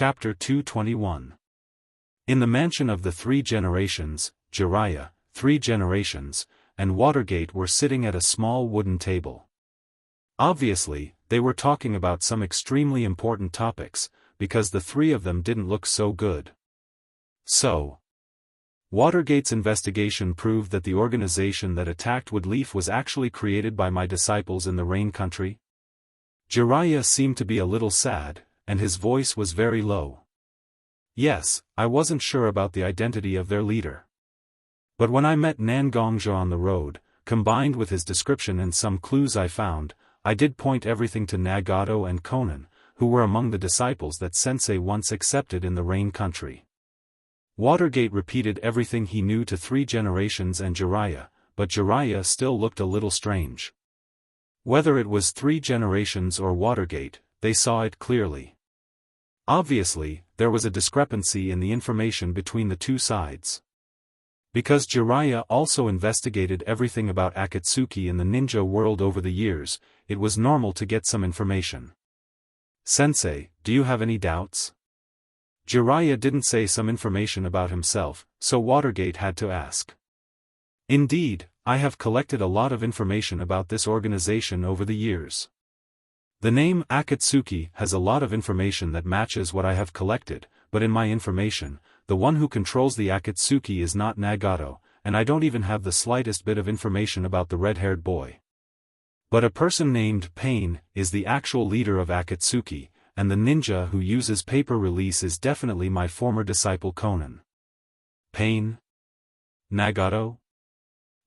Chapter 221. In the mansion of the three generations, Jiraiya, 3 generations, and Watergate were sitting at a small wooden table. Obviously, they were talking about some extremely important topics, because the three of them didn't look so good. So, Watergate's investigation proved that the organization that attacked Woodleaf was actually created by my disciples in the Rain Country. Jiraiya seemed to be a little sad, and his voice was very low. Yes, I wasn't sure about the identity of their leader. But when I met Nangongja on the road, combined with his description and some clues I found, I did point everything to Nagato and Conan, who were among the disciples that Sensei once accepted in the Rain Country. Watergate repeated everything he knew to 3 generations and Jiraiya, but Jiraiya still looked a little strange. Whether it was 3 generations or Watergate, they saw it clearly. Obviously, there was a discrepancy in the information between the two sides. Because Jiraiya also investigated everything about Akatsuki in the ninja world over the years, it was normal to get some information. Sensei, do you have any doubts? Jiraiya didn't say some information about himself, so Watergate had to ask. Indeed, I have collected a lot of information about this organization over the years. The name Akatsuki has a lot of information that matches what I have collected, but in my information, the one who controls the Akatsuki is not Nagato, and I don't even have the slightest bit of information about the red-haired boy. But a person named Pain is the actual leader of Akatsuki, and the ninja who uses paper release is definitely my former disciple Conan. Pain? Nagato?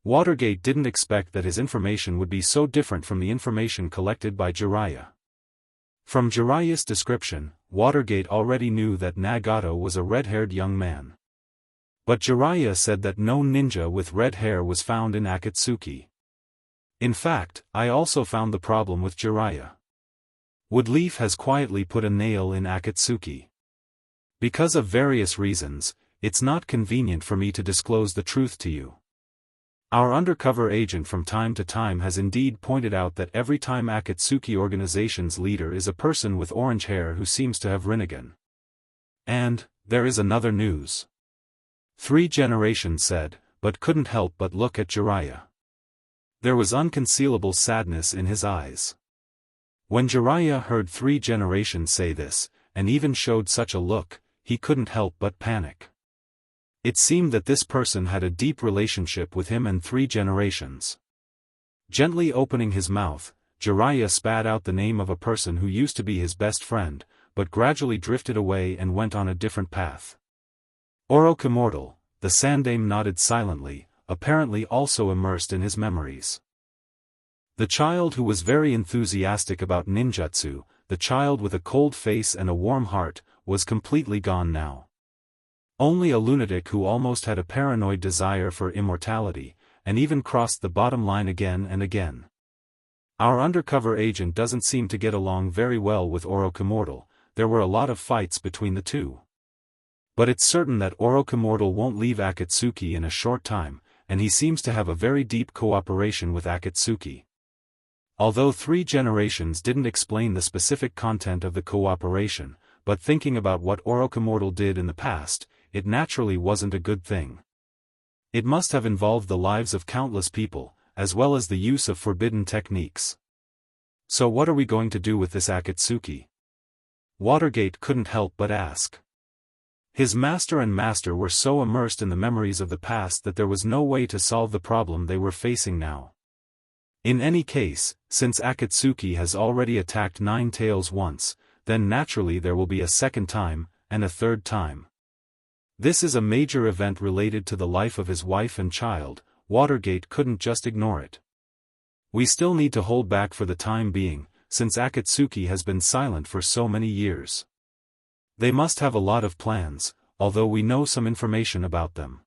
Watergate didn't expect that his information would be so different from the information collected by Jiraiya. From Jiraiya's description, Watergate already knew that Nagato was a red-haired young man. But Jiraiya said that no ninja with red hair was found in Akatsuki. In fact, I also found the problem with Jiraiya. Woodleaf has quietly put a nail in Akatsuki. Because of various reasons, it's not convenient for me to disclose the truth to you. Our undercover agent from time to time has indeed pointed out that every time Akatsuki organization's leader is a person with orange hair who seems to have Rinnegan. And, there is another news. 3 generations said, but couldn't help but look at Jiraiya. There was unconcealable sadness in his eyes. When Jiraiya heard 3 generations say this, and even showed such a look, he couldn't help but panic. It seemed that this person had a deep relationship with him and 3 generations. Gently opening his mouth, Jiraiya spat out the name of a person who used to be his best friend, but gradually drifted away and went on a different path. Orochimaru, the Sandaime nodded silently, apparently also immersed in his memories. The child who was very enthusiastic about ninjutsu, the child with a cold face and a warm heart, was completely gone now. Only a lunatic who almost had a paranoid desire for immortality, and even crossed the bottom line again and again. Our undercover agent doesn't seem to get along very well with Orochimaru. There were a lot of fights between the two. But it's certain that Orochimaru won't leave Akatsuki in a short time, and he seems to have a very deep cooperation with Akatsuki. Although 3 generations didn't explain the specific content of the cooperation, but thinking about what Orochimaru did in the past, it naturally wasn't a good thing. It must have involved the lives of countless people, as well as the use of forbidden techniques. So what are we going to do with this Akatsuki? Watergate couldn't help but ask. His master and master were so immersed in the memories of the past that there was no way to solve the problem they were facing now. In any case, since Akatsuki has already attacked Nine Tails once, then naturally there will be a second time, and a third time. This is a major event related to the life of his wife and child. Watergate couldn't just ignore it. We still need to hold back for the time being, since Akatsuki has been silent for so many years. They must have a lot of plans, although we know some information about them.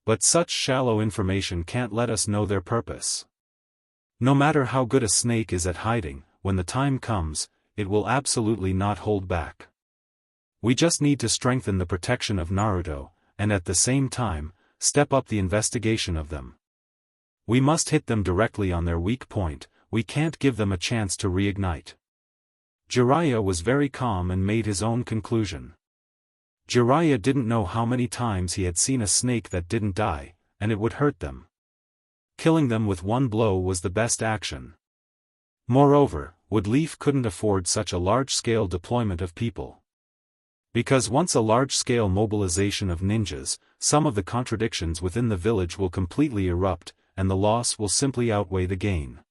But such shallow information can't let us know their purpose. No matter how good a snake is at hiding, when the time comes, it will absolutely not hold back. We just need to strengthen the protection of Naruto, and at the same time, step up the investigation of them. We must hit them directly on their weak point. We can't give them a chance to reignite. Jiraiya was very calm and made his own conclusion. Jiraiya didn't know how many times he had seen a snake that didn't die, and it would hurt them. Killing them with one blow was the best action. Moreover, Woodleaf couldn't afford such a large-scale deployment of people. Because once a large-scale mobilization of ninjas, some of the contradictions within the village will completely erupt, and the loss will simply outweigh the gain.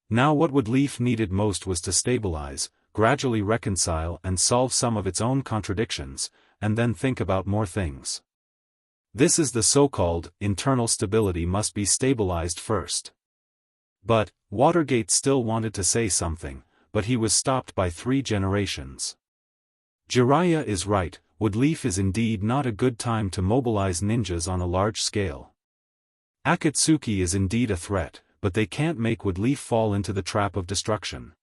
Now what Woodleaf needed most was to stabilize, gradually reconcile and solve some of its own contradictions, and then think about more things. This is the so-called internal stability must be stabilized first. But, Watergate still wanted to say something, but he was stopped by 3 generations. Jiraiya is right, Woodleaf is indeed not a good time to mobilize ninjas on a large scale. Akatsuki is indeed a threat, but they can't make Woodleaf fall into the trap of destruction.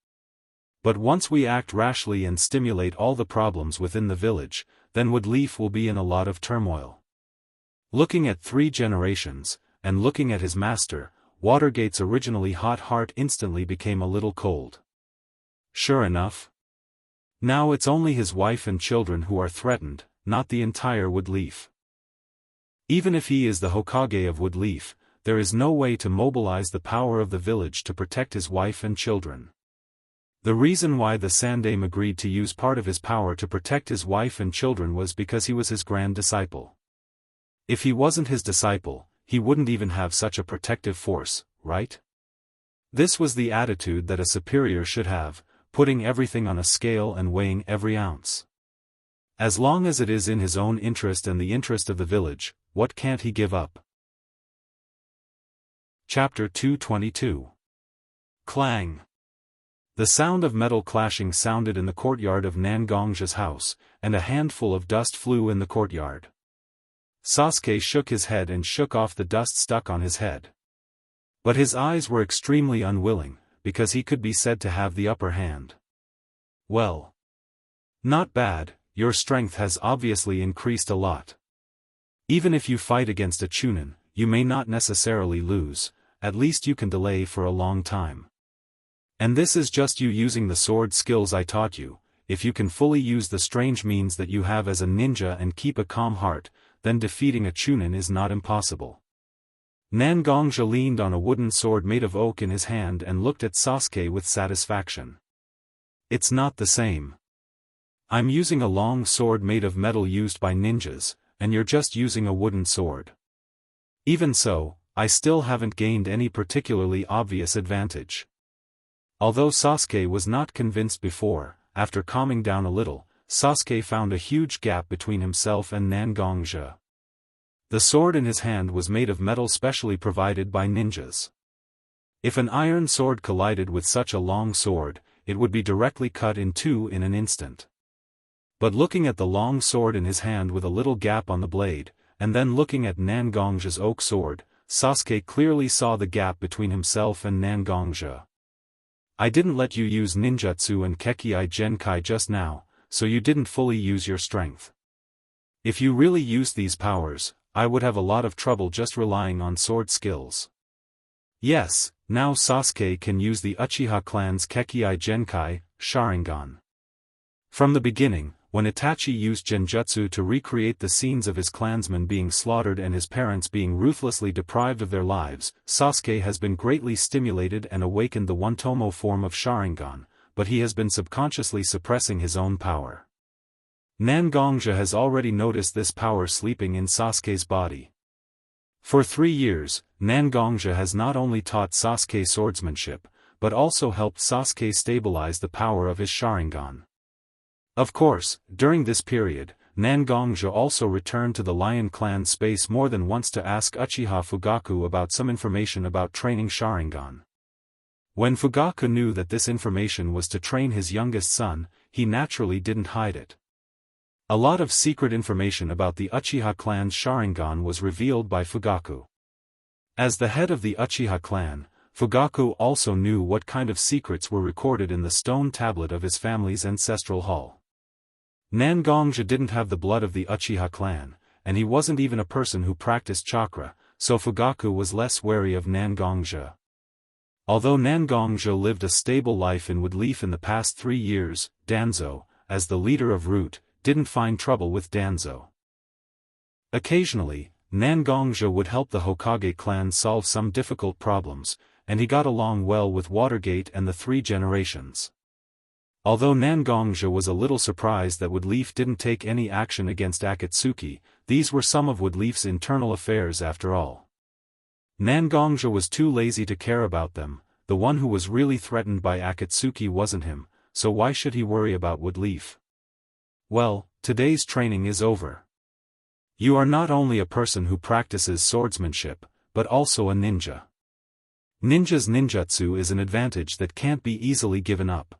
But once we act rashly and stimulate all the problems within the village, then Woodleaf will be in a lot of turmoil. Looking at 3 generations, and looking at his master, Watergate's originally hot heart instantly became a little cold. Sure enough. Now it's only his wife and children who are threatened, not the entire Woodleaf. Even if he is the Hokage of Woodleaf, there is no way to mobilize the power of the village to protect his wife and children. The reason why the Sandaime agreed to use part of his power to protect his wife and children was because he was his grand disciple. If he wasn't his disciple, he wouldn't even have such a protective force, right? This was the attitude that a superior should have, putting everything on a scale and weighing every ounce. As long as it is in his own interest and the interest of the village, what can't he give up? Chapter 222. Clang. The sound of metal clashing sounded in the courtyard of Nangongja's house, and a handful of dust flew in the courtyard. Sasuke shook his head and shook off the dust stuck on his head. But his eyes were extremely unwilling, because he could be said to have the upper hand. Well. Not bad, your strength has obviously increased a lot. Even if you fight against a Chunin, you may not necessarily lose, at least you can delay for a long time. And this is just you using the sword skills I taught you. If you can fully use the strange means that you have as a ninja and keep a calm heart, then defeating a Chunin is not impossible. Nangongja leaned on a wooden sword made of oak in his hand and looked at Sasuke with satisfaction. It's not the same. I'm using a long sword made of metal used by ninjas, and you're just using a wooden sword. Even so, I still haven't gained any particularly obvious advantage. Although Sasuke was not convinced before, after calming down a little, Sasuke found a huge gap between himself and Nangongja. The sword in his hand was made of metal specially provided by ninjas. If an iron sword collided with such a long sword, it would be directly cut in two in an instant. But looking at the long sword in his hand with a little gap on the blade, and then looking at Nangongja's oak sword, Sasuke clearly saw the gap between himself and Nangongja. I didn't let you use ninjutsu and Kekkei Genkai just now, so you didn't fully use your strength. If you really used these powers, I would have a lot of trouble just relying on sword skills. Yes, now Sasuke can use the Uchiha clan's Kekkei Genkai, Sharingan. From the beginning, when Itachi used genjutsu to recreate the scenes of his clansmen being slaughtered and his parents being ruthlessly deprived of their lives, Sasuke has been greatly stimulated and awakened the one-tomo form of Sharingan, but he has been subconsciously suppressing his own power. Nangongja has already noticed this power sleeping in Sasuke's body. For 3 years, Nangongja has not only taught Sasuke swordsmanship, but also helped Sasuke stabilize the power of his Sharingan. Of course, during this period, Nangongja also returned to the Lion Clan space more than once to ask Uchiha Fugaku about some information about training Sharingan. When Fugaku knew that this information was to train his youngest son, he naturally didn't hide it. A lot of secret information about the Uchiha clan's Sharingan was revealed by Fugaku. As the head of the Uchiha clan, Fugaku also knew what kind of secrets were recorded in the stone tablet of his family's ancestral hall. Nangongja didn't have the blood of the Uchiha clan, and he wasn't even a person who practiced chakra, so Fugaku was less wary of Nangongja. Although Nangongzhe lived a stable life in Woodleaf in the past 3 years, Danzo, as the leader of Root, didn't find trouble with Danzo. Occasionally, Nangongzhe would help the Hokage clan solve some difficult problems, and he got along well with Watergate and the 3 generations. Although Nangongzhe was a little surprised that Woodleaf didn't take any action against Akatsuki, these were some of Woodleaf's internal affairs after all. Nangongzhe was too lazy to care about them. The one who was really threatened by Akatsuki wasn't him, so why should he worry about Woodleaf? Well, today's training is over. You are not only a person who practices swordsmanship, but also a ninja. Ninja's ninjutsu is an advantage that can't be easily given up.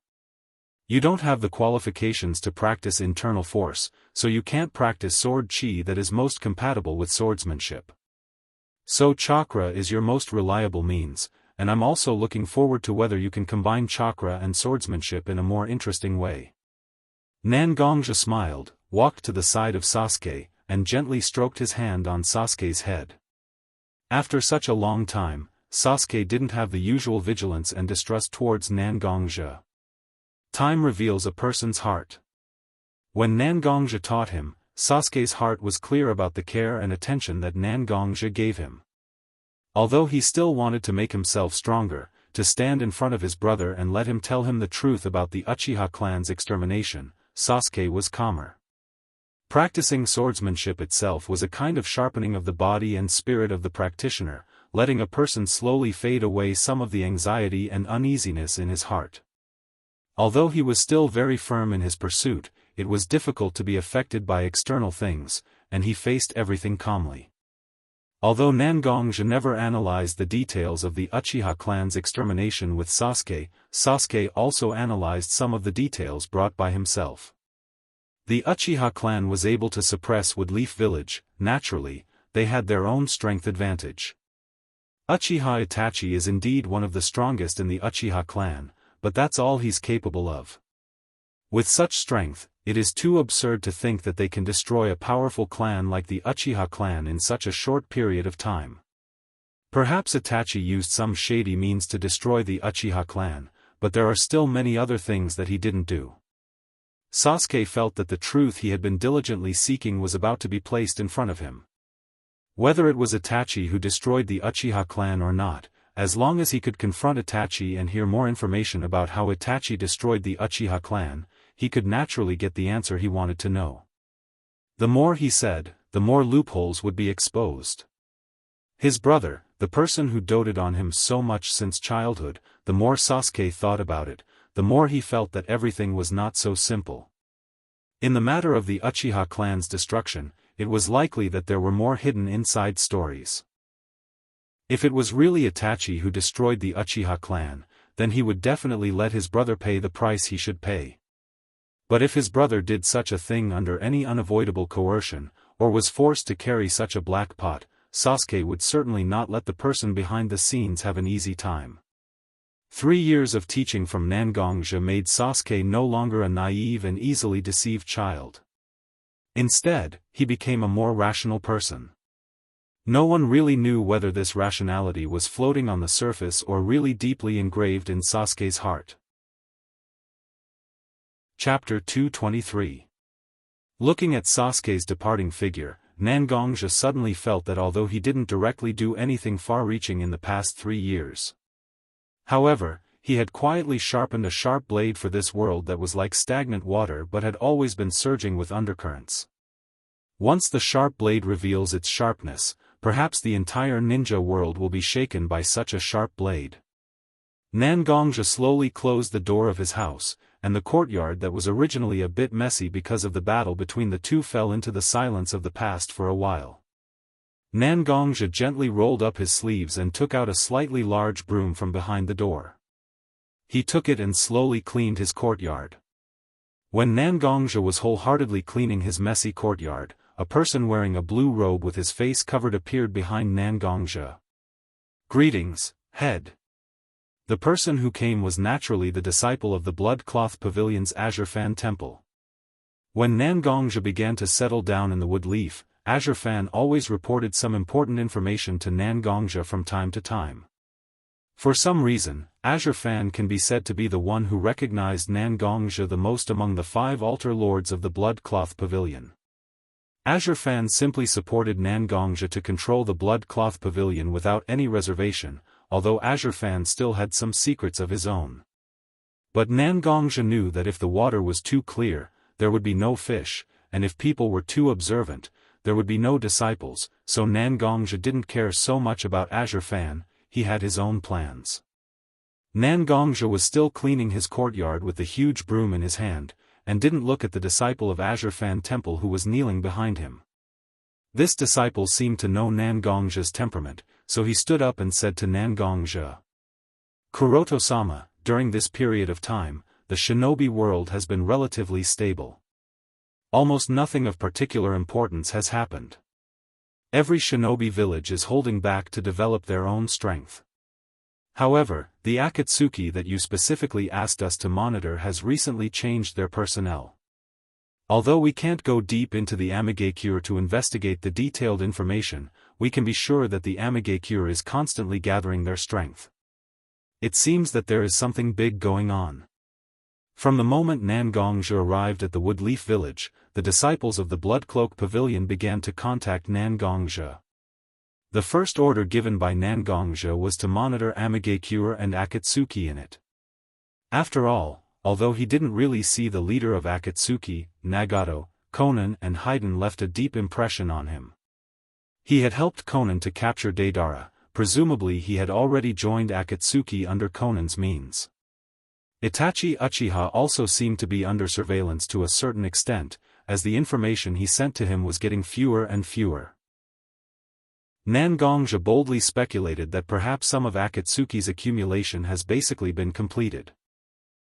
You don't have the qualifications to practice internal force, so you can't practice sword chi that is most compatible with swordsmanship. So chakra is your most reliable means, and I'm also looking forward to whether you can combine chakra and swordsmanship in a more interesting way. Nangongzhe smiled, walked to the side of Sasuke, and gently stroked his hand on Sasuke's head. After such a long time, Sasuke didn't have the usual vigilance and distrust towards Nangongzhe. Time reveals a person's heart. When Nangongzhe taught him, Sasuke's heart was clear about the care and attention that Nangongzhe gave him. Although he still wanted to make himself stronger, to stand in front of his brother and let him tell him the truth about the Uchiha clan's extermination, Sasuke was calmer. Practicing swordsmanship itself was a kind of sharpening of the body and spirit of the practitioner, letting a person slowly fade away some of the anxiety and uneasiness in his heart. Although he was still very firm in his pursuit, it was difficult to be affected by external things, and he faced everything calmly. Although Nangongzhe never analyzed the details of the Uchiha clan's extermination with Sasuke, Sasuke also analyzed some of the details brought by himself. The Uchiha clan was able to suppress Woodleaf village. Naturally, they had their own strength advantage. Uchiha Itachi is indeed one of the strongest in the Uchiha clan, but that's all he's capable of. With such strength, it is too absurd to think that they can destroy a powerful clan like the Uchiha clan in such a short period of time. Perhaps Itachi used some shady means to destroy the Uchiha clan, but there are still many other things that he didn't do. Sasuke felt that the truth he had been diligently seeking was about to be placed in front of him. Whether it was Itachi who destroyed the Uchiha clan or not, as long as he could confront Itachi and hear more information about how Itachi destroyed the Uchiha clan, he could naturally get the answer he wanted to know. The more he said, the more loopholes would be exposed. His brother, the person who doted on him so much since childhood, the more Sasuke thought about it, the more he felt that everything was not so simple. In the matter of the Uchiha clan's destruction, it was likely that there were more hidden inside stories. If it was really Itachi who destroyed the Uchiha clan, then he would definitely let his brother pay the price he should pay. But if his brother did such a thing under any unavoidable coercion, or was forced to carry such a black pot, Sasuke would certainly not let the person behind the scenes have an easy time. 3 years of teaching from Nangongzhe made Sasuke no longer a naive and easily deceived child. Instead, he became a more rational person. No one really knew whether this rationality was floating on the surface or really deeply engraved in Sasuke's heart. Chapter 223. Looking at Sasuke's departing figure, Nangongzhe suddenly felt that although he didn't directly do anything far-reaching in the past 3 years, however, he had quietly sharpened a sharp blade for this world that was like stagnant water but had always been surging with undercurrents. Once the sharp blade reveals its sharpness, perhaps the entire ninja world will be shaken by such a sharp blade. Nangongzhe slowly closed the door of his house, and the courtyard that was originally a bit messy because of the battle between the two fell into the silence of the past for a while. Nangongzhe gently rolled up his sleeves and took out a slightly large broom from behind the door. He took it and slowly cleaned his courtyard. When Nangongzhe was wholeheartedly cleaning his messy courtyard, a person wearing a blue robe with his face covered appeared behind Nangongzhe. "Greetings, head." The person who came was naturally the disciple of the Blood Cloth Pavilion's Xiaofan temple. When Nangongzhe began to settle down in the Woodleaf, Xiaofan always reported some important information to Nangongzhe from time to time. For some reason, Xiaofan can be said to be the one who recognized Nangongzhi the most among the 5 altar lords of the Blood Cloth Pavilion. Xiaofan simply supported Nangongzhi to control the Blood Cloth Pavilion without any reservation, although Xiaofan still had some secrets of his own. But Nangongzhi knew that if the water was too clear, there would be no fish, and if people were too observant, there would be no disciples, so Nangongzhi didn't care so much about Xiaofan. He had his own plans. Nangongzhi was still cleaning his courtyard with the huge broom in his hand, and didn't look at the disciple of Xiaofan temple who was kneeling behind him. This disciple seemed to know Nangongzhi's temperament, so he stood up and said to Nangongzhi, "Kuroto-sama, during this period of time, the shinobi world has been relatively stable. Almost nothing of particular importance has happened. Every shinobi village is holding back to develop their own strength. However, the Akatsuki that you specifically asked us to monitor has recently changed their personnel. Although we can't go deep into the Amigakure to investigate the detailed information, we can be sure that the Amigakure is constantly gathering their strength. It seems that there is something big going on." From the moment Nangongzhi arrived at the Woodleaf village, the disciples of the Bloodcloak Pavilion began to contact Nangongzhi. The first order given by Nangongzhi was to monitor Amigakure and Akatsuki in it. After all, although he didn't really see the leader of Akatsuki, Nagato, Konan and Haiden left a deep impression on him. He had helped Konan to capture Deidara, presumably he had already joined Akatsuki under Konan's means. Itachi Uchiha also seemed to be under surveillance to a certain extent, as the information he sent to him was getting fewer and fewer. Nangongzhi boldly speculated that perhaps some of Akatsuki's accumulation has basically been completed.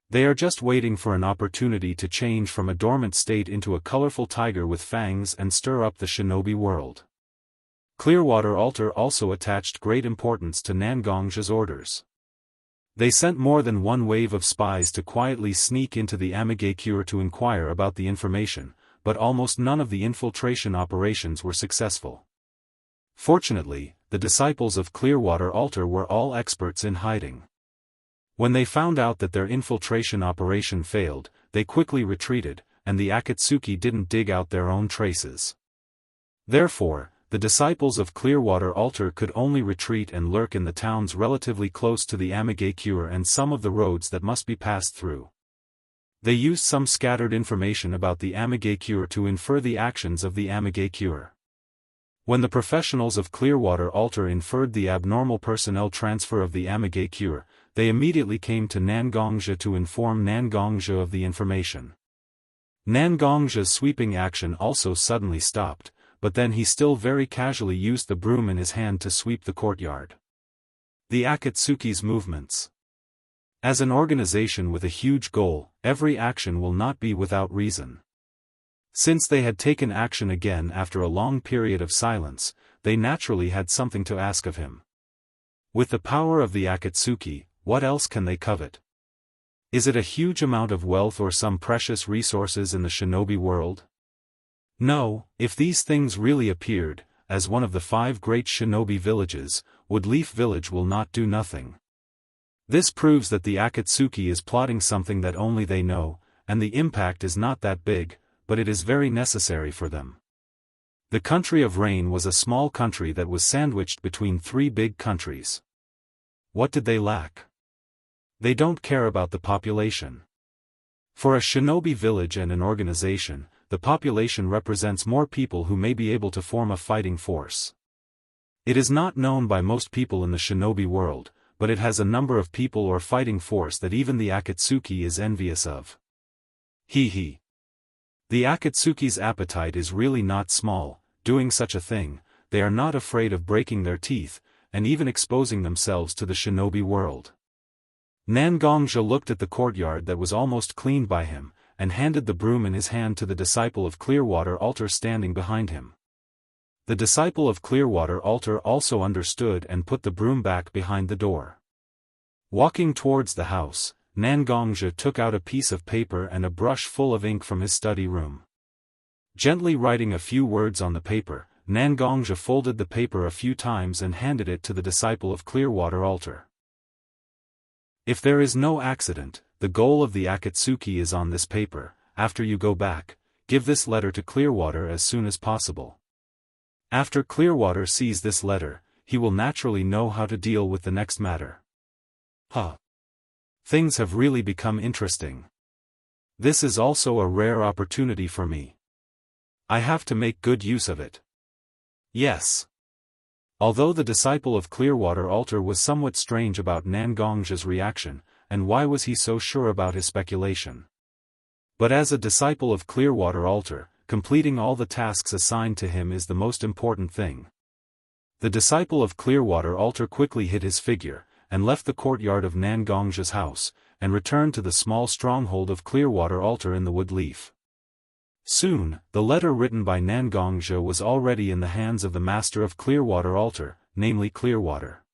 They are just waiting for an opportunity to change from a dormant state into a colorful tiger with fangs and stir up the shinobi world. Clearwater Altar also attached great importance to Nangongzhi's orders. They sent more than one wave of spies to quietly sneak into the Amigakure to inquire about the information, but almost none of the infiltration operations were successful. Fortunately, the disciples of Clearwater Altar were all experts in hiding. When they found out that their infiltration operation failed, they quickly retreated, and the Akatsuki didn't dig out their own traces. Therefore, the disciples of Clearwater Altar could only retreat and lurk in the towns relatively close to the Amigakure and some of the roads that must be passed through. They used some scattered information about the Amigakure to infer the actions of the Amigakure. When the professionals of Clearwater Altar inferred the abnormal personnel transfer of the Amigakure, they immediately came to Nangongzhi to inform Nangongzhi of the information. Nangongzhi's sweeping action also suddenly stopped, but then he still very casually used the broom in his hand to sweep the courtyard. The Akatsuki's movements. As an organization with a huge goal, every action will not be without reason. Since they had taken action again after a long period of silence, they naturally had something to ask of him. With the power of the Akatsuki, what else can they covet? Is it a huge amount of wealth or some precious resources in the shinobi world? No, if these things really appeared, as one of the 5 great shinobi villages, Woodleaf Village will not do nothing. This proves that the Akatsuki is plotting something that only they know, and the impact is not that big, but it is very necessary for them. The country of Rain was a small country that was sandwiched between 3 big countries. What did they lack? They don't care about the population. For a shinobi village and an organization, the population represents more people who may be able to form a fighting force. It is not known by most people in the shinobi world, but it has a number of people or fighting force that even the Akatsuki is envious of. The Akatsuki's appetite is really not small. Doing such a thing, they are not afraid of breaking their teeth, and even exposing themselves to the shinobi world. Nangongzhi looked at the courtyard that was almost cleaned by him, and handed the broom in his hand to the disciple of Clearwater Altar standing behind him. The disciple of Clearwater Altar also understood and put the broom back behind the door. Walking towards the house, Nangongzhi took out a piece of paper and a brush full of ink from his study room. Gently writing a few words on the paper, Nangongzhi folded the paper a few times and handed it to the disciple of Clearwater Altar. If there is no accident, the goal of the Akatsuki is on this paper. After you go back, give this letter to Clearwater as soon as possible. After Clearwater sees this letter, he will naturally know how to deal with the next matter. Huh. Things have really become interesting. This is also a rare opportunity for me. I have to make good use of it. Yes. Although the disciple of Clearwater Alter was somewhat strange about Nangong's reaction, and why was he so sure about his speculation? But as a disciple of Clearwater Alter, completing all the tasks assigned to him is the most important thing. The disciple of Clearwater Alter quickly hid his figure, and left the courtyard of Nangong's house, and returned to the small stronghold of Clearwater Alter in the wood leaf. Soon, the letter written by Nangongja was already in the hands of the master of Clearwater Alter, namely Clearwater.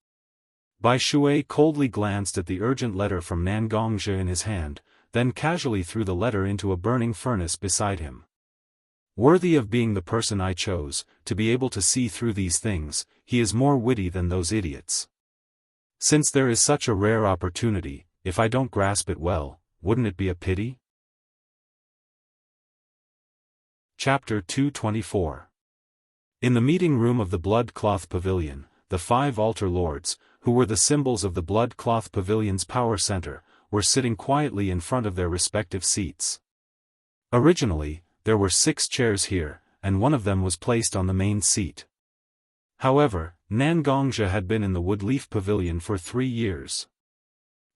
Bai Shui coldly glanced at the urgent letter from Nangongja in his hand, then casually threw the letter into a burning furnace beside him. Worthy of being the person I chose, to be able to see through these things, he is more witty than those idiots. Since there is such a rare opportunity, if I don't grasp it well, wouldn't it be a pity? Chapter 224. In the meeting room of the Blood Cloth Pavilion, the 5 altar lords, who were the symbols of the Blood Cloth Pavilion's power center, were sitting quietly in front of their respective seats. Originally, there were 6 chairs here, and one of them was placed on the main seat. However, Nangongja had been in the Woodleaf Pavilion for 3 years.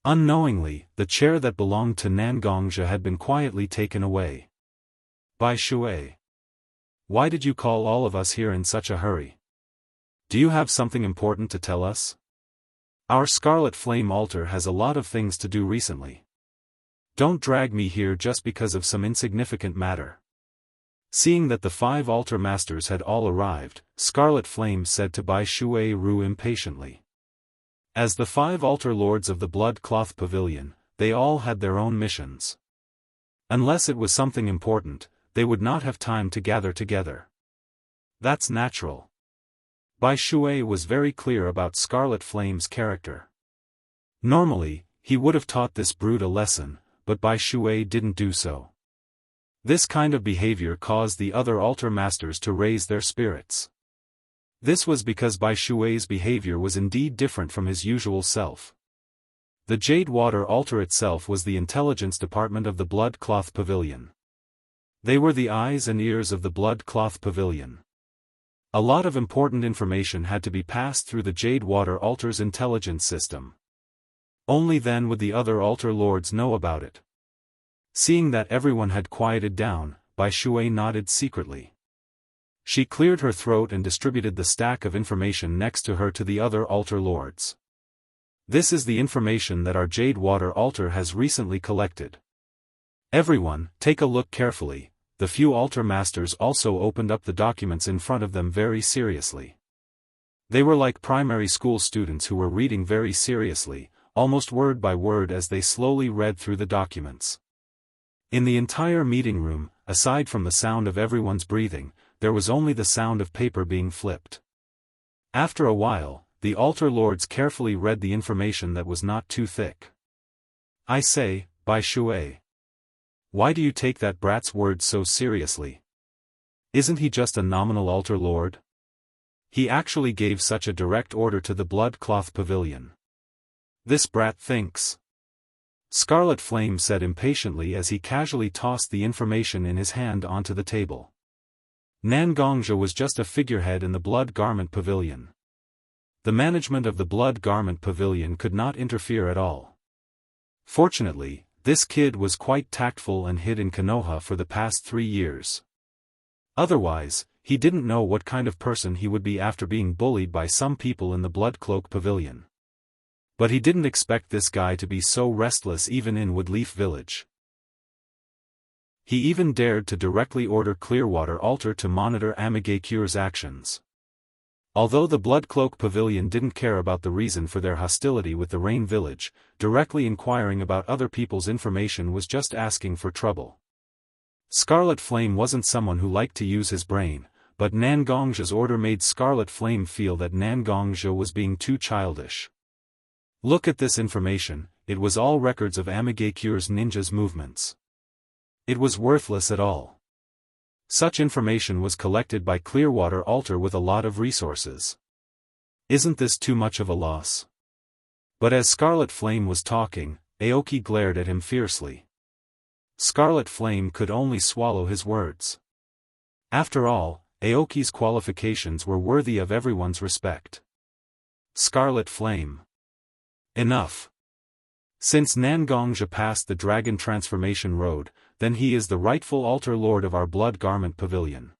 Unknowingly, the chair that belonged to Nangongja had been quietly taken away. Bai Shui. Why did you call all of us here in such a hurry? Do you have something important to tell us? Our Scarlet Flame altar has a lot of things to do recently. Don't drag me here just because of some insignificant matter. Seeing that the 5 altar masters had all arrived, Scarlet Flame said to Bai Shui Ru impatiently. As the 5 altar lords of the Blood Cloth Pavilion, they all had their own missions. Unless it was something important, they would not have time to gather together. That's natural. Bai Shui was very clear about Scarlet Flame's character. Normally, he would have taught this brood a lesson, but Bai Shui didn't do so. This kind of behavior caused the other altar masters to raise their spirits. This was because Bai Shui's behavior was indeed different from his usual self. The Jade Water altar itself was the intelligence department of the Blood Cloth Pavilion. They were the eyes and ears of the Blood Cloth Pavilion. A lot of important information had to be passed through the Jade Water altar's intelligence system. Only then would the other altar lords know about it. Seeing that everyone had quieted down, Bai Shui nodded secretly. She cleared her throat and distributed the stack of information next to her to the other altar lords. This is the information that our Jade Water altar has recently collected. Everyone, take a look carefully. The few altar masters also opened up the documents in front of them very seriously. They were like primary school students who were reading very seriously, almost word by word as they slowly read through the documents. In the entire meeting room, aside from the sound of everyone's breathing, there was only the sound of paper being flipped. After a while, the altar lords carefully read the information that was not too thick. I say, Bai Shui. Why do you take that brat's words so seriously? Isn't he just a nominal altar lord? He actually gave such a direct order to the Blood Cloth Pavilion. This brat thinks. Scarlet Flame said impatiently as he casually tossed the information in his hand onto the table. Nangongja was just a figurehead in the Blood Garment Pavilion. The management of the Blood Garment Pavilion could not interfere at all. Fortunately, this kid was quite tactful and hid in Konoha for the past 3 years. Otherwise, he didn't know what kind of person he would be after being bullied by some people in the Blood Cloak Pavilion. But he didn't expect this guy to be so restless even in Woodleaf Village. He even dared to directly order Clearwater Altar to monitor Amigekure's actions. Although the Blood Cloak Pavilion didn't care about the reason for their hostility with the Rain Village, directly inquiring about other people's information was just asking for trouble. Scarlet Flame wasn't someone who liked to use his brain, but Nangongja's order made Scarlet Flame feel that Nangongja was being too childish. Look at this information, it was all records of Amagakure's ninja's movements. It was worthless at all. Such information was collected by Clearwater Altar with a lot of resources. Isn't this too much of a loss? But as Scarlet Flame was talking, Aoki glared at him fiercely. Scarlet Flame could only swallow his words. After all, Aoki's qualifications were worthy of everyone's respect. Scarlet Flame. Enough. Since Nangongja passed the Dragon Transformation Road, then he is the rightful altar lord of our Blood Garment Pavilion.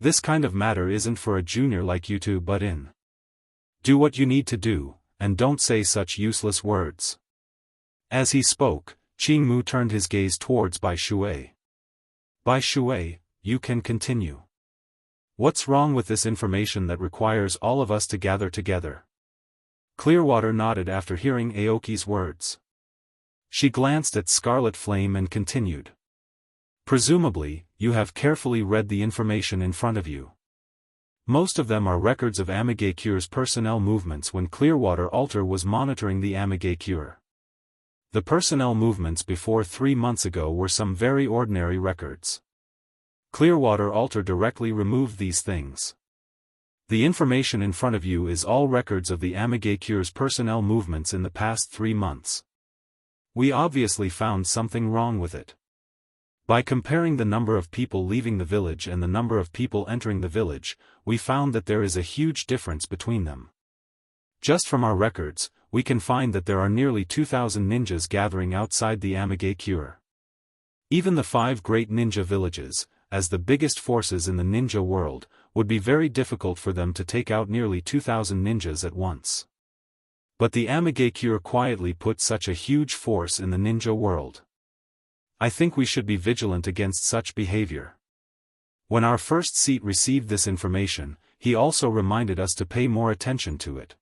This kind of matter isn't for a junior like you to butt in. Do what you need to do, and don't say such useless words. As he spoke, Qingmu turned his gaze towards Bai Shui. Bai Shui, you can continue. What's wrong with this information that requires all of us to gather together? Clearwater nodded after hearing Aoki's words. She glanced at Scarlet Flame and continued. Presumably, you have carefully read the information in front of you. Most of them are records of Amagakure's personnel movements when Clearwater Altar was monitoring the Amagakure. The personnel movements before 3 months ago were some very ordinary records. Clearwater Altar directly removed these things. The information in front of you is all records of the Amagakure's personnel movements in the past 3 months. We obviously found something wrong with it. By comparing the number of people leaving the village and the number of people entering the village, we found that there is a huge difference between them. Just from our records, we can find that there are nearly 2,000 ninjas gathering outside the Amagakure. Even the 5 great ninja villages, as the biggest forces in the ninja world, would be very difficult for them to take out nearly 2,000 ninjas at once. But the Amagakure quietly put such a huge force in the ninja world. I think we should be vigilant against such behavior. When our first seat received this information, he also reminded us to pay more attention to it.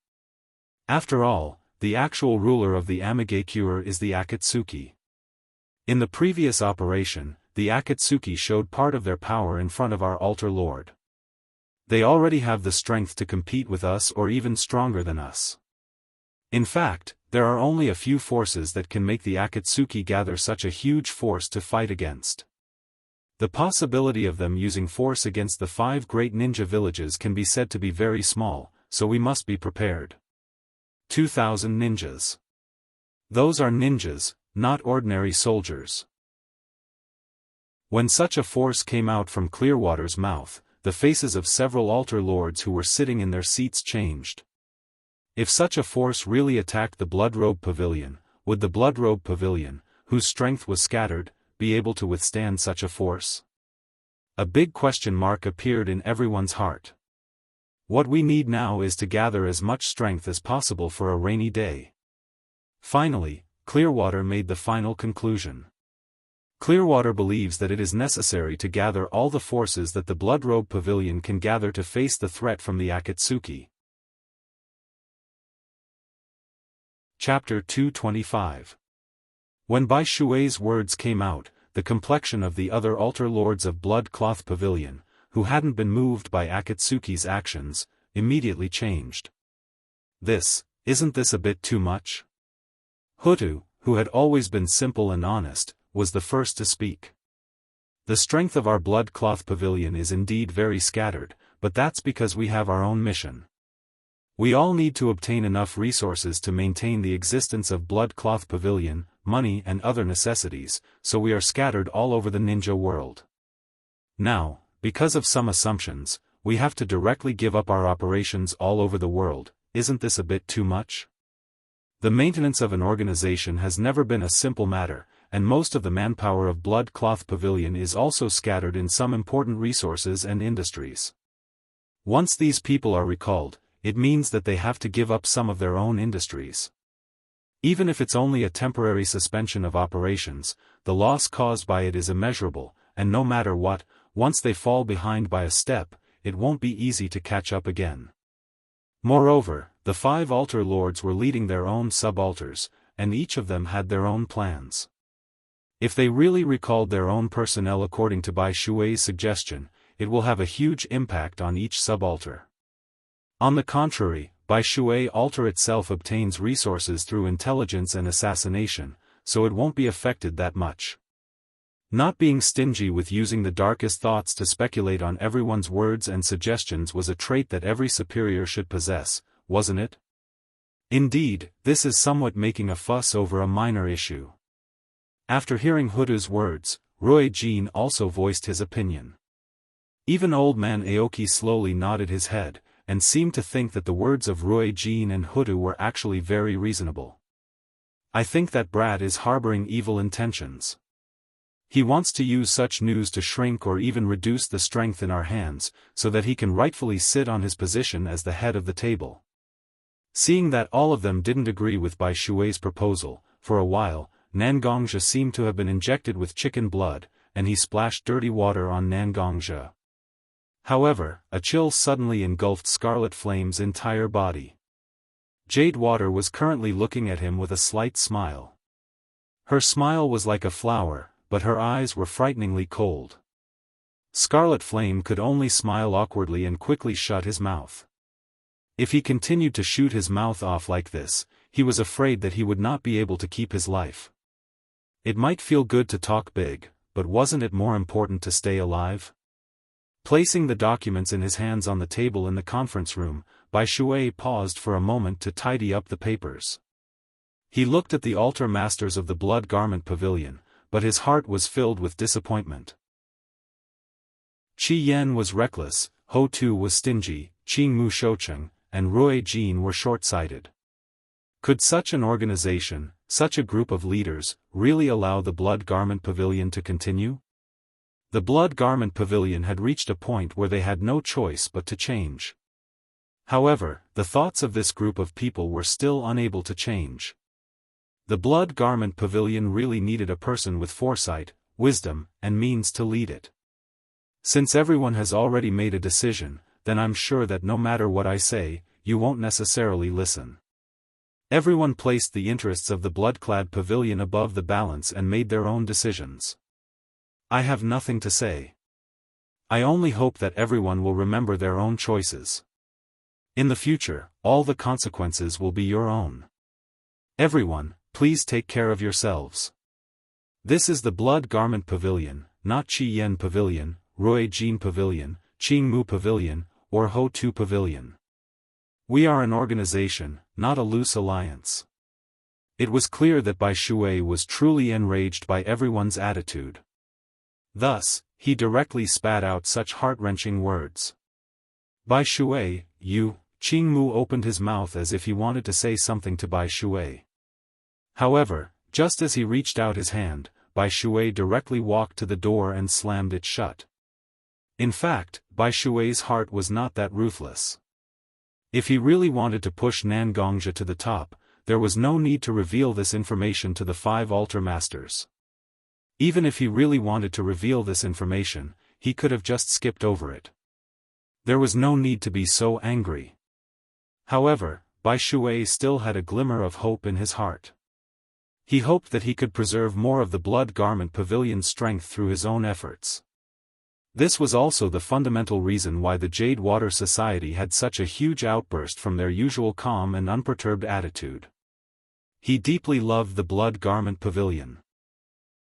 After all, the actual ruler of the Amagakure is the Akatsuki. In the previous operation, the Akatsuki showed part of their power in front of our altar lord. They already have the strength to compete with us or even stronger than us. In fact, there are only a few forces that can make the Akatsuki gather such a huge force to fight against. The possibility of them using force against the 5 great ninja villages can be said to be very small, so we must be prepared. 2,000 ninjas. Those are ninjas, not ordinary soldiers. When such a force came out from Clearwater's mouth, the faces of several altar lords who were sitting in their seats changed. If such a force really attacked the Bloodrobe Pavilion, would the Bloodrobe Pavilion, whose strength was scattered, be able to withstand such a force? A big question mark appeared in everyone's heart. What we need now is to gather as much strength as possible for a rainy day. Finally, Clearwater made the final conclusion. Clearwater believes that it is necessary to gather all the forces that the Bloodrobe Pavilion can gather to face the threat from the Akatsuki. Chapter 225. When Bai Shui's words came out, the complexion of the other altar lords of Blood Cloth Pavilion, who hadn't been moved by Akatsuki's actions, immediately changed. Isn't this a bit too much? Hutu, who had always been simple and honest, was the first to speak. The strength of our Blood Cloth Pavilion is indeed very scattered, but that's because we have our own mission. We all need to obtain enough resources to maintain the existence of Blood Cloth Pavilion, money and other necessities, so we are scattered all over the ninja world. Now, because of some assumptions, we have to directly give up our operations all over the world. Isn't this a bit too much? The maintenance of an organization has never been a simple matter, and most of the manpower of Blood Cloth Pavilion is also scattered in some important resources and industries. Once these people are recalled, it means that they have to give up some of their own industries. Even if it's only a temporary suspension of operations, the loss caused by it is immeasurable, and no matter what, once they fall behind by a step, it won't be easy to catch up again. Moreover, the 5 altar lords were leading their own subaltars, and each of them had their own plans. If they really recalled their own personnel according to Bai Shui's suggestion, it will have a huge impact on each subaltar. On the contrary, Bai Shui altar itself obtains resources through intelligence and assassination, so it won't be affected that much. Not being stingy with using the darkest thoughts to speculate on everyone's words and suggestions was a trait that every superior should possess, wasn't it? Indeed, this is somewhat making a fuss over a minor issue. After hearing Hudu's words, Rui Jin also voiced his opinion. Even old man Aoki slowly nodded his head, and seemed to think that the words of Rui Jin and Hudu were actually very reasonable. I think that brat is harboring evil intentions. He wants to use such news to shrink or even reduce the strength in our hands, so that he can rightfully sit on his position as the head of the table. Seeing that all of them didn't agree with Bai Shui's proposal, for a while, Nangongzhe seemed to have been injected with chicken blood, and he splashed dirty water on Nangongzhe. However, a chill suddenly engulfed Scarlet Flame's entire body. Jade Water was currently looking at him with a slight smile. Her smile was like a flower, but her eyes were frighteningly cold. Scarlet Flame could only smile awkwardly and quickly shut his mouth. If he continued to shoot his mouth off like this, he was afraid that he would not be able to keep his life. It might feel good to talk big, but wasn't it more important to stay alive? Placing the documents in his hands on the table in the conference room, Bai Shui paused for a moment to tidy up the papers. He looked at the altar masters of the Blood Garment Pavilion, but his heart was filled with disappointment. Qi Yan was reckless, Ho Tu was stingy, Qing Mu Shoucheng, and Rui Jin were short-sighted. Could such an organization, such a group of leaders, really allow the Blood Garment Pavilion to continue? The Blood Garment Pavilion had reached a point where they had no choice but to change. However, the thoughts of this group of people were still unable to change. The Blood Garment Pavilion really needed a person with foresight, wisdom, and means to lead it. Since everyone has already made a decision, then I'm sure that no matter what I say, you won't necessarily listen. Everyone placed the interests of the Blood-clad Pavilion above the balance and made their own decisions. I have nothing to say. I only hope that everyone will remember their own choices. In the future, all the consequences will be your own. Everyone, please take care of yourselves. This is the Blood Garment Pavilion, not Qi Yan Pavilion, Rui Jin Pavilion, Qing Mu Pavilion, or Ho Tu Pavilion. We are an organization, not a loose alliance. It was clear that Bai Shui was truly enraged by everyone's attitude. Thus, he directly spat out such heart-wrenching words. Bai Shui, you, Qing Mu opened his mouth as if he wanted to say something to Bai Shui. However, just as he reached out his hand, Bai Shui directly walked to the door and slammed it shut. In fact, Bai Shui's heart was not that ruthless. If he really wanted to push Nangongzhe to the top, there was no need to reveal this information to the 5 altar masters. Even if he really wanted to reveal this information, he could have just skipped over it. There was no need to be so angry. However, Bai Shui still had a glimmer of hope in his heart. He hoped that he could preserve more of the Blood Garment Pavilion's strength through his own efforts. This was also the fundamental reason why the Jade Water Society had such a huge outburst from their usual calm and unperturbed attitude. He deeply loved the Blood Garment Pavilion.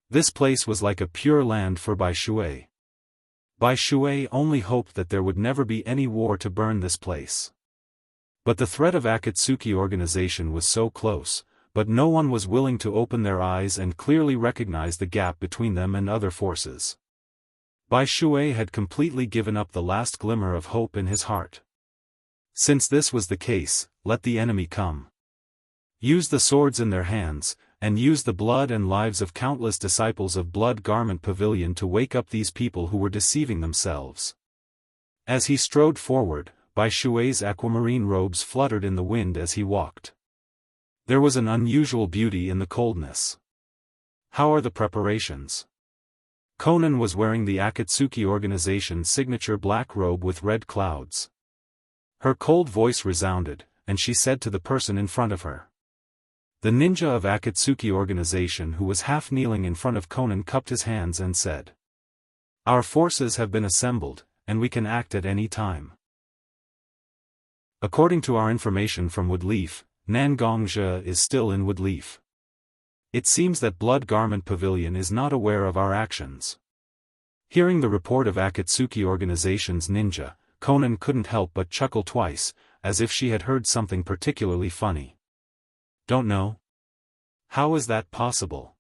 This place was like a pure land for Bai Shui. Bai Shui only hoped that there would never be any war to burn this place. But the threat of Akatsuki organization was so close, but no one was willing to open their eyes and clearly recognize the gap between them and other forces. Bai Shui had completely given up the last glimmer of hope in his heart. Since this was the case, let the enemy come. Use the swords in their hands, and use the blood and lives of countless disciples of Blood Garment Pavilion to wake up these people who were deceiving themselves. As he strode forward, Bai Shui's aquamarine robes fluttered in the wind as he walked. There was an unusual beauty in the coldness. How are the preparations? Conan was wearing the Akatsuki organization's signature black robe with red clouds. Her cold voice resounded, and she said to the person in front of her. The ninja of Akatsuki organization who was half kneeling in front of Conan cupped his hands and said, "Our forces have been assembled, and we can act at any time." According to our information from Woodleaf, Nangongzhe is still in Woodleaf. It seems that Blood Garment Pavilion is not aware of our actions. Hearing the report of Akatsuki Organization's ninja, Conan couldn't help but chuckle twice, as if she had heard something particularly funny. Don't know? How is that possible?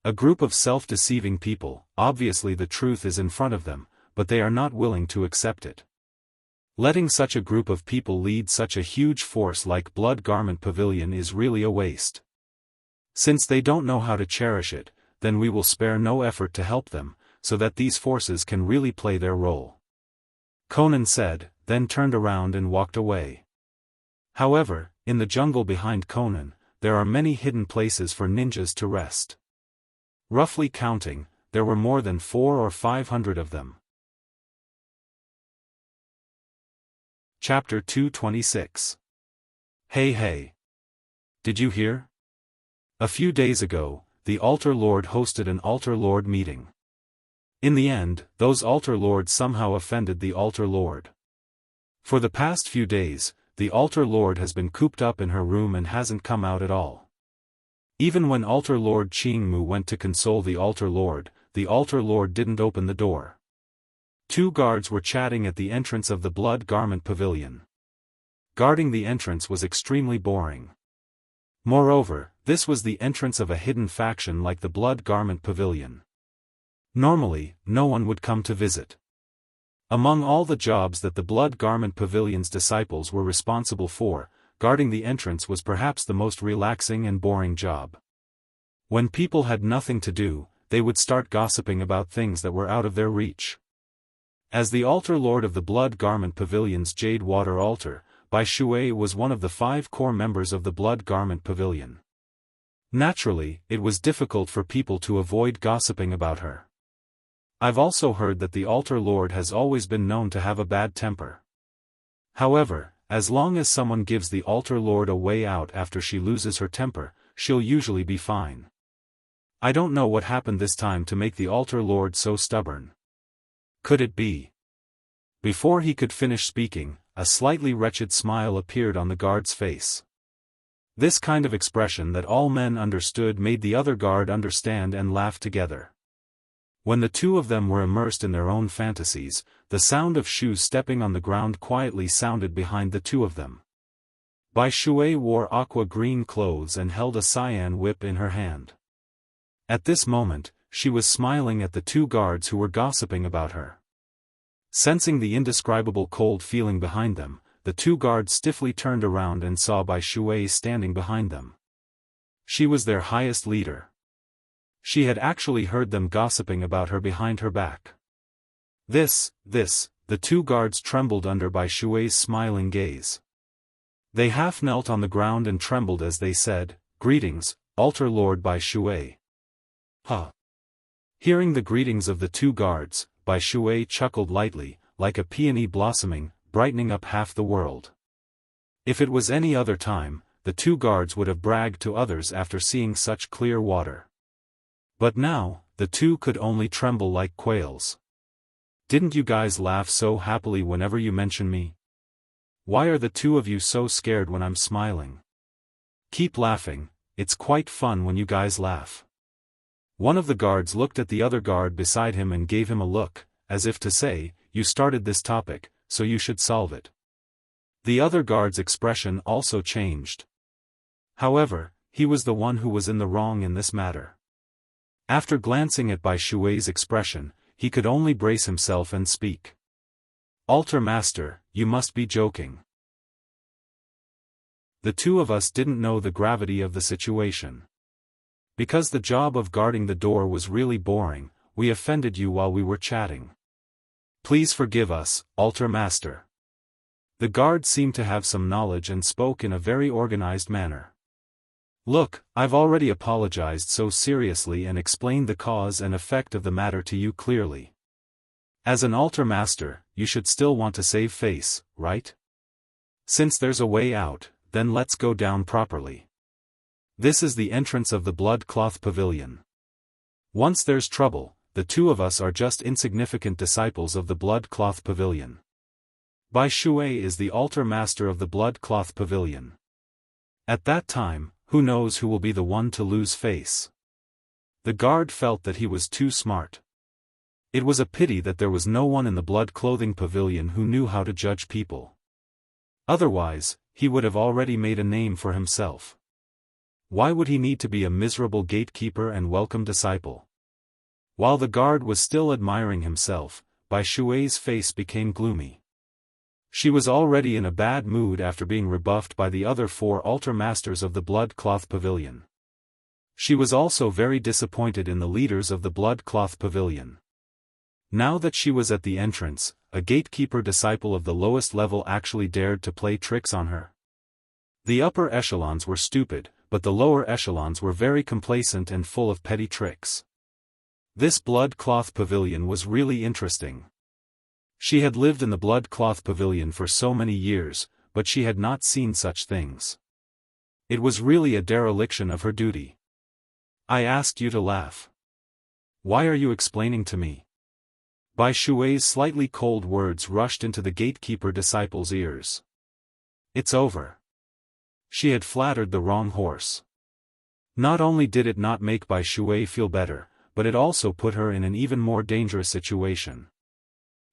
A group of self-deceiving people, obviously the truth is in front of them, but they are not willing to accept it. Letting such a group of people lead such a huge force like Blood Garment Pavilion is really a waste. Since they don't know how to cherish it, then we will spare no effort to help them, so that these forces can really play their role. Conan said, then turned around and walked away. However, in the jungle behind Conan, there are many hidden places for ninjas to rest. Roughly counting, there were more than 400 or 500 of them. Chapter 226. Hey. Did you hear? A few days ago, the Altar Lord hosted an Altar Lord meeting. In the end, those Altar Lords somehow offended the Altar Lord. For the past few days, the Altar Lord has been cooped up in her room and hasn't come out at all. Even when Altar Lord Qingmu went to console the Altar Lord didn't open the door. 2 guards were chatting at the entrance of the Blood Garment Pavilion. Guarding the entrance was extremely boring. Moreover, this was the entrance of a hidden faction like the Blood Garment Pavilion. Normally, no one would come to visit. Among all the jobs that the Blood Garment Pavilion's disciples were responsible for, guarding the entrance was perhaps the most relaxing and boring job. When people had nothing to do, they would start gossiping about things that were out of their reach. As the Altar Lord of the Blood Garment Pavilion's Jade Water Altar, Bai Shui was one of the 5 core members of the Blood Garment Pavilion. Naturally, it was difficult for people to avoid gossiping about her. I've also heard that the Altar Lord has always been known to have a bad temper. However, as long as someone gives the Altar Lord a way out after she loses her temper, she'll usually be fine. I don't know what happened this time to make the Altar Lord so stubborn. Could it be? Before he could finish speaking, a slightly wretched smile appeared on the guard's face. This kind of expression that all men understood made the other guard understand and laugh together. When the 2 of them were immersed in their own fantasies, the sound of shoes stepping on the ground quietly sounded behind the 2 of them. Bai Shui wore aqua-green clothes and held a cyan whip in her hand. At this moment, she was smiling at the 2 guards who were gossiping about her. Sensing the indescribable cold feeling behind them, the 2 guards stiffly turned around and saw Bai Shui standing behind them. She was their highest leader. She had actually heard them gossiping about her behind her back. The 2 guards trembled under Bai Shui's smiling gaze. They half knelt on the ground and trembled as they said, "Greetings, Altar Lord Bai Shui." Huh. Hearing the greetings of the 2 guards, Bai Shui chuckled lightly, like a peony blossoming, brightening up half the world. If it was any other time, the 2 guards would have bragged to others after seeing such clear water. But now, the 2 could only tremble like quails. Didn't you guys laugh so happily whenever you mention me? Why are the 2 of you so scared when I'm smiling? Keep laughing, it's quite fun when you guys laugh. One of the guards looked at the other guard beside him and gave him a look, as if to say, "You started this topic, so you should solve it." The other guard's expression also changed. However, he was the one who was in the wrong in this matter. After glancing at Bai Shui's expression, he could only brace himself and speak. "Altar Master, you must be joking." The 2 of us didn't know the gravity of the situation. Because the job of guarding the door was really boring, we offended you while we were chatting. Please forgive us, Altar Master. The guard seemed to have some knowledge and spoke in a very organized manner. "Look, I've already apologized so seriously and explained the cause and effect of the matter to you clearly. As an Altar Master, you should still want to save face, right? Since there's a way out, then let's go down properly. This is the entrance of the Blood Cloth Pavilion. Once there's trouble, the 2 of us are just insignificant disciples of the Blood Cloth Pavilion. Bai Shui is the altar master of the blood cloth pavilion. At that time, who knows who will be the one to lose face? The guard felt that he was too smart. It was a pity that there was no one in the blood clothing pavilion who knew how to judge people. Otherwise, he would have already made a name for himself. Why would he need to be a miserable gatekeeper and welcome disciple? While the guard was still admiring himself, Bai Shui's face became gloomy. She was already in a bad mood after being rebuffed by the other 4 altar masters of the blood cloth pavilion. She was also very disappointed in the leaders of the blood cloth pavilion. Now that she was at the entrance, a gatekeeper disciple of the lowest level actually dared to play tricks on her. The upper echelons were stupid, but the lower echelons were very complacent and full of petty tricks. This blood cloth pavilion was really interesting. She had lived in the blood cloth pavilion for so many years, but she had not seen such things. It was really a dereliction of her duty. I asked you to laugh. Why are you explaining to me? Bai Shui's slightly cold words rushed into the gatekeeper disciple's ears. It's over. She had flattered the wrong horse. Not only did it not make Bai Shui feel better, but it also put her in an even more dangerous situation.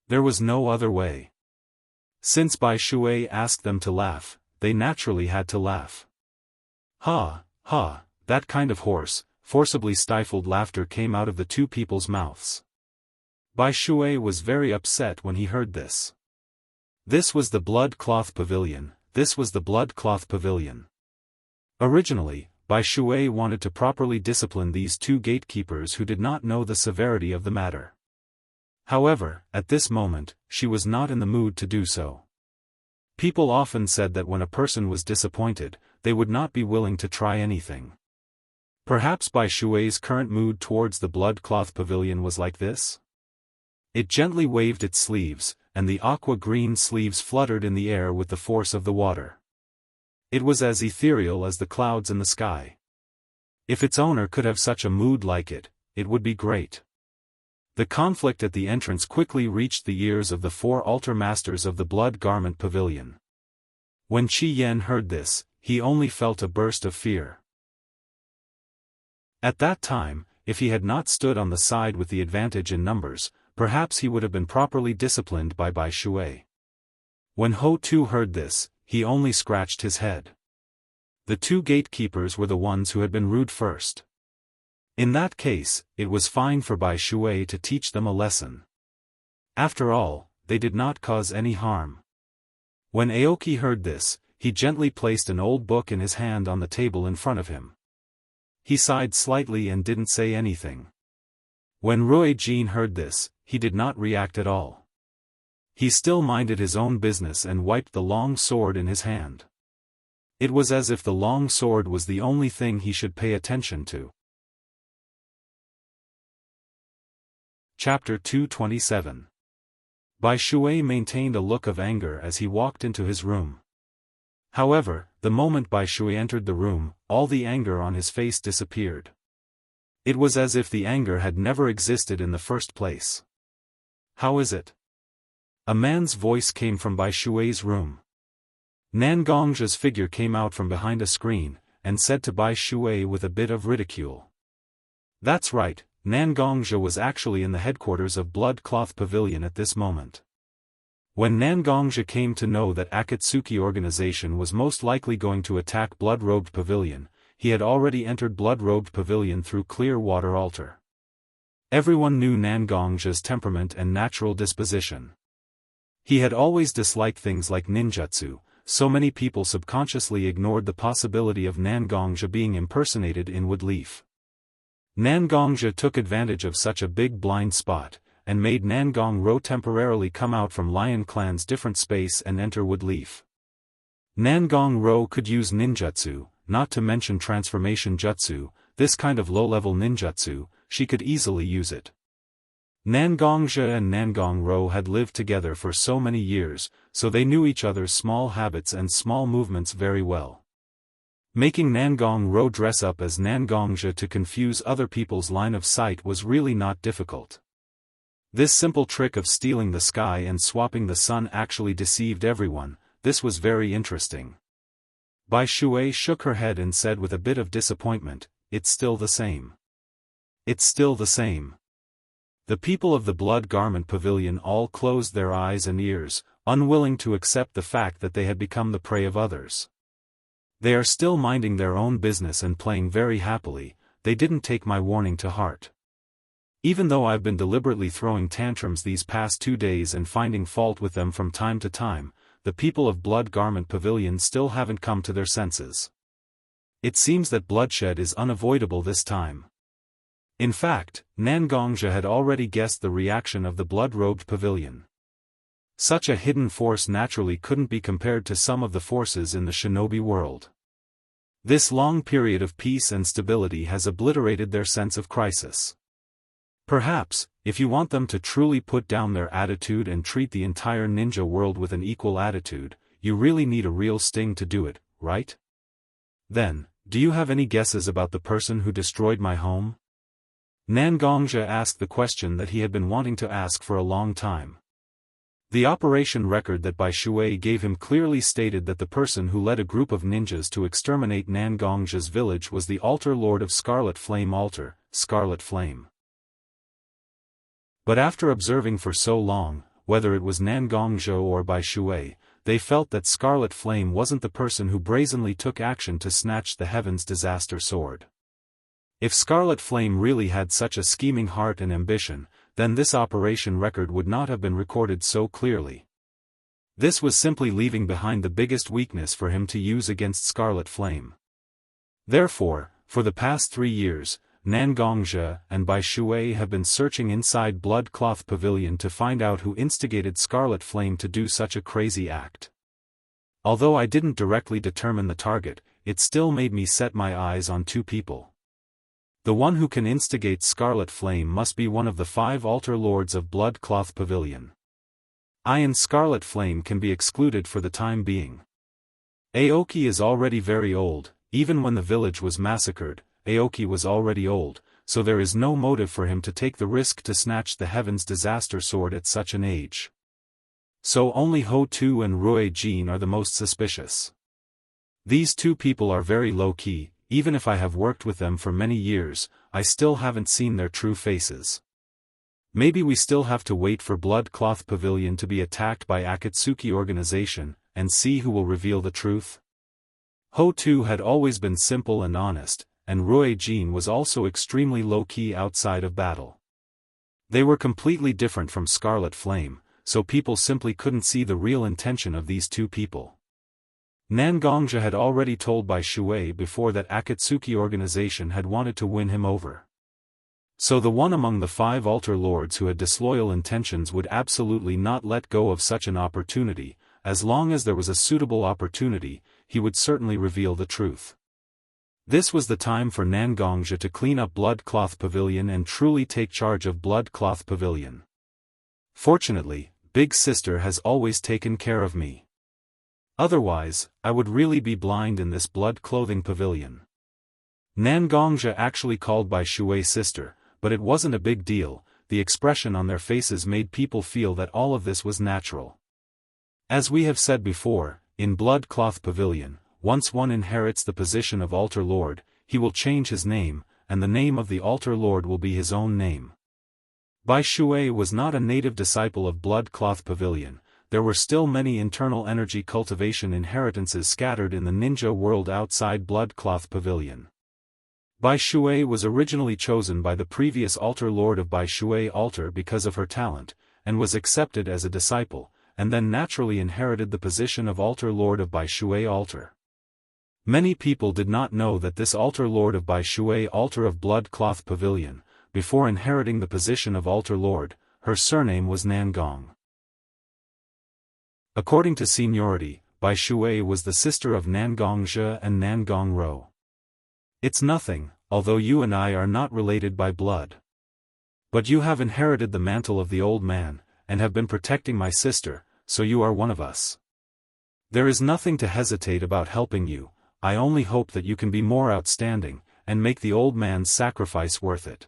There was no other way. Since Bai Shui asked them to laugh, they naturally had to laugh. Ha, ha, that kind of horse. Forcibly stifled laughter came out of the 2 people's mouths. Bai Shui was very upset when he heard this. This was the blood cloth pavilion, this was the blood cloth pavilion. Originally, Bai Shui wanted to properly discipline these 2 gatekeepers who did not know the severity of the matter. However, at this moment, she was not in the mood to do so. People often said that when a person was disappointed, they would not be willing to try anything. Perhaps Bai Shui's current mood towards the blood cloth pavilion was like this? It gently waved its sleeves, and the aqua-green sleeves fluttered in the air with the force of the water. It was as ethereal as the clouds in the sky. If its owner could have such a mood like it, it would be great. The conflict at the entrance quickly reached the ears of the 4 altar masters of the blood garment pavilion. When Qi Yan heard this, he only felt a burst of fear. At that time, if he had not stood on the side with the advantage in numbers, perhaps he would have been properly disciplined by Bai Shui. When Ho Tu heard this, he only scratched his head. The 2 gatekeepers were the ones who had been rude first. In that case, it was fine for Bai Shui to teach them a lesson. After all, they did not cause any harm. When Aoki heard this, he gently placed an old book in his hand on the table in front of him. He sighed slightly and didn't say anything. When Rui Jin heard this, he did not react at all. He still minded his own business and wiped the long sword in his hand. It was as if the long sword was the only thing he should pay attention to. Chapter 227. Bai Shui maintained a look of anger as he walked into his room. However, the moment Bai Shui entered the room, all the anger on his face disappeared. It was as if the anger had never existed in the first place. How is it? A man's voice came from Bai Shui's room. Nan Gongzhe's figure came out from behind a screen, and said to Bai Shui with a bit of ridicule. That's right, Nan Gongzhe was actually in the headquarters of Blood Cloth Pavilion at this moment. When Nan Gongzhe came to know that Akatsuki organization was most likely going to attack Blood-Robed Pavilion, he had already entered Blood-Robed Pavilion through Clear Water Altar. Everyone knew Nan Gongzhe's temperament and natural disposition. He had always disliked things like ninjutsu, so many people subconsciously ignored the possibility of Nan Gongzhe being impersonated in Woodleaf. Nan Gongzhe took advantage of such a big blind spot, and made Nan Gongro temporarily come out from Lion Clan's different space and enter Woodleaf. Nan Gongro could use ninjutsu, not to mention transformation jutsu, this kind of low-level ninjutsu, she could easily use it. Nan Gongzhe and Nan Gongro had lived together for so many years, so they knew each other's small habits and small movements very well. Making Nan Gongro dress up as Nan Gongzhe to confuse other people's line of sight was really not difficult. This simple trick of stealing the sky and swapping the sun actually deceived everyone. This was very interesting. Bai Shui shook her head and said with a bit of disappointment, "It's still the same. It's still the same." The people of the Blood Garment Pavilion all closed their eyes and ears, unwilling to accept the fact that they had become the prey of others. They are still minding their own business and playing very happily. They didn't take my warning to heart. Even though I've been deliberately throwing tantrums these past 2 days and finding fault with them from time to time, the people of Blood Garment Pavilion still haven't come to their senses. It seems that bloodshed is unavoidable this time. In fact, Nangongzhe had already guessed the reaction of the blood-robed pavilion. Such a hidden force naturally couldn't be compared to some of the forces in the shinobi world. This long period of peace and stability has obliterated their sense of crisis. Perhaps, if you want them to truly put down their attitude and treat the entire ninja world with an equal attitude, you really need a real sting to do it, right? Then, do you have any guesses about the person who destroyed my home? Nangongzhe asked the question that he had been wanting to ask for a long time. The operation record that Bai Shui gave him clearly stated that the person who led a group of ninjas to exterminate Nangongzhe's village was the Altar Lord of Scarlet Flame Altar, Scarlet Flame. But after observing for so long, whether it was Nangongzhe or Bai Shui, they felt that Scarlet Flame wasn't the person who brazenly took action to snatch the Heaven's Disaster Sword. If Scarlet Flame really had such a scheming heart and ambition, then this operation record would not have been recorded so clearly. This was simply leaving behind the biggest weakness for him to use against Scarlet Flame. Therefore, for the past 3 years, Nangongzhe and Bai Shui have been searching inside Blood Cloth Pavilion to find out who instigated Scarlet Flame to do such a crazy act. Although I didn't directly determine the target, it still made me set my eyes on 2 people. The one who can instigate Scarlet Flame must be one of the 5 Altar Lords of Blood Cloth Pavilion. I and Scarlet Flame can be excluded for the time being. Aoki is already very old. Even when the village was massacred, Aoki was already old, so there is no motive for him to take the risk to snatch the Heaven's Disaster Sword at such an age. So only Ho-Tu and Rui Jin are the most suspicious. These 2 people are very low-key. Even if I have worked with them for many years, I still haven't seen their true faces. Maybe we still have to wait for Blood Cloth Pavilion to be attacked by Akatsuki organization, and see who will reveal the truth. Ho-Tu had always been simple and honest, and Rui Jin was also extremely low-key outside of battle. They were completely different from Scarlet Flame, so people simply couldn't see the real intention of these 2 people. Nangongzhe had already told Bai Shui before that Akatsuki organization had wanted to win him over. So the one among the 5 Altar Lords who had disloyal intentions would absolutely not let go of such an opportunity. As long as there was a suitable opportunity, he would certainly reveal the truth. This was the time for Nangongzhe to clean up Blood Cloth Pavilion and truly take charge of Blood Cloth Pavilion. Fortunately, Big Sister has always taken care of me. Otherwise, I would really be blind in this blood clothing pavilion. Nangongzhe actually called Bai Shui sister, but it wasn't a big deal. The expression on their faces made people feel that all of this was natural. As we have said before, in Blood Cloth Pavilion, once one inherits the position of Altar Lord, he will change his name, and the name of the Altar Lord will be his own name. Bai Shui was not a native disciple of Blood Cloth Pavilion. There were still many internal energy cultivation inheritances scattered in the ninja world outside Blood Cloth Pavilion. Bai Shui was originally chosen by the previous Altar Lord of Bai Shui Altar because of her talent, and was accepted as a disciple, and then naturally inherited the position of Altar Lord of Bai Shui Altar. Many people did not know that this Altar Lord of Bai Shui Altar of Blood Cloth Pavilion, before inheriting the position of Altar Lord, her surname was Nangong. According to seniority, Bai Shui was the sister of Nangongzhe and Nangongro. It's nothing, although you and I are not related by blood. But you have inherited the mantle of the old man, and have been protecting my sister, so you are one of us. There is nothing to hesitate about helping you. I only hope that you can be more outstanding, and make the old man's sacrifice worth it.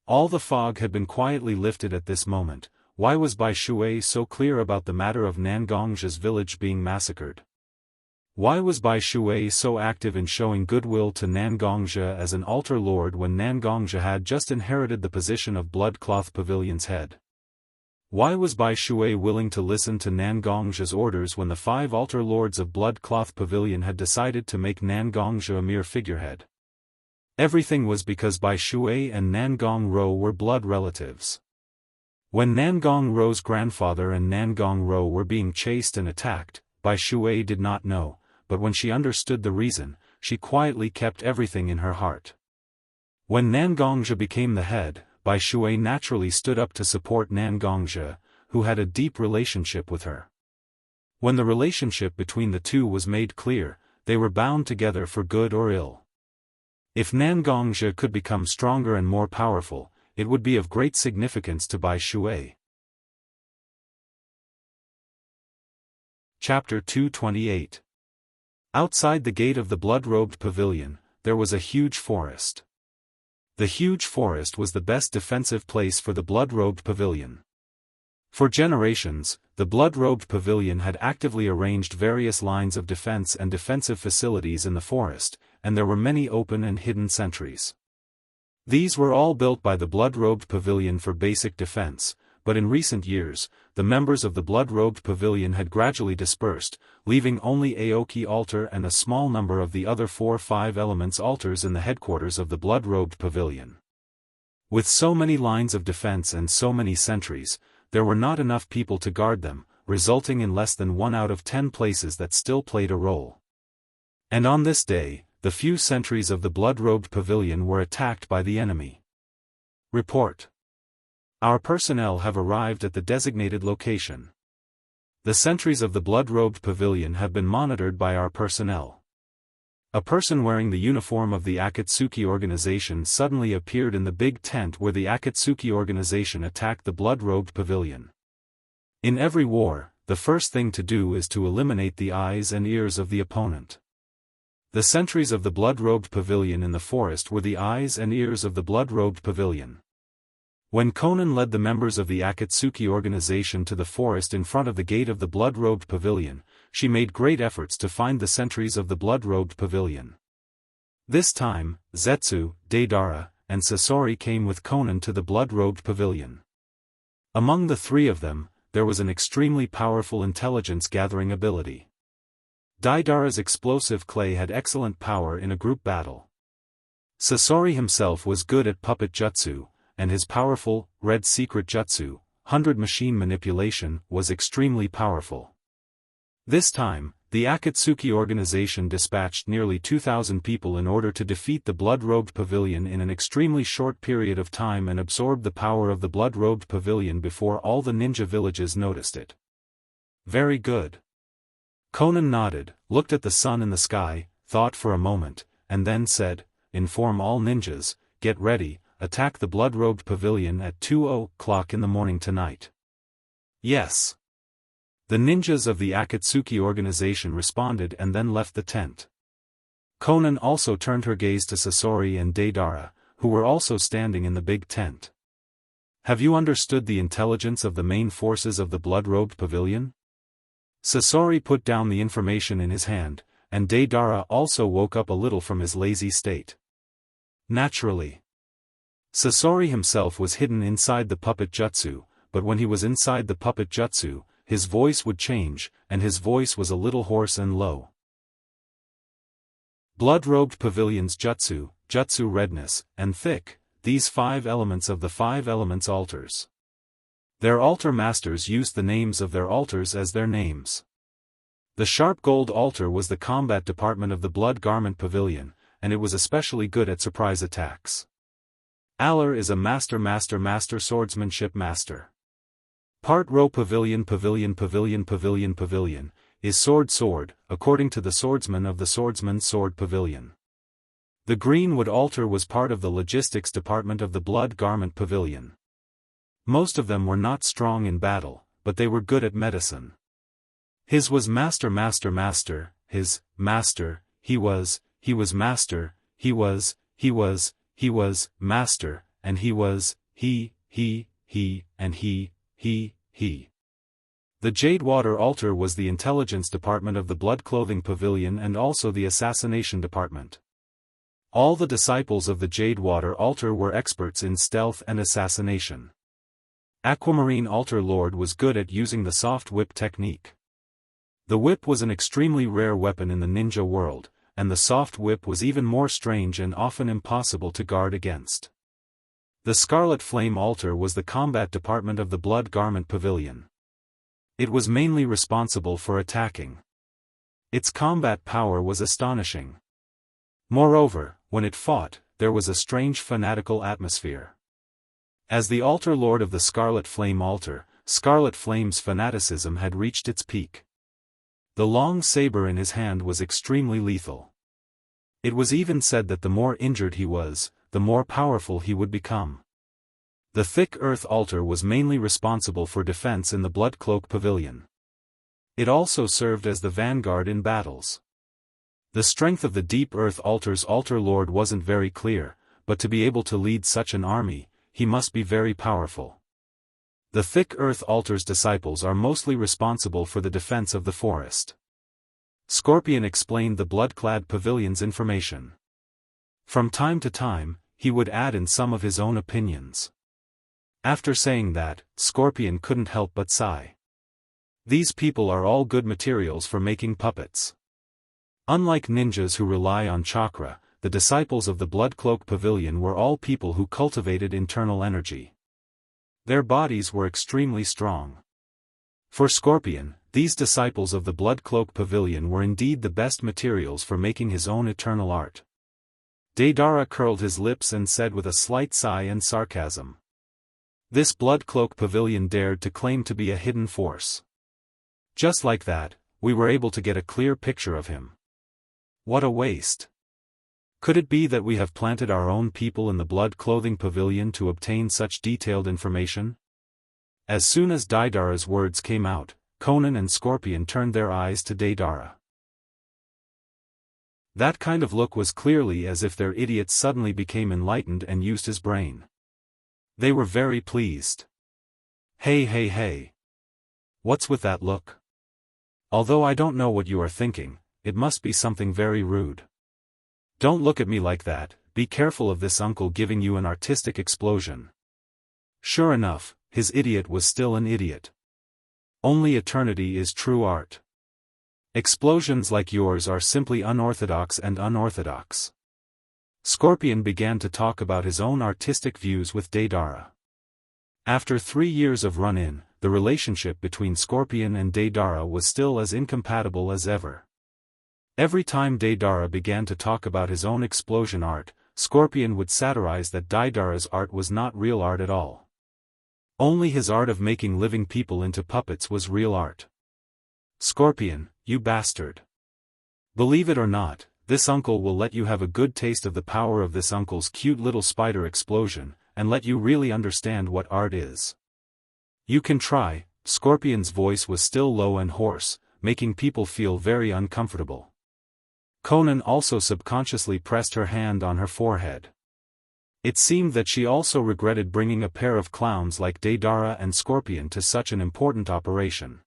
All the fog had been quietly lifted at this moment. Why was Bai Shui so clear about the matter of Nangongzhe's village being massacred? Why was Bai Shui so active in showing goodwill to Nangongzhe as an altar lord when Nangongzhe had just inherited the position of Bloodcloth Pavilion's head? Why was Bai Shui willing to listen to Nangongzhe's orders when the 5 altar lords of Bloodcloth Pavilion had decided to make Nangongzhe a mere figurehead? Everything was because Bai Shui and Nangong Ro were blood relatives. When Nangong Ro's grandfather and Nangong Ro were being chased and attacked, Bai Shui did not know, but when she understood the reason, she quietly kept everything in her heart. When Nangongzhe became the head, Bai Shui naturally stood up to support Nangongzhe, who had a deep relationship with her. When the relationship between the two was made clear, they were bound together for good or ill. If Nangongzhe could become stronger and more powerful, it would be of great significance to Bai Shui. Chapter 228. Outside the gate of the blood-robed pavilion, there was a huge forest. The huge forest was the best defensive place for the blood-robed pavilion. For generations, the blood-robed pavilion had actively arranged various lines of defense and defensive facilities in the forest, and there were many open and hidden sentries. These were all built by the blood-robed pavilion for basic defense, but in recent years, the members of the blood-robed pavilion had gradually dispersed, leaving only Aoki altar and a small number of the other 4-5 elements altars in the headquarters of the blood-robed pavilion. With so many lines of defense and so many sentries, there were not enough people to guard them, resulting in less than 1 out of 10 places that still played a role. And on this day, the few sentries of the blood-robed pavilion were attacked by the enemy. Report. Our personnel have arrived at the designated location. The sentries of the blood-robed pavilion have been monitored by our personnel. A person wearing the uniform of the Akatsuki organization suddenly appeared in the big tent where the Akatsuki organization attacked the blood-robed pavilion. In every war, the first thing to do is to eliminate the eyes and ears of the opponent. The sentries of the blood-robed pavilion in the forest were the eyes and ears of the blood-robed pavilion. When Conan led the members of the Akatsuki organization to the forest in front of the gate of the blood-robed pavilion, she made great efforts to find the sentries of the blood-robed pavilion. This time, Zetsu, Deidara, and Sasori came with Conan to the blood-robed pavilion. Among the 3 of them, there was an extremely powerful intelligence-gathering ability. Deidara's explosive clay had excellent power in a group battle. Sasori himself was good at puppet jutsu, and his powerful, red secret jutsu, 100 machine manipulation, was extremely powerful. This time, the Akatsuki organization dispatched nearly 2,000 people in order to defeat the blood-robed pavilion in an extremely short period of time and absorb the power of the blood-robed pavilion before all the ninja villages noticed it. Very good. Conan nodded, looked at the sun in the sky, thought for a moment, and then said, "Inform all ninjas, get ready, attack the blood-robed pavilion at 2:00 in the morning tonight." Yes. The ninjas of the Akatsuki organization responded and then left the tent. Conan also turned her gaze to Sasori and Deidara, who were also standing in the big tent. "Have you understood the intelligence of the main forces of the blood-robed pavilion?" Sasori put down the information in his hand, and Deidara also woke up a little from his lazy state. Naturally. Sasori himself was hidden inside the puppet jutsu, but when he was inside the puppet jutsu, his voice would change, and his voice was a little hoarse and low. Blood-robed pavilion's jutsu, jutsu redness, and thick, these 5 elements of the 5 elements altars. Their altar masters used the names of their altars as their names. The sharp gold altar was the combat department of the blood garment pavilion, and it was especially good at surprise attacks. Aller is a master swordsmanship master. Part row pavilion is sword, according to the swordsman of the swordsman's sword pavilion. The greenwood altar was part of the logistics department of the blood garment pavilion. Most of them were not strong in battle, but they were good at medicine. His was master, his, master, he was master, he was, master, and he was, and he. The Jade Water Altar was the intelligence department of the Blood Clothing Pavilion and also the assassination department. All the disciples of the Jade Water Altar were experts in stealth and assassination. Aquamarine Altar Lord was good at using the soft whip technique. The whip was an extremely rare weapon in the ninja world, and the soft whip was even more strange and often impossible to guard against. The Scarlet Flame Altar was the combat department of the Blood Garment Pavilion. It was mainly responsible for attacking. Its combat power was astonishing. Moreover, when it fought, there was a strange fanatical atmosphere. As the Altar Lord of the Scarlet Flame Altar, Scarlet Flame's fanaticism had reached its peak. The long saber in his hand was extremely lethal. It was even said that the more injured he was, the more powerful he would become. The Thick Earth Altar was mainly responsible for defense in the Blood Cloak Pavilion. It also served as the vanguard in battles. The strength of the Deep Earth Altar's Altar Lord wasn't very clear, but to be able to lead such an army, he must be very powerful. The Thick Earth Altar's disciples are mostly responsible for the defense of the forest. Scorpion explained the Blood-clad Pavilion's information. From time to time, he would add in some of his own opinions. After saying that, Scorpion couldn't help but sigh. These people are all good materials for making puppets. Unlike ninjas who rely on chakra, the disciples of the Blood Cloak Pavilion were all people who cultivated internal energy. Their bodies were extremely strong. For Scorpion, these disciples of the Blood Cloak Pavilion were indeed the best materials for making his own eternal art. Deidara curled his lips and said with a slight sigh and sarcasm. This Blood Cloak Pavilion dared to claim to be a hidden force. Just like that, we were able to get a clear picture of him. What a waste. Could it be that we have planted our own people in the Blood Clothing Pavilion to obtain such detailed information? As soon as Deidara's words came out, Conan and Scorpion turned their eyes to Deidara. That kind of look was clearly as if their idiot suddenly became enlightened and used his brain. They were very pleased. Hey. What's with that look? Although I don't know what you are thinking, it must be something very rude. Don't look at me like that, be careful of this uncle giving you an artistic explosion. Sure enough, his idiot was still an idiot. Only eternity is true art. Explosions like yours are simply unorthodox and unorthodox. Scorpion began to talk about his own artistic views with Deidara. After 3 years of run-in, the relationship between Scorpion and Deidara was still as incompatible as ever. Every time Deidara began to talk about his own explosion art, Scorpion would satirize that Deidara's art was not real art at all. Only his art of making living people into puppets was real art. Scorpion, you bastard. Believe it or not, this uncle will let you have a good taste of the power of this uncle's cute little spider explosion, and let you really understand what art is. You can try. Scorpion's voice was still low and hoarse, making people feel very uncomfortable. Conan also subconsciously pressed her hand on her forehead. It seemed that she also regretted bringing a pair of clowns like Deidara and Scorpion to such an important operation.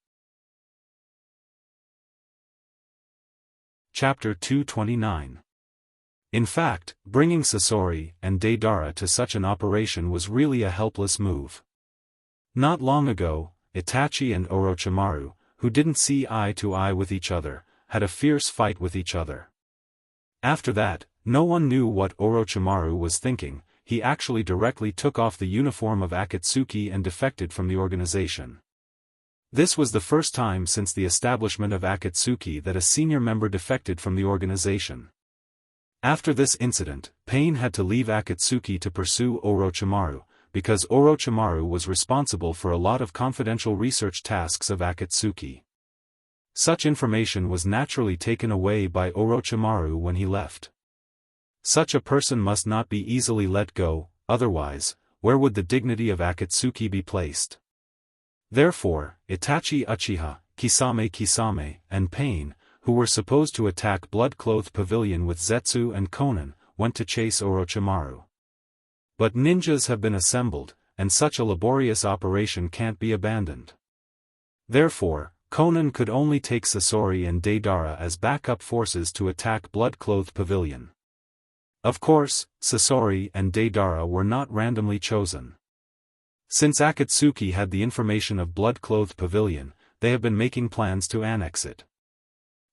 Chapter 229. In fact, bringing Sasori and Deidara to such an operation was really a helpless move. Not long ago, Itachi and Orochimaru, who didn't see eye to eye with each other, had a fierce fight with each other. After that, no one knew what Orochimaru was thinking. He actually directly took off the uniform of Akatsuki and defected from the organization. This was the first time since the establishment of Akatsuki that a senior member defected from the organization. After this incident, Pain had to leave Akatsuki to pursue Orochimaru, because Orochimaru was responsible for a lot of confidential research tasks of Akatsuki. Such information was naturally taken away by Orochimaru when he left. Such a person must not be easily let go, otherwise, where would the dignity of Akatsuki be placed? Therefore, Itachi Uchiha, Kisame, and Pain, who were supposed to attack Blood-Clothed Pavilion with Zetsu and Conan, went to chase Orochimaru. But ninjas have been assembled, and such a laborious operation can't be abandoned. Therefore, Conan could only take Sasori and Deidara as backup forces to attack Blood-Clothed Pavilion. Of course, Sasori and Deidara were not randomly chosen. Since Akatsuki had the information of Blood-Clothed Pavilion, they have been making plans to annex it.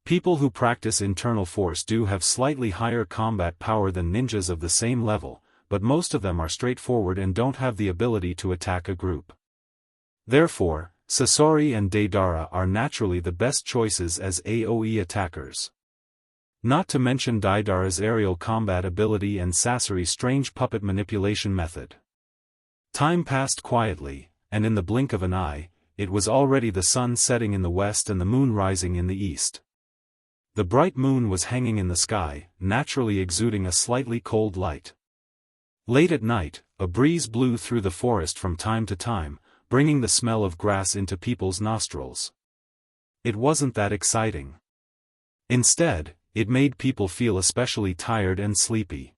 People who practice internal force do have slightly higher combat power than ninjas of the same level, but most of them are straightforward and don't have the ability to attack a group. Therefore, Sasori and Deidara are naturally the best choices as AoE attackers. Not to mention Deidara's aerial combat ability and Sasori's strange puppet manipulation method. Time passed quietly, and in the blink of an eye, it was already the sun setting in the west and the moon rising in the east. The bright moon was hanging in the sky, naturally exuding a slightly cold light. Late at night, a breeze blew through the forest from time to time, bringing the smell of grass into people's nostrils. It wasn't that exciting. Instead, it made people feel especially tired and sleepy.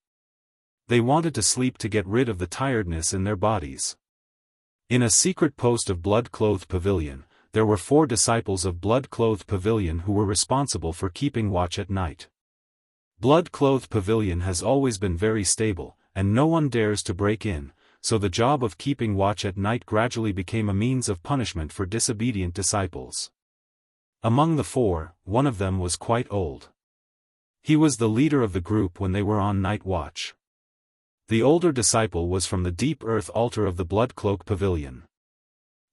They wanted to sleep to get rid of the tiredness in their bodies. In a secret post of Blood-Clothed Pavilion, there were 4 disciples of Blood-Clothed Pavilion who were responsible for keeping watch at night. Blood-Clothed Pavilion has always been very stable, and no one dares to break in, so the job of keeping watch at night gradually became a means of punishment for disobedient disciples. Among the 4, one of them was quite old. He was the leader of the group when they were on night watch. The older disciple was from the deep earth altar of the Blood-Cloak Pavilion.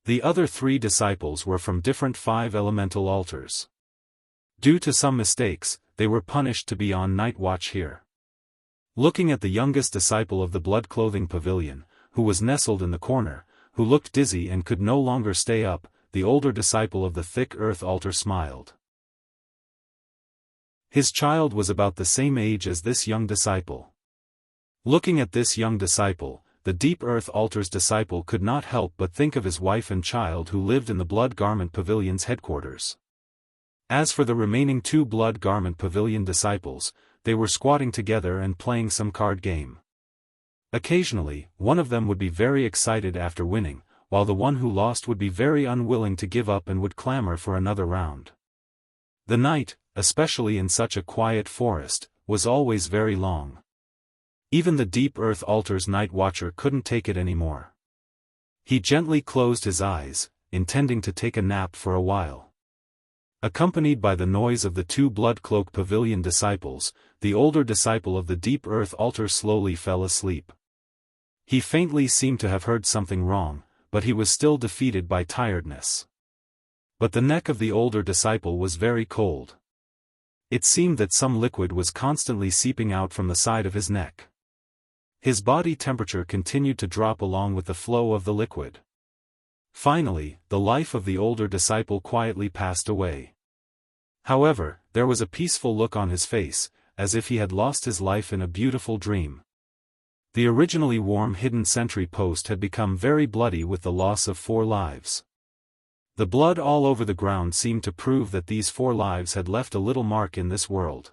The other 3 disciples were from different 5 elemental altars. Due to some mistakes, they were punished to be on night watch here. Looking at the youngest disciple of the Blood-Clothing Pavilion, who was nestled in the corner, who looked dizzy and could no longer stay up, the older disciple of the thick earth altar smiled. His child was about the same age as this young disciple. Looking at this young disciple, the deep earth altar's disciple could not help but think of his wife and child who lived in the Blood Garment Pavilion's headquarters. As for the remaining 2 Blood Garment Pavilion disciples, they were squatting together and playing some card game. Occasionally, one of them would be very excited after winning, while the one who lost would be very unwilling to give up and would clamor for another round. The night, especially in such a quiet forest, was always very long. Even the deep earth altar's night watcher couldn't take it anymore. He gently closed his eyes, intending to take a nap for a while. Accompanied by the noise of the 2 Blood-Cloak Pavilion disciples, the older disciple of the deep earth altar slowly fell asleep. He faintly seemed to have heard something wrong, but he was still defeated by tiredness. But the neck of the older disciple was very cold. It seemed that some liquid was constantly seeping out from the side of his neck. His body temperature continued to drop along with the flow of the liquid. Finally, the life of the older disciple quietly passed away. However, there was a peaceful look on his face, as if he had lost his life in a beautiful dream. The originally warm hidden sentry post had become very bloody with the loss of 4 lives. The blood all over the ground seemed to prove that these 4 lives had left a little mark in this world.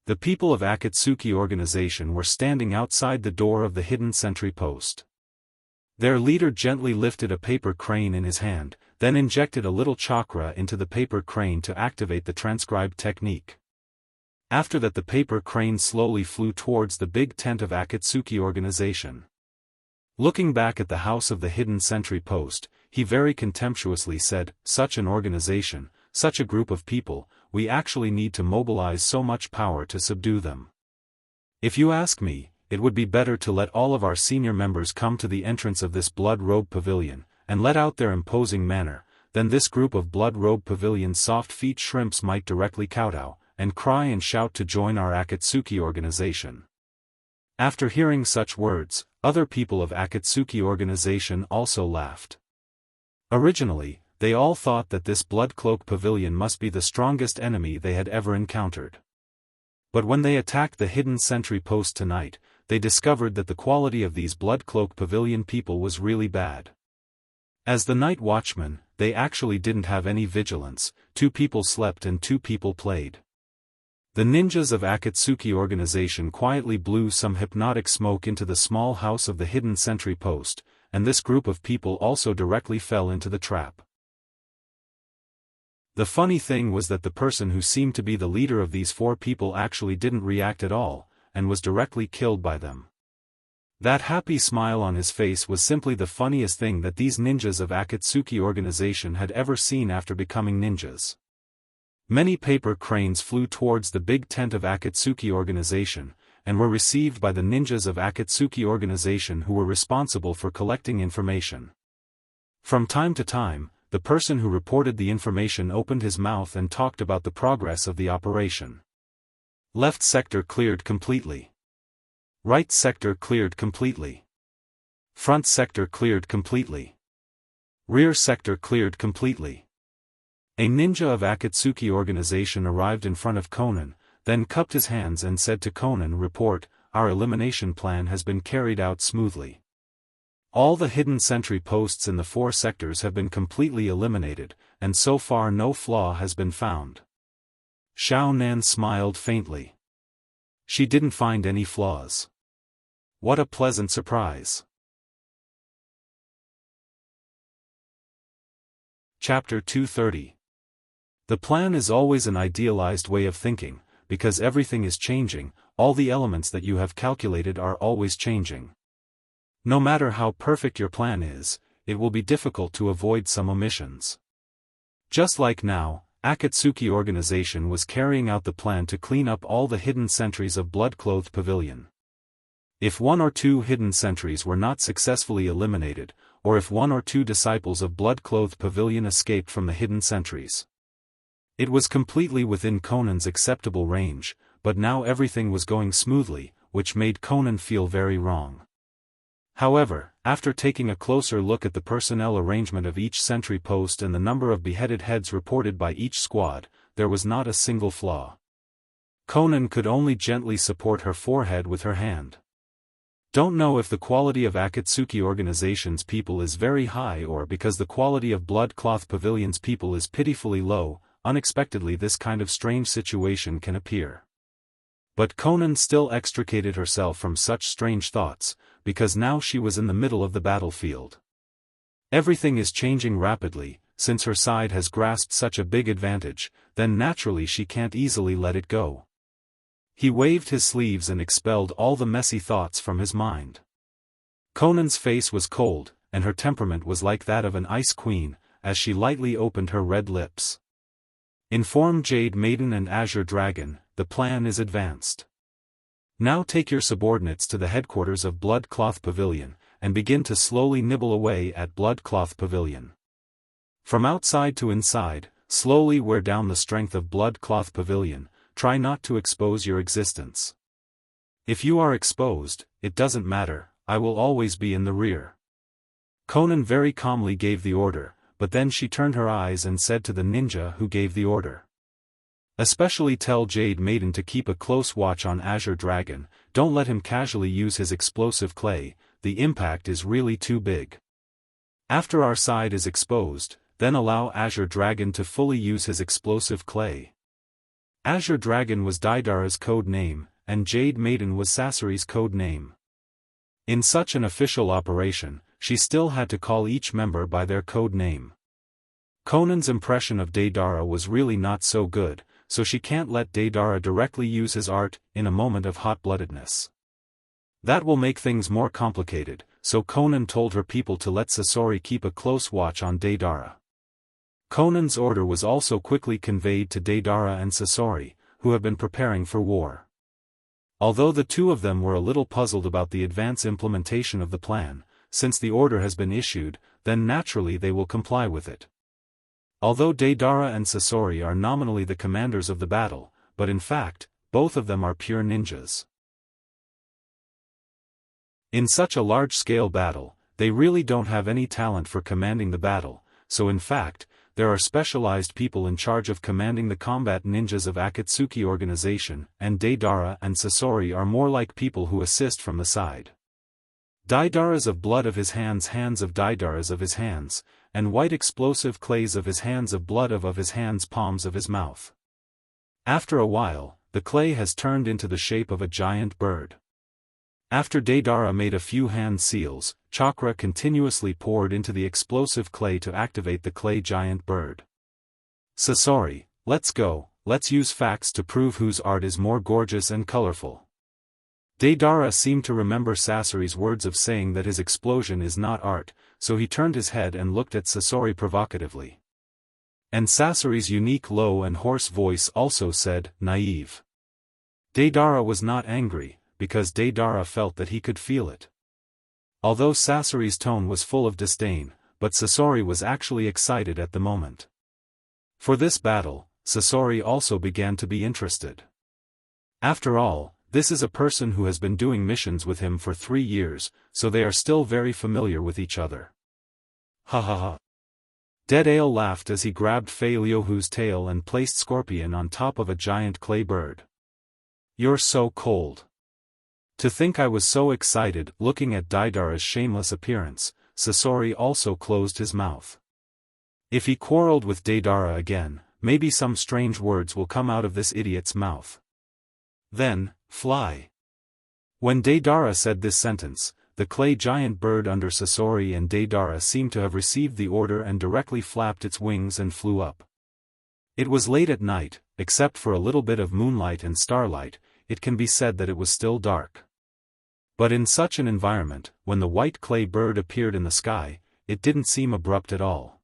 The people of Akatsuki organization were standing outside the door of the hidden sentry post. Their leader gently lifted a paper crane in his hand, then injected a little chakra into the paper crane to activate the transcribe technique. After that, the paper crane slowly flew towards the big tent of Akatsuki organization. Looking back at the house of the hidden sentry post, he very contemptuously said, "Such an organization, such a group of people, we actually need to mobilize so much power to subdue them. If you ask me, it would be better to let all of our senior members come to the entrance of this Blood Robe Pavilion, and let out their imposing manner, then this group of Blood Robe Pavilion's soft-feet shrimps might directly kowtow, and cry and shout to join our Akatsuki organization." After hearing such words, other people of Akatsuki organization also laughed. Originally, they all thought that this Blood-Cloak Pavilion must be the strongest enemy they had ever encountered. But when they attacked the hidden sentry post tonight, they discovered that the quality of these Blood-Cloak Pavilion people was really bad. As the night watchmen, they actually didn't have any vigilance, 2 people slept and 2 people played. The ninjas of Akatsuki organization quietly blew some hypnotic smoke into the small house of the hidden sentry post, and this group of people also directly fell into the trap. The funny thing was that the person who seemed to be the leader of these 4 people actually didn't react at all, and was directly killed by them. That happy smile on his face was simply the funniest thing that these ninjas of Akatsuki organization had ever seen after becoming ninjas. Many paper cranes flew towards the big tent of Akatsuki organization, and were received by the ninjas of Akatsuki organization who were responsible for collecting information. From time to time, the person who reported the information opened his mouth and talked about the progress of the operation. Left sector cleared completely. Right sector cleared completely. Front sector cleared completely. Rear sector cleared completely. A ninja of Akatsuki organization arrived in front of Conan, then cupped his hands and said to Conan, "Report, our elimination plan has been carried out smoothly. All the hidden sentry posts in the 4 sectors have been completely eliminated, and so far no flaw has been found." Xiao Nan smiled faintly. She didn't find any flaws. What a pleasant surprise. Chapter 230. The plan is always an idealized way of thinking, because everything is changing, all the elements that you have calculated are always changing. No matter how perfect your plan is, it will be difficult to avoid some omissions. Just like now, Akatsuki organization was carrying out the plan to clean up all the hidden sentries of blood-clothed pavilion. If 1 or 2 hidden sentries were not successfully eliminated, or if 1 or 2 disciples of blood-clothed pavilion escaped from the hidden sentries, it was completely within Conan's acceptable range, but now everything was going smoothly, which made Conan feel very wrong. However, after taking a closer look at the personnel arrangement of each sentry post and the number of beheaded heads reported by each squad, there was not a single flaw. Conan could only gently support her forehead with her hand. Don't know if the quality of Akatsuki organization's people is very high or because the quality of blood-cloth pavilion's people is pitifully low. Unexpectedly this kind of strange situation can appear. But Conan still extricated herself from such strange thoughts, because now she was in the middle of the battlefield. Everything is changing rapidly, since her side has grasped such a big advantage, then naturally she can't easily let it go. He waved his sleeves and expelled all the messy thoughts from his mind. Conan's face was cold, and her temperament was like that of an ice queen, as she lightly opened her red lips. Inform Jade Maiden and Azure Dragon, the plan is advanced. Now take your subordinates to the headquarters of Blood-Cloth Pavilion, and begin to slowly nibble away at Blood-Cloth Pavilion. From outside to inside, slowly wear down the strength of Blood-Cloth Pavilion, try not to expose your existence. If you are exposed, it doesn't matter, I will always be in the rear. Conan very calmly gave the order, but then she turned her eyes and said to the ninja who gave the order. Especially tell Jade Maiden to keep a close watch on Azure Dragon, don't let him casually use his explosive clay, the impact is really too big. After our side is exposed, then allow Azure Dragon to fully use his explosive clay. Azure Dragon was Daidara's code name, and Jade Maiden was Sasori's code name. In such an official operation, she still had to call each member by their code name. Conan's impression of Daidara was really not so good, so she can't let Daidara directly use his art in a moment of hot-bloodedness. That will make things more complicated, so Conan told her people to let Sasori keep a close watch on Daidara. Conan's order was also quickly conveyed to Daidara and Sasori, who have been preparing for war. Although the two of them were a little puzzled about the advance implementation of the plan, since the order has been issued, then naturally they will comply with it. Although Daidara and Sasori are nominally the commanders of the battle, but in fact, both of them are pure ninjas. In such a large-scale battle, they really don't have any talent for commanding the battle, so in fact, there are specialized people in charge of commanding the combat ninjas of Akatsuki organization, and Daidara and Sasori are more like people who assist from the side. Daidara's of blood of his hands, hands of Daidara's of his hands, and white explosive clays of his hands, of blood of his hands, palms of his mouth. After a while, the clay has turned into the shape of a giant bird. After Daedara made a few hand seals, chakra continuously poured into the explosive clay to activate the clay giant bird. Sasori, let's go, let's use facts to prove whose art is more gorgeous and colorful. Daedara seemed to remember Sasori's words of saying that his explosion is not art, so he turned his head and looked at Sasori provocatively. And Sasori's unique low and hoarse voice also said, naive. Daedara was not angry, because Daedara felt that he could feel it. Although Sasori's tone was full of disdain, but Sasori was actually excited at the moment. For this battle, Sasori also began to be interested. After all, this is a person who has been doing missions with him for 3 years, so they are still very familiar with each other. Ha ha ha. Dead Ale laughed as he grabbed Fei Liuhu's tail and placed Scorpion on top of a giant clay bird. You're so cold. To think I was so excited looking at Daedara's shameless appearance, Sasori also closed his mouth. If he quarreled with Daedara again, maybe some strange words will come out of this idiot's mouth. Then, fly. When Daedara said this sentence, the clay giant bird under Sasori and Daedara seemed to have received the order and directly flapped its wings and flew up. It was late at night, except for a little bit of moonlight and starlight, it can be said that it was still dark. But in such an environment, when the white clay bird appeared in the sky, it didn't seem abrupt at all.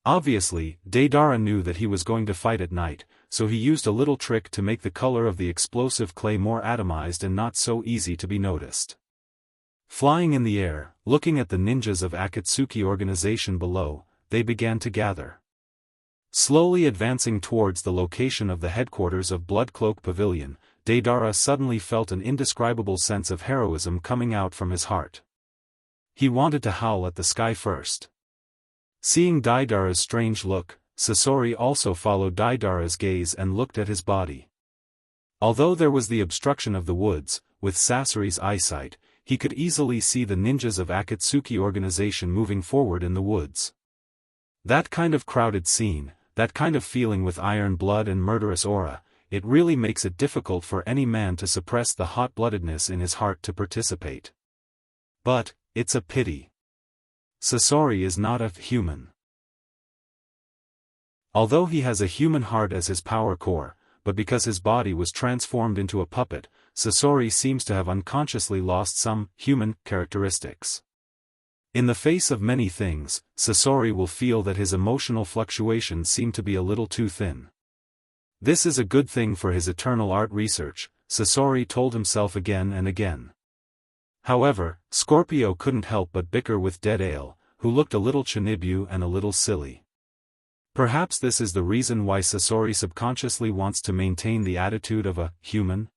Obviously, Daedara knew that he was going to fight at night, so he used a little trick to make the color of the explosive clay more atomized and not so easy to be noticed. Flying in the air, looking at the ninjas of Akatsuki organization below, they began to gather. Slowly advancing towards the location of the headquarters of Bloodcloak Pavilion, Daedara suddenly felt an indescribable sense of heroism coming out from his heart. He wanted to howl at the sky first. Seeing Daedara's strange look, Sasori also followed Daedara's gaze and looked at his body. Although there was the obstruction of the woods, with Sasori's eyesight, he could easily see the ninjas of Akatsuki organization moving forward in the woods. That kind of crowded scene, that kind of feeling with iron blood and murderous aura, it really makes it difficult for any man to suppress the hot-bloodedness in his heart to participate. But, it's a pity. Sasori is not a human. Although he has a human heart as his power core, but because his body was transformed into a puppet, Sasori seems to have unconsciously lost some human characteristics. In the face of many things, Sasori will feel that his emotional fluctuations seem to be a little too thin. This is a good thing for his eternal art research, Sasori told himself again and again. However, Scorpio couldn't help but bicker with Dead Ale, who looked a little chinibu and a little silly. Perhaps this is the reason why Sasori subconsciously wants to maintain the attitude of a human.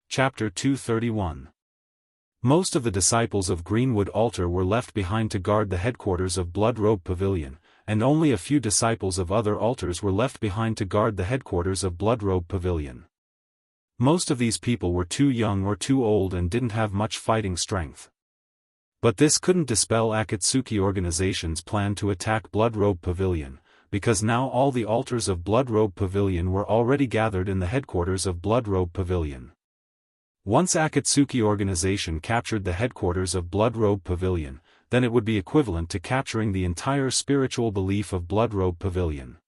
Chapter 231. Most of the disciples of Greenwood Altar were left behind to guard the headquarters of Blood Robe Pavilion, and only a few disciples of other altars were left behind to guard the headquarters of Blood Robe Pavilion. Most of these people were too young or too old and didn't have much fighting strength. But this couldn't dispel Akatsuki organization's plan to attack Blood Robe Pavilion, because now all the altars of Blood Robe Pavilion were already gathered in the headquarters of Blood Robe Pavilion. Once Akatsuki organization captured the headquarters of Blood Robe Pavilion, then it would be equivalent to capturing the entire spiritual belief of Blood Robe Pavilion.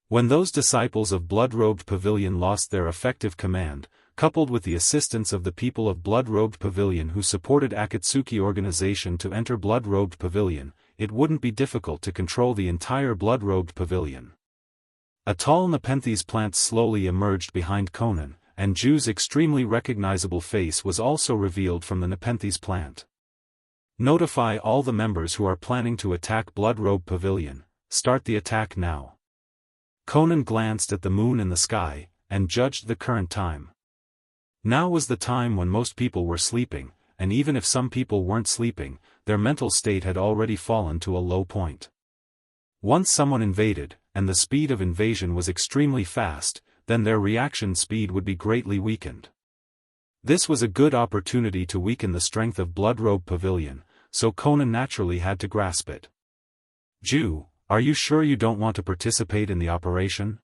When those disciples of Blood Robed Pavilion lost their effective command, coupled with the assistance of the people of Blood Robed Pavilion who supported Akatsuki organization to enter Blood Robed Pavilion, it wouldn't be difficult to control the entire Blood Robed Pavilion. A tall Nepenthes plant slowly emerged behind Conan, and Ju's extremely recognizable face was also revealed from the Nepenthes plant. Notify all the members who are planning to attack Blood Robe Pavilion. Start the attack now. Conan glanced at the moon in the sky, and judged the current time. Now was the time when most people were sleeping, and even if some people weren't sleeping, their mental state had already fallen to a low point. Once someone invaded, and the speed of invasion was extremely fast, then their reaction speed would be greatly weakened. This was a good opportunity to weaken the strength of Blood Robe Pavilion, so Conan naturally had to grasp it. Ju, are you sure you don't want to participate in the operation?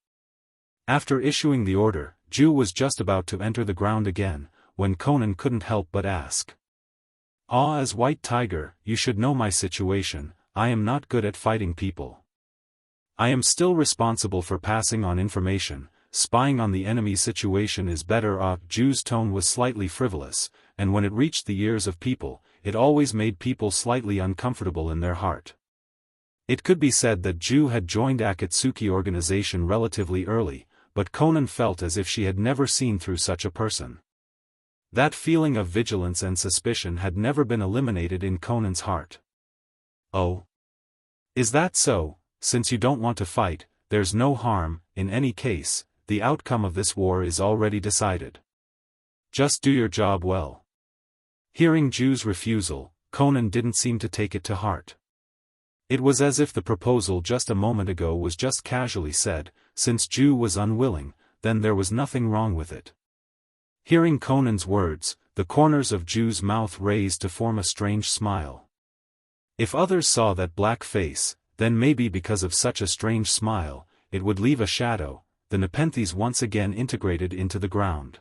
After issuing the order, Ju was just about to enter the ground again, when Conan couldn't help but ask. As White Tiger, you should know my situation. I am not good at fighting people. I am still responsible for passing on information. Spying on the enemy's situation is better. Ju's tone was slightly frivolous, and when it reached the ears of people, it always made people slightly uncomfortable in their heart. It could be said that Ju had joined Akatsuki organization relatively early, but Conan felt as if she had never seen through such a person. That feeling of vigilance and suspicion had never been eliminated in Conan's heart. Oh? Is that so? Since you don't want to fight, there's no harm. In any case, the outcome of this war is already decided. Just do your job well. Hearing Ju's refusal, Conan didn't seem to take it to heart. It was as if the proposal just a moment ago was just casually said. Since Ju was unwilling, then there was nothing wrong with it. Hearing Conan's words, the corners of Ju's mouth raised to form a strange smile. If others saw that black face, then maybe because of such a strange smile, it would leave a shadow. The Nepenthes once again integrated into the ground.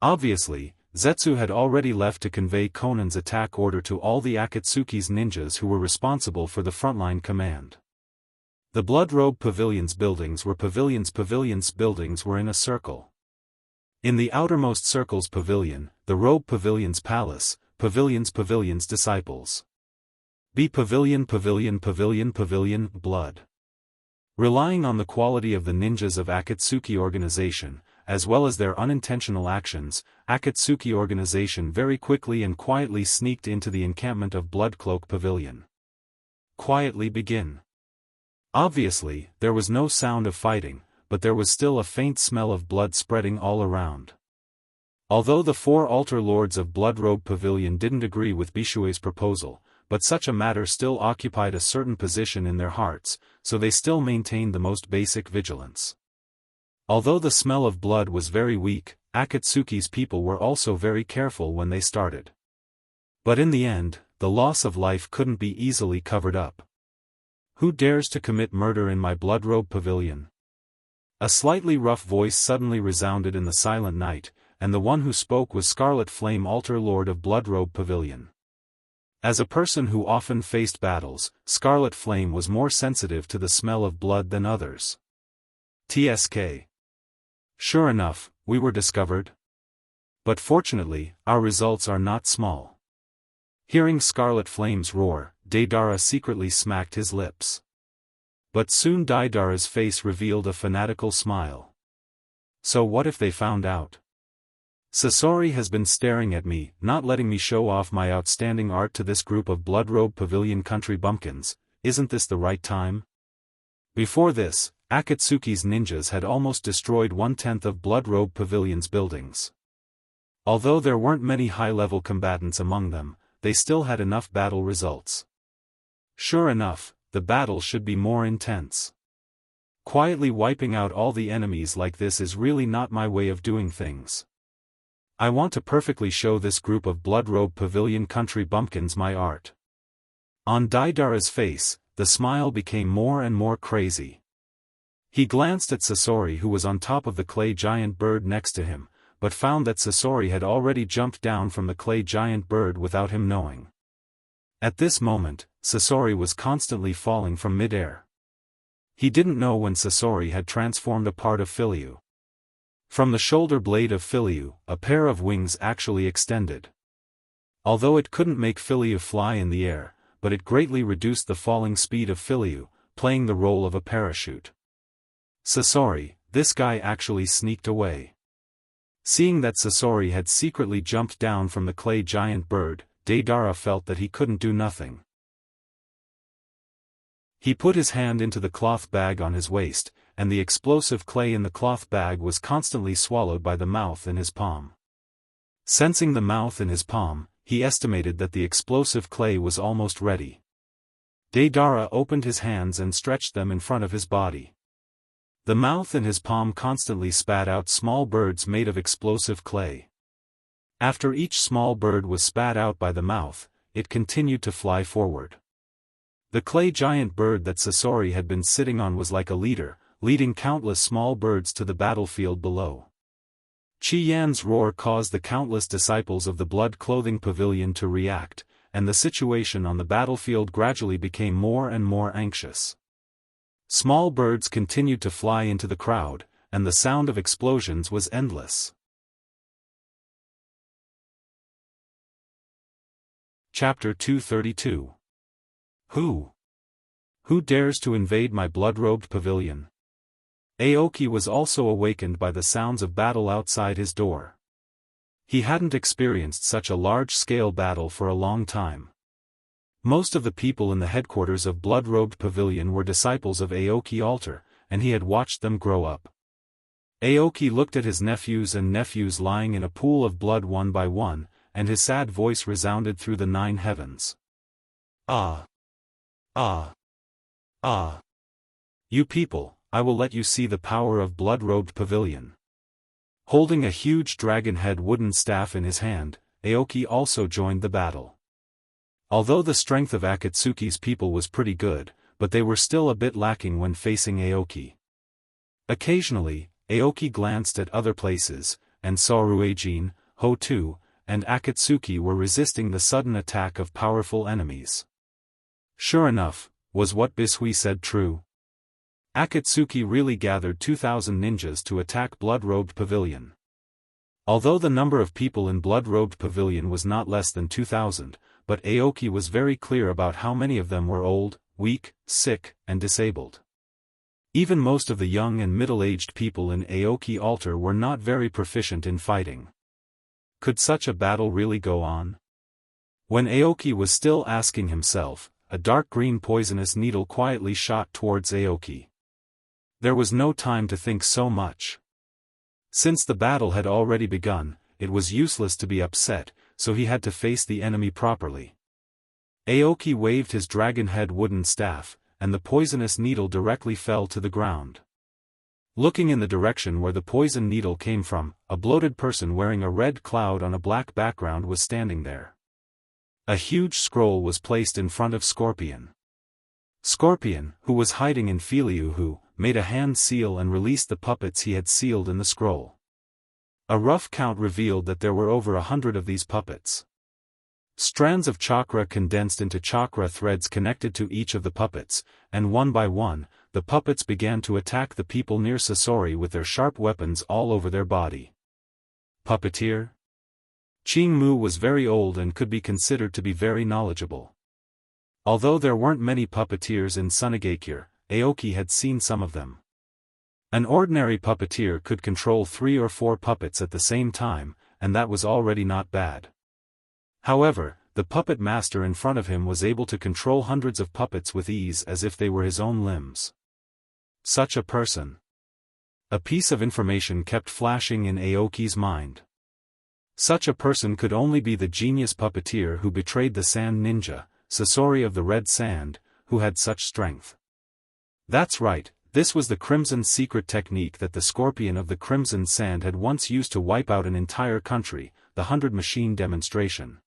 Obviously, Zetsu had already left to convey Conan's attack order to all the Akatsuki's ninjas who were responsible for the frontline command. The Blood Robe Pavilion's buildings were in a circle. In the outermost circle's pavilion, the Robe Pavilion's palace, Pavilion's disciples. Pavilion, blood. Relying on the quality of the ninjas of Akatsuki organization, as well as their unintentional actions, Akatsuki organization very quickly and quietly sneaked into the encampment of Bloodcloak Pavilion. Quietly begin. Obviously, there was no sound of fighting, but there was still a faint smell of blood spreading all around. Although the 4 altar lords of Bloodrobe Pavilion didn't agree with Bishue's proposal, but such a matter still occupied a certain position in their hearts, so they still maintained the most basic vigilance. Although the smell of blood was very weak, Akatsuki's people were also very careful when they started. But in the end, the loss of life couldn't be easily covered up. Who dares to commit murder in my Bloodrobe Pavilion? A slightly rough voice suddenly resounded in the silent night, and the one who spoke was Scarlet Flame, Altar Lord of Bloodrobe Pavilion. As a person who often faced battles, Scarlet Flame was more sensitive to the smell of blood than others. TSK. Sure enough, we were discovered. But fortunately, our results are not small. Hearing Scarlet Flame's roar, Deidara secretly smacked his lips. But soon Deidara's face revealed a fanatical smile. So what if they found out? Sasori has been staring at me, not letting me show off my outstanding art to this group of Bloodrobe Pavilion country bumpkins. Isn't this the right time? Before this, Akatsuki's ninjas had almost destroyed 1/10 of Bloodrobe Pavilion's buildings. Although there weren't many high-level combatants among them, they still had enough battle results. Sure enough, the battle should be more intense. Quietly wiping out all the enemies like this is really not my way of doing things. I want to perfectly show this group of Bloodrobe Pavilion country bumpkins my art. On Deidara's face, the smile became more and more crazy. He glanced at Sasori, who was on top of the clay giant bird next to him, but found that Sasori had already jumped down from the clay giant bird without him knowing. At this moment, Sasori was constantly falling from mid-air. He didn't know when Sasori had transformed a part of Philyu. From the shoulder blade of Philyu, a pair of wings actually extended. Although it couldn't make Philyu fly in the air, but it greatly reduced the falling speed of Philyu, playing the role of a parachute. Sasori, this guy actually sneaked away. Seeing that Sasori had secretly jumped down from the clay giant bird, Deidara felt that he couldn't do nothing. He put his hand into the cloth bag on his waist, and the explosive clay in the cloth bag was constantly swallowed by the mouth in his palm. Sensing the mouth in his palm, he estimated that the explosive clay was almost ready. Deidara opened his hands and stretched them in front of his body. The mouth in his palm constantly spat out small birds made of explosive clay. After each small bird was spat out by the mouth, it continued to fly forward. The clay giant bird that Sasori had been sitting on was like a leader, leading countless small birds to the battlefield below. Qi Yan's roar caused the countless disciples of the blood-clothing pavilion to react, and the situation on the battlefield gradually became more and more anxious. Small birds continued to fly into the crowd, and the sound of explosions was endless. Chapter 232. Who dares to invade my blood-robed pavilion? Aoki was also awakened by the sounds of battle outside his door. He hadn't experienced such a large-scale battle for a long time. Most of the people in the headquarters of Blood-Robed Pavilion were disciples of Aoki Altar, and he had watched them grow up. Aoki looked at his nephews lying in a pool of blood one by one, and his sad voice resounded through the 9 heavens. Ah! Ah! Ah! You people, I will let you see the power of Blood-Robed Pavilion. Holding a huge dragon-head wooden staff in his hand, Aoki also joined the battle. Although the strength of Akatsuki's people was pretty good, but they were still a bit lacking when facing Aoki. Occasionally, Aoki glanced at other places, and saw Rueijin, Ho-Tu, and Akatsuki were resisting the sudden attack of powerful enemies. Sure enough, was what Bishui said true? Akatsuki really gathered 2,000 ninjas to attack Blood-Robed Pavilion. Although the number of people in Blood-Robed Pavilion was not less than 2,000, but Aoki was very clear about how many of them were old, weak, sick, and disabled. Even most of the young and middle-aged people in Aoki Altar were not very proficient in fighting. Could such a battle really go on? When Aoki was still asking himself, a dark green poisonous needle quietly shot towards Aoki. There was no time to think so much. Since the battle had already begun, it was useless to be upset, so he had to face the enemy properly. Aoki waved his dragon-head wooden staff, and the poisonous needle directly fell to the ground. Looking in the direction where the poison needle came from, a bloated person wearing a red cloud on a black background was standing there. A huge scroll was placed in front of Scorpion. Scorpion, who was hiding in Filiuhu, made a hand seal and released the puppets he had sealed in the scroll. A rough count revealed that there were over 100 of these puppets. Strands of chakra condensed into chakra threads connected to each of the puppets, and one by one, the puppets began to attack the people near Sasori with their sharp weapons all over their body. Puppeteer? Qing Mu was very old and could be considered to be very knowledgeable. Although there weren't many puppeteers in Sunagakure, Aoki had seen some of them. An ordinary puppeteer could control 3 or 4 puppets at the same time, and that was already not bad. However, the puppet master in front of him was able to control hundreds of puppets with ease as if they were his own limbs. Such a person. A piece of information kept flashing in Aoki's mind. Such a person could only be the genius puppeteer who betrayed the Sand Ninja, Sasori of the Red Sand, who had such strength. That's right, this was the Crimson secret technique that the Scorpion of the Crimson Sand had once used to wipe out an entire country, the 100 machine demonstration.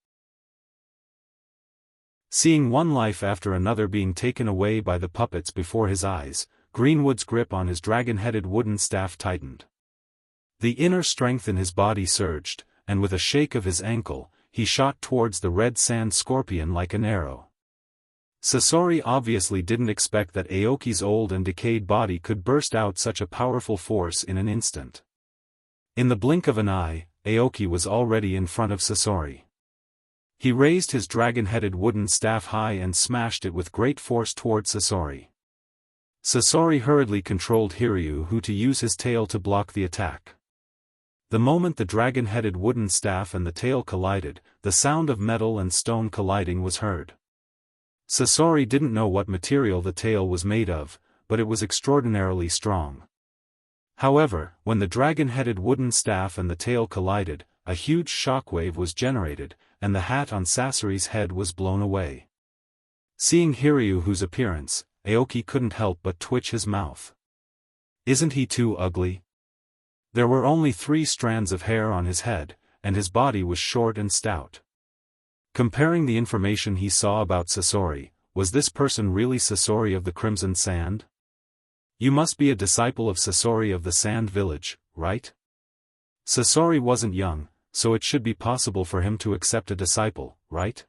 Seeing one life after another being taken away by the puppets before his eyes, Greenwood's grip on his dragon-headed wooden staff tightened. The inner strength in his body surged, and with a shake of his ankle, he shot towards the Red Sand Scorpion like an arrow. Sasori obviously didn't expect that Aoki's old and decayed body could burst out such a powerful force in an instant. In the blink of an eye, Aoki was already in front of Sasori. He raised his dragon-headed wooden staff high and smashed it with great force towards Sasori. Sasori hurriedly controlled Hiryu to use his tail to block the attack. The moment the dragon-headed wooden staff and the tail collided, the sound of metal and stone colliding was heard. Sasori didn't know what material the tail was made of, but it was extraordinarily strong. However, when the dragon-headed wooden staff and the tail collided, a huge shockwave was generated, and the hat on Sasori's head was blown away. Seeing Hiryu's appearance, Aoki couldn't help but twitch his mouth. Isn't he too ugly? There were only 3 strands of hair on his head, and his body was short and stout. Comparing the information he saw about Sasori, was this person really Sasori of the Crimson Sand? You must be a disciple of Sasori of the Sand Village, right? Sasori wasn't young, so it should be possible for him to accept a disciple, right?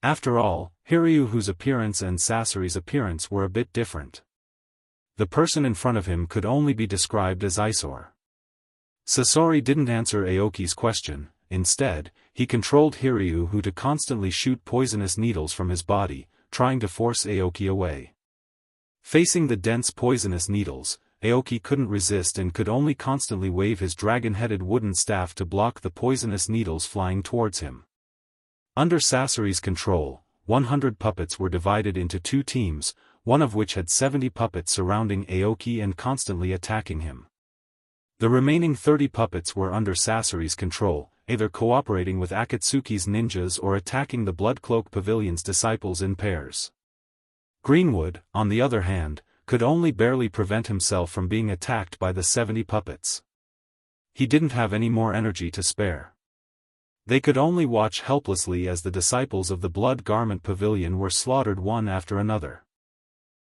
After all, Hiryu, whose appearance and Sasori's appearance were a bit different. The person in front of him could only be described as eyesore. Sasori didn't answer Aoki's question. Instead, he controlled Hiryu who to constantly shoot poisonous needles from his body, trying to force Aoki away. Facing the dense poisonous needles, Aoki couldn't resist and could only constantly wave his dragon-headed wooden staff to block the poisonous needles flying towards him. Under Sasori's control, 100 puppets were divided into 2 teams, one of which had 70 puppets surrounding Aoki and constantly attacking him. The remaining 30 puppets were under Sasori's control, either cooperating with Akatsuki's ninjas or attacking the Blood Cloak Pavilion's disciples in pairs. Greenwood, on the other hand, could only barely prevent himself from being attacked by the 70 puppets. He didn't have any more energy to spare. They could only watch helplessly as the disciples of the Blood Garment Pavilion were slaughtered one after another.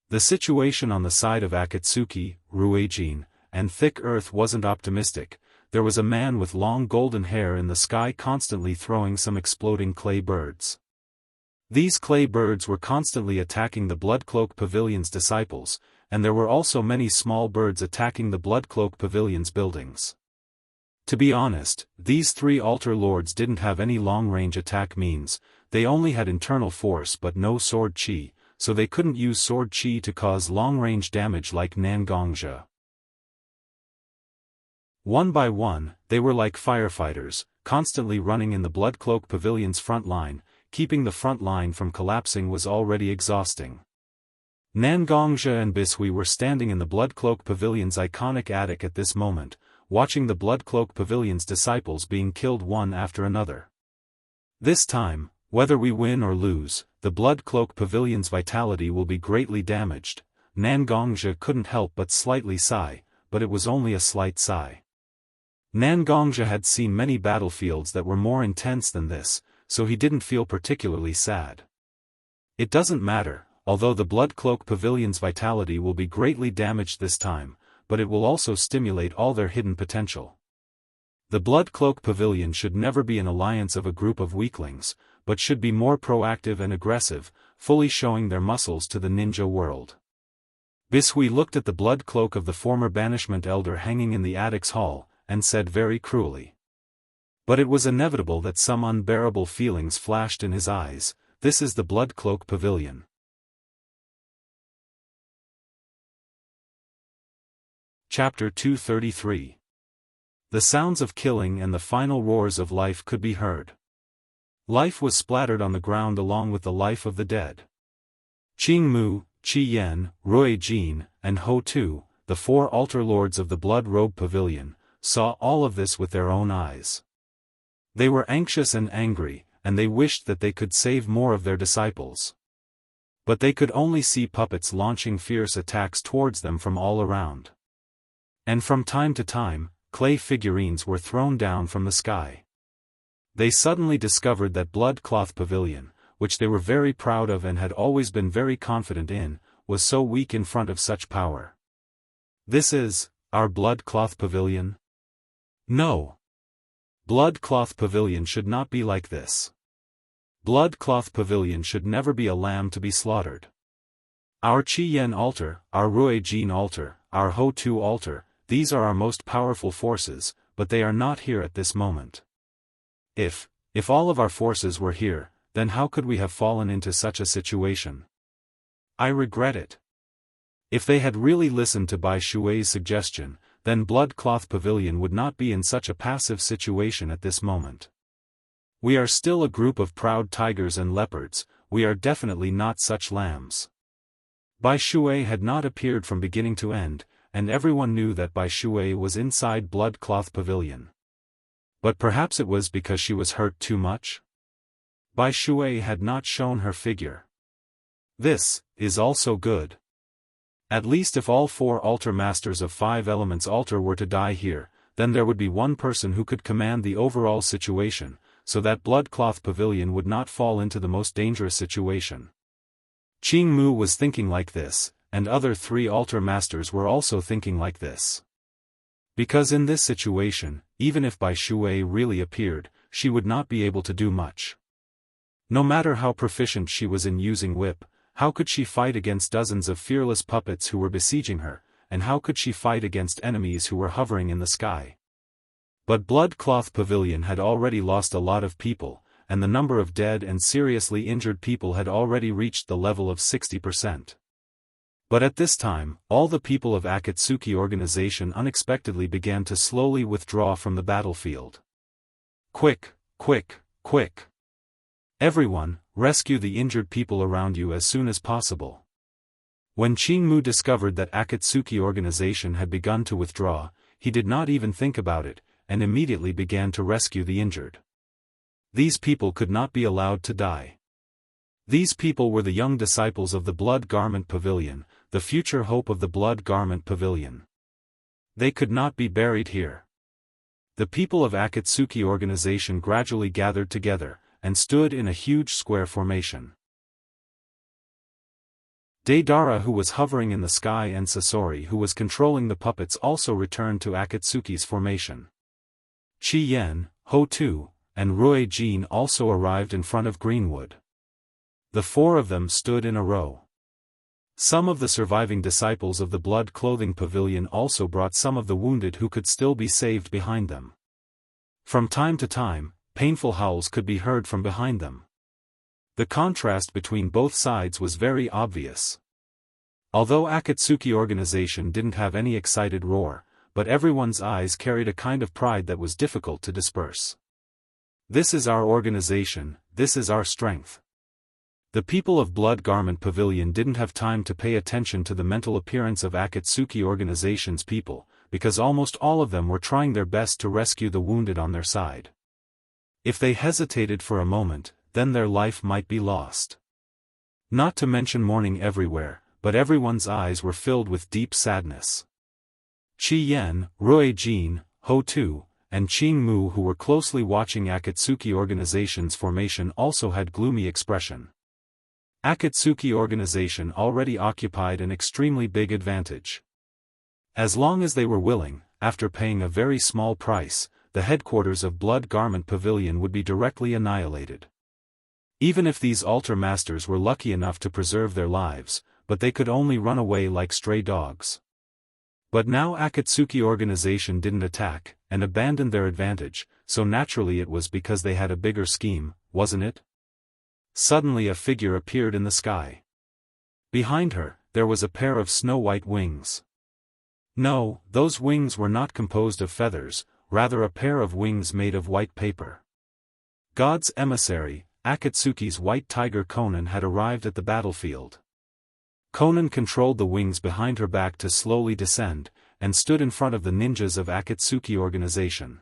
The situation on the side of Akatsuki, Rueijin, and Thick Earth wasn't optimistic. There was a man with long golden hair in the sky constantly throwing some exploding clay birds. These clay birds were constantly attacking the Blood Cloak Pavilion's disciples, and there were also many small birds attacking the Blood Cloak Pavilion's buildings. To be honest, these 3 altar lords didn't have any long-range attack means, they only had internal force but no sword chi, so they couldn't use sword chi to cause long-range damage like Nangongja. One by one, they were like firefighters, constantly running in the Blood Cloak Pavilion's front line. Keeping the front line from collapsing was already exhausting. Nangongja and Bishui were standing in the Blood Cloak Pavilion's iconic attic at this moment, watching the Blood Cloak Pavilion's disciples being killed one after another. This time, whether we win or lose, the Blood Cloak Pavilion's vitality will be greatly damaged. Nangongja couldn't help but slightly sigh, but it was only a slight sigh. Nangongja had seen many battlefields that were more intense than this, so he didn't feel particularly sad. It doesn't matter, although the Blood Cloak Pavilion's vitality will be greatly damaged this time, but it will also stimulate all their hidden potential. The Blood Cloak Pavilion should never be an alliance of a group of weaklings, but should be more proactive and aggressive, fully showing their muscles to the ninja world. Bishui looked at the blood cloak of the former banishment elder hanging in the attic's hall, and said very cruelly. But it was inevitable that some unbearable feelings flashed in his eyes. This is the Blood Cloak Pavilion. Chapter 233. The sounds of killing and the final roars of life could be heard. Life was splattered on the ground along with the life of the dead. Qing Mu, Qi Yan, Rui Jin, and Ho Tu, the 4 altar lords of the Blood Robe Pavilion, saw all of this with their own eyes. They were anxious and angry, and they wished that they could save more of their disciples. But they could only see puppets launching fierce attacks towards them from all around. And from time to time, clay figurines were thrown down from the sky. They suddenly discovered that Blood Cloth Pavilion, which they were very proud of and had always been very confident in, was so weak in front of such power. This is our Blood Cloth Pavilion? No. Blood Cloth Pavilion should not be like this. Blood Cloth Pavilion should never be a lamb to be slaughtered. Our Qi Yan altar, our Rui Jin altar, our Ho Tu altar, these are our most powerful forces, but they are not here at this moment. If all of our forces were here, then how could we have fallen into such a situation? I regret it. If they had really listened to Bai Shui's suggestion, then Blood Cloth Pavilion would not be in such a passive situation at this moment. We are still a group of proud tigers and leopards, we are definitely not such lambs. Bai Shui had not appeared from beginning to end, and everyone knew that Bai Shui was inside Blood Cloth Pavilion. But perhaps it was because she was hurt too much? Bai Shui had not shown her figure. This is also good. At least if all 4 altar masters of 5 elements altar were to die here, then there would be one person who could command the overall situation, so that Blood Cloth Pavilion would not fall into the most dangerous situation. Qing Mu was thinking like this, and other 3 altar masters were also thinking like this. Because in this situation, even if Bai Shui really appeared, she would not be able to do much. No matter how proficient she was in using whip, how could she fight against dozens of fearless puppets who were besieging her, and how could she fight against enemies who were hovering in the sky? But Blood Cloth Pavilion had already lost a lot of people, and the number of dead and seriously injured people had already reached the level of 60%. But at this time, all the people of Akatsuki organization unexpectedly began to slowly withdraw from the battlefield. Quick, quick, quick! Everyone, rescue the injured people around you as soon as possible. When Qing Mu discovered that Akatsuki organization had begun to withdraw, he did not even think about it, and immediately began to rescue the injured. These people could not be allowed to die. These people were the young disciples of the Blood Garment Pavilion, the future hope of the Blood Garment Pavilion. They could not be buried here. The people of Akatsuki organization gradually gathered together, and stood in a huge square formation. Deidara, who was hovering in the sky, and Sasori, who was controlling the puppets, also returned to Akatsuki's formation. Chi Yen, Ho Tu, and Rui Jin also arrived in front of Greenwood. The 4 of them stood in a row. Some of the surviving disciples of the Blood Clothing Pavilion also brought some of the wounded who could still be saved behind them. From time to time, painful howls could be heard from behind them. The contrast between both sides was very obvious. Although Akatsuki organization didn't have any excited roar, but everyone's eyes carried a kind of pride that was difficult to disperse. This is our organization, this is our strength. The people of Blood Garment Pavilion didn't have time to pay attention to the mental appearance of Akatsuki organization's people, because almost all of them were trying their best to rescue the wounded on their side. If they hesitated for a moment, then their life might be lost. Not to mention mourning everywhere, but everyone's eyes were filled with deep sadness. Chi Yen, Rui Jin, Ho Tu, and Qing Mu, who were closely watching Akatsuki organization's formation, also had gloomy expression. Akatsuki organization already occupied an extremely big advantage. As long as they were willing, after paying a very small price, the headquarters of Blood Garment Pavilion would be directly annihilated. Even if these altar masters were lucky enough to preserve their lives, but they could only run away like stray dogs. But now Akatsuki organization didn't attack, and abandoned their advantage, so naturally it was because they had a bigger scheme, wasn't it? Suddenly a figure appeared in the sky. Behind her, there was a pair of snow-white wings. No, those wings were not composed of feathers, rather a pair of wings made of white paper. God's emissary, Akatsuki's white tiger Conan, had arrived at the battlefield. Conan controlled the wings behind her back to slowly descend, and stood in front of the ninjas of Akatsuki organization.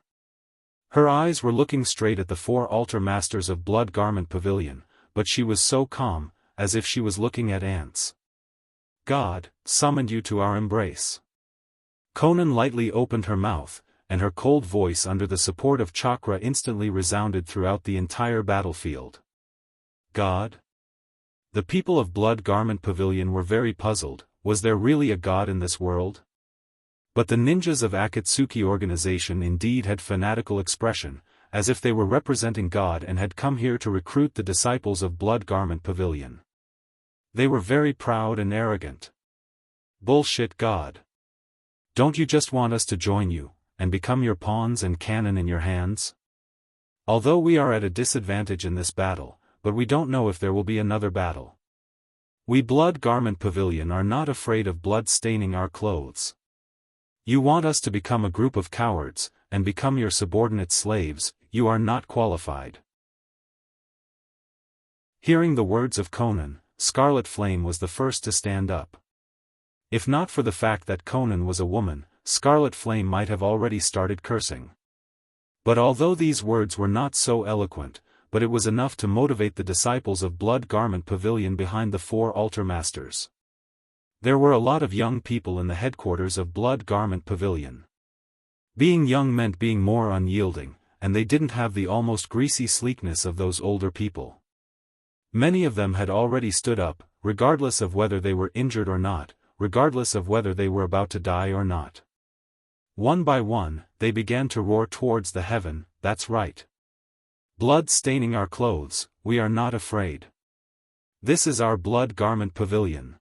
Her eyes were looking straight at the 4 altar masters of Blood Garment Pavilion, but she was so calm, as if she was looking at ants. God summoned you to our embrace. Conan lightly opened her mouth, and her cold voice under the support of chakra instantly resounded throughout the entire battlefield. God? The people of Blood Garment Pavilion were very puzzled. Was there really a god in this world? But the ninjas of Akatsuki organization indeed had fanatical expression, as if they were representing God and had come here to recruit the disciples of Blood Garment Pavilion. They were very proud and arrogant. Bullshit, God. Don't you just want us to join you, and become your pawns and cannon in your hands? Although we are at a disadvantage in this battle, but we don't know if there will be another battle. We Blood Garment Pavilion are not afraid of blood staining our clothes. You want us to become a group of cowards, and become your subordinate slaves. You are not qualified. Hearing the words of Conan, Scarlet Flame was the first to stand up. If not for the fact that Conan was a woman, Scarlet Flame might have already started cursing. But although these words were not so eloquent, but it was enough to motivate the disciples of Blood Garment Pavilion behind the 4 altar masters. There were a lot of young people in the headquarters of Blood Garment Pavilion. Being young meant being more unyielding, and they didn't have the almost greasy sleekness of those older people. Many of them had already stood up, regardless of whether they were injured or not, regardless of whether they were about to die or not. One by one, they began to roar towards the heaven, "That's right. Blood staining our clothes, we are not afraid. This is our blood garment pavilion."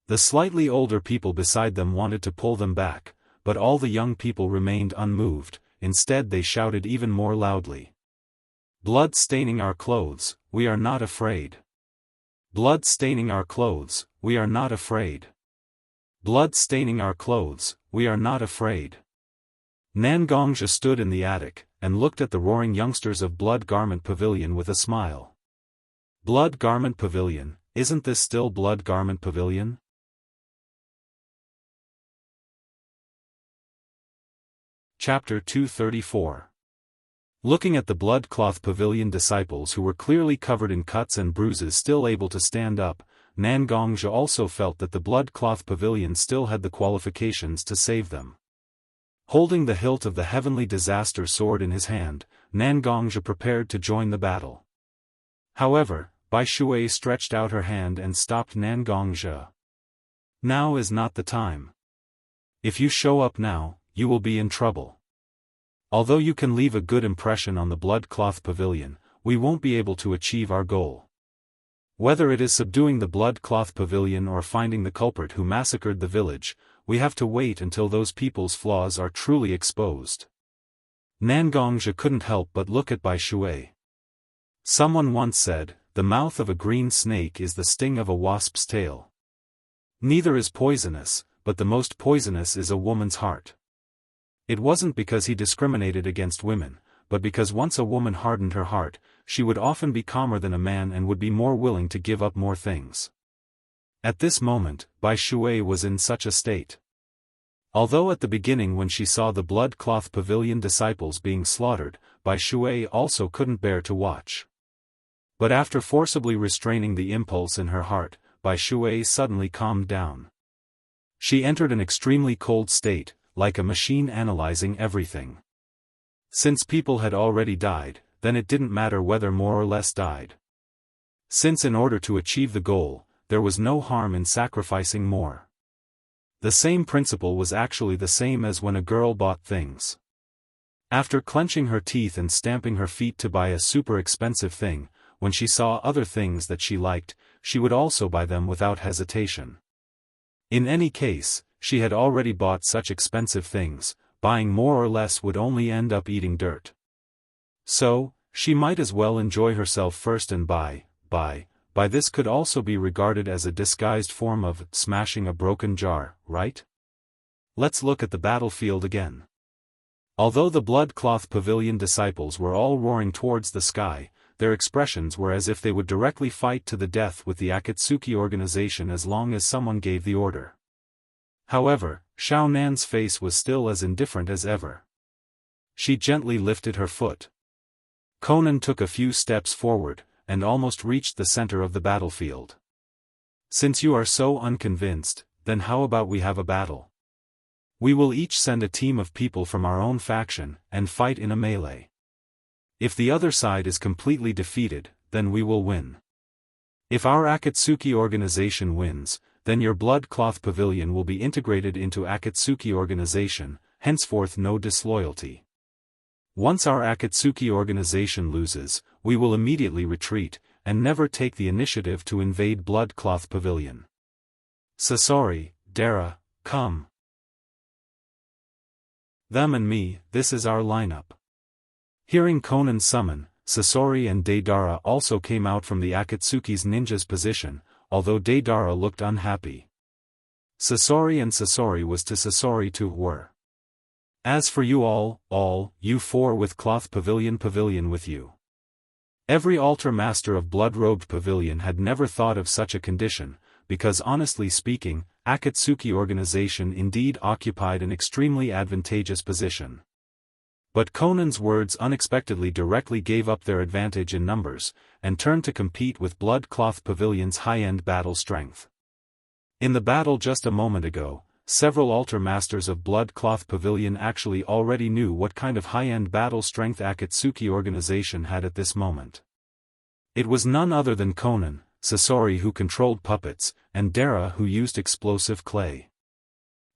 The slightly older people beside them wanted to pull them back, but all the young people remained unmoved. Instead they shouted even more loudly. "Blood staining our clothes, we are not afraid. Blood staining our clothes, we are not afraid. Blood staining our clothes, we are not afraid." Nangongja stood in the attic, and looked at the roaring youngsters of Blood Garment Pavilion with a smile. "Blood Garment Pavilion, isn't this still Blood Garment Pavilion?" Chapter 234. Looking at the blood cloth pavilion disciples who were clearly covered in cuts and bruises still able to stand up, Nangongja also felt that the blood cloth pavilion still had the qualifications to save them. Holding the hilt of the heavenly disaster sword in his hand, Nangongja prepared to join the battle. However, Bai Shui stretched out her hand and stopped Nangongja. "Now is not the time. If you show up now, you will be in trouble. Although you can leave a good impression on the blood cloth pavilion, we won't be able to achieve our goal. Whether it is subduing the blood cloth pavilion or finding the culprit who massacred the village, we have to wait until those people's flaws are truly exposed." Nangongja couldn't help but look at Bai Shui. Someone once said, "The mouth of a green snake is the sting of a wasp's tail." Neither is poisonous, but the most poisonous is a woman's heart. It wasn't because he discriminated against women, but because once a woman hardened her heart, she would often be calmer than a man and would be more willing to give up more things. At this moment, Bai Shui was in such a state. Although at the beginning when she saw the blood cloth pavilion disciples being slaughtered, Bai Shui also couldn't bear to watch. But after forcibly restraining the impulse in her heart, Bai Shui suddenly calmed down. She entered an extremely cold state, like a machine analyzing everything. Since people had already died, then it didn't matter whether more or less died. Since in order to achieve the goal, there was no harm in sacrificing more. The same principle was actually the same as when a girl bought things. After clenching her teeth and stamping her feet to buy a super expensive thing, when she saw other things that she liked, she would also buy them without hesitation. In any case, she had already bought such expensive things, buying more or less would only end up eating dirt. So, she might as well enjoy herself first and buy this could also be regarded as a disguised form of smashing a broken jar, right? Let's look at the battlefield again. Although the blood cloth pavilion disciples were all roaring towards the sky, their expressions were as if they would directly fight to the death with the Akatsuki organization as long as someone gave the order. However, Xiao Nan's face was still as indifferent as ever. She gently lifted her foot. Conan took a few steps forward, and almost reached the center of the battlefield. "Since you are so unconvinced, then how about we have a battle? We will each send a team of people from our own faction, and fight in a melee. If the other side is completely defeated, then we will win. If our Akatsuki organization wins, then your blood cloth pavilion will be integrated into Akatsuki organization, henceforth no disloyalty. Once our Akatsuki organization loses, we will immediately retreat, and never take the initiative to invade blood cloth pavilion. Sasori, Dara, come. Them and me, this is our lineup." Hearing Conan summon, Sasori and Deidara also came out from the Akatsuki's ninja's position, although Deidara looked unhappy. Sasori and Sasori was to Sasori to were. "As for you all, you four with cloth pavilion with you." Every altar master of blood-robed pavilion had never thought of such a condition, because honestly speaking, Akatsuki organization indeed occupied an extremely advantageous position. But Conan's words unexpectedly directly gave up their advantage in numbers, and turned to compete with blood cloth pavilion's high-end battle strength. In the battle just a moment ago, several altar masters of blood cloth pavilion actually already knew what kind of high-end battle strength Akatsuki organization had at this moment. It was none other than Conan, Sasori who controlled puppets, and Dara who used explosive clay.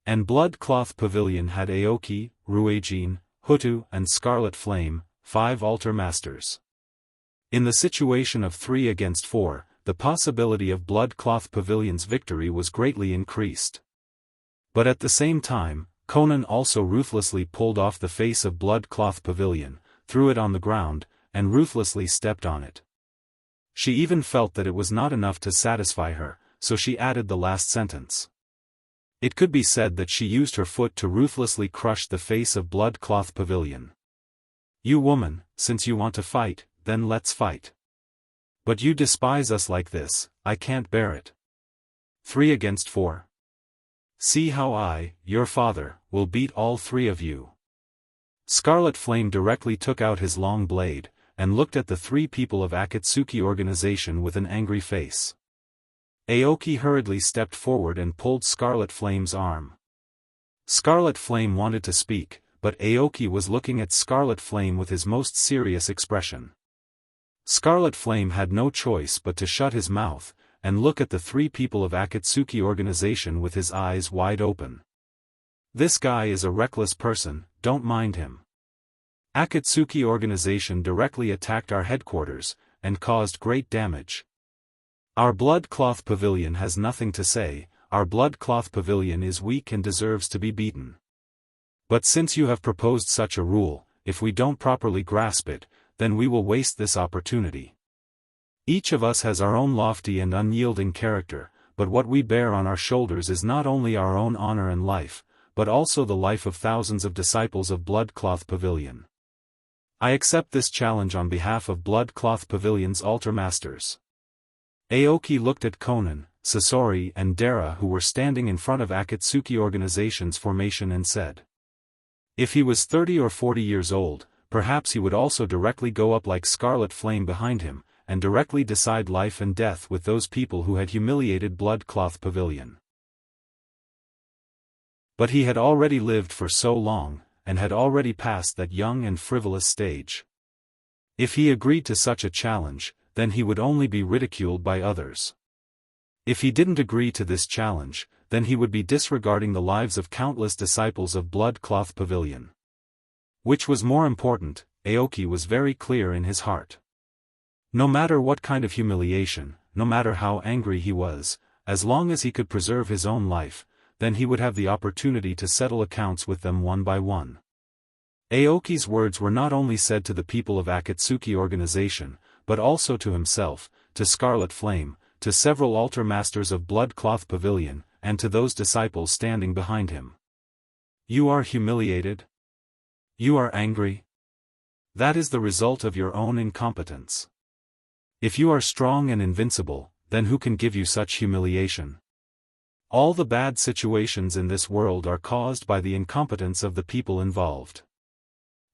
And Blood Cloth Pavilion had Aoki, Ruijin, Hutu and Scarlet Flame, 5 altar masters. In the situation of 3 against 4, the possibility of Blood Cloth Pavilion's victory was greatly increased. But at the same time, Conan also ruthlessly pulled off the face of Blood Cloth Pavilion, threw it on the ground, and ruthlessly stepped on it. She even felt that it was not enough to satisfy her, so she added the last sentence. It could be said that she used her foot to ruthlessly crush the face of Blood Cloth Pavilion. You woman, since you want to fight, then let's fight. But you despise us like this, I can't bear it. 3 against 4. See how I, your father, will beat all 3 of you. Scarlet Flame directly took out his long blade, and looked at the 3 people of Akatsuki organization with an angry face. Aoki hurriedly stepped forward and pulled Scarlet Flame's arm. Scarlet Flame wanted to speak, but Aoki was looking at Scarlet Flame with his most serious expression. Scarlet Flame had no choice but to shut his mouth, and look at the 3 people of Akatsuki organization with his eyes wide open. This guy is a reckless person, don't mind him. Akatsuki organization directly attacked our headquarters, and caused great damage. Our Blood Cloth Pavilion has nothing to say, our Blood Cloth Pavilion is weak and deserves to be beaten. But since you have proposed such a rule, if we don't properly grasp it, then we will waste this opportunity. Each of us has our own lofty and unyielding character, but what we bear on our shoulders is not only our own honor and life, but also the life of thousands of disciples of Blood Cloth Pavilion. I accept this challenge on behalf of Blood Cloth Pavilion's altar masters. Aoki looked at Conan, Sasori and Dara who were standing in front of Akatsuki organization's formation and said. If he was 30 or 40 years old, perhaps he would also directly go up like Scarlet Flame behind him, and directly decide life and death with those people who had humiliated Blood Cloth Pavilion. But he had already lived for so long, and had already passed that young and frivolous stage. If he agreed to such a challenge, then he would only be ridiculed by others. If he didn't agree to this challenge, then he would be disregarding the lives of countless disciples of Blood Cloth Pavilion. Which was more important, Aoki was very clear in his heart. No matter what kind of humiliation, no matter how angry he was, as long as he could preserve his own life, then he would have the opportunity to settle accounts with them one by one. Aoki's words were not only said to the people of Akatsuki organization, but also to himself, to Scarlet Flame, to several altar masters of Blood Cloth Pavilion, and to those disciples standing behind him. You are humiliated? You are angry? That is the result of your own incompetence. If you are strong and invincible, then who can give you such humiliation? All the bad situations in this world are caused by the incompetence of the people involved.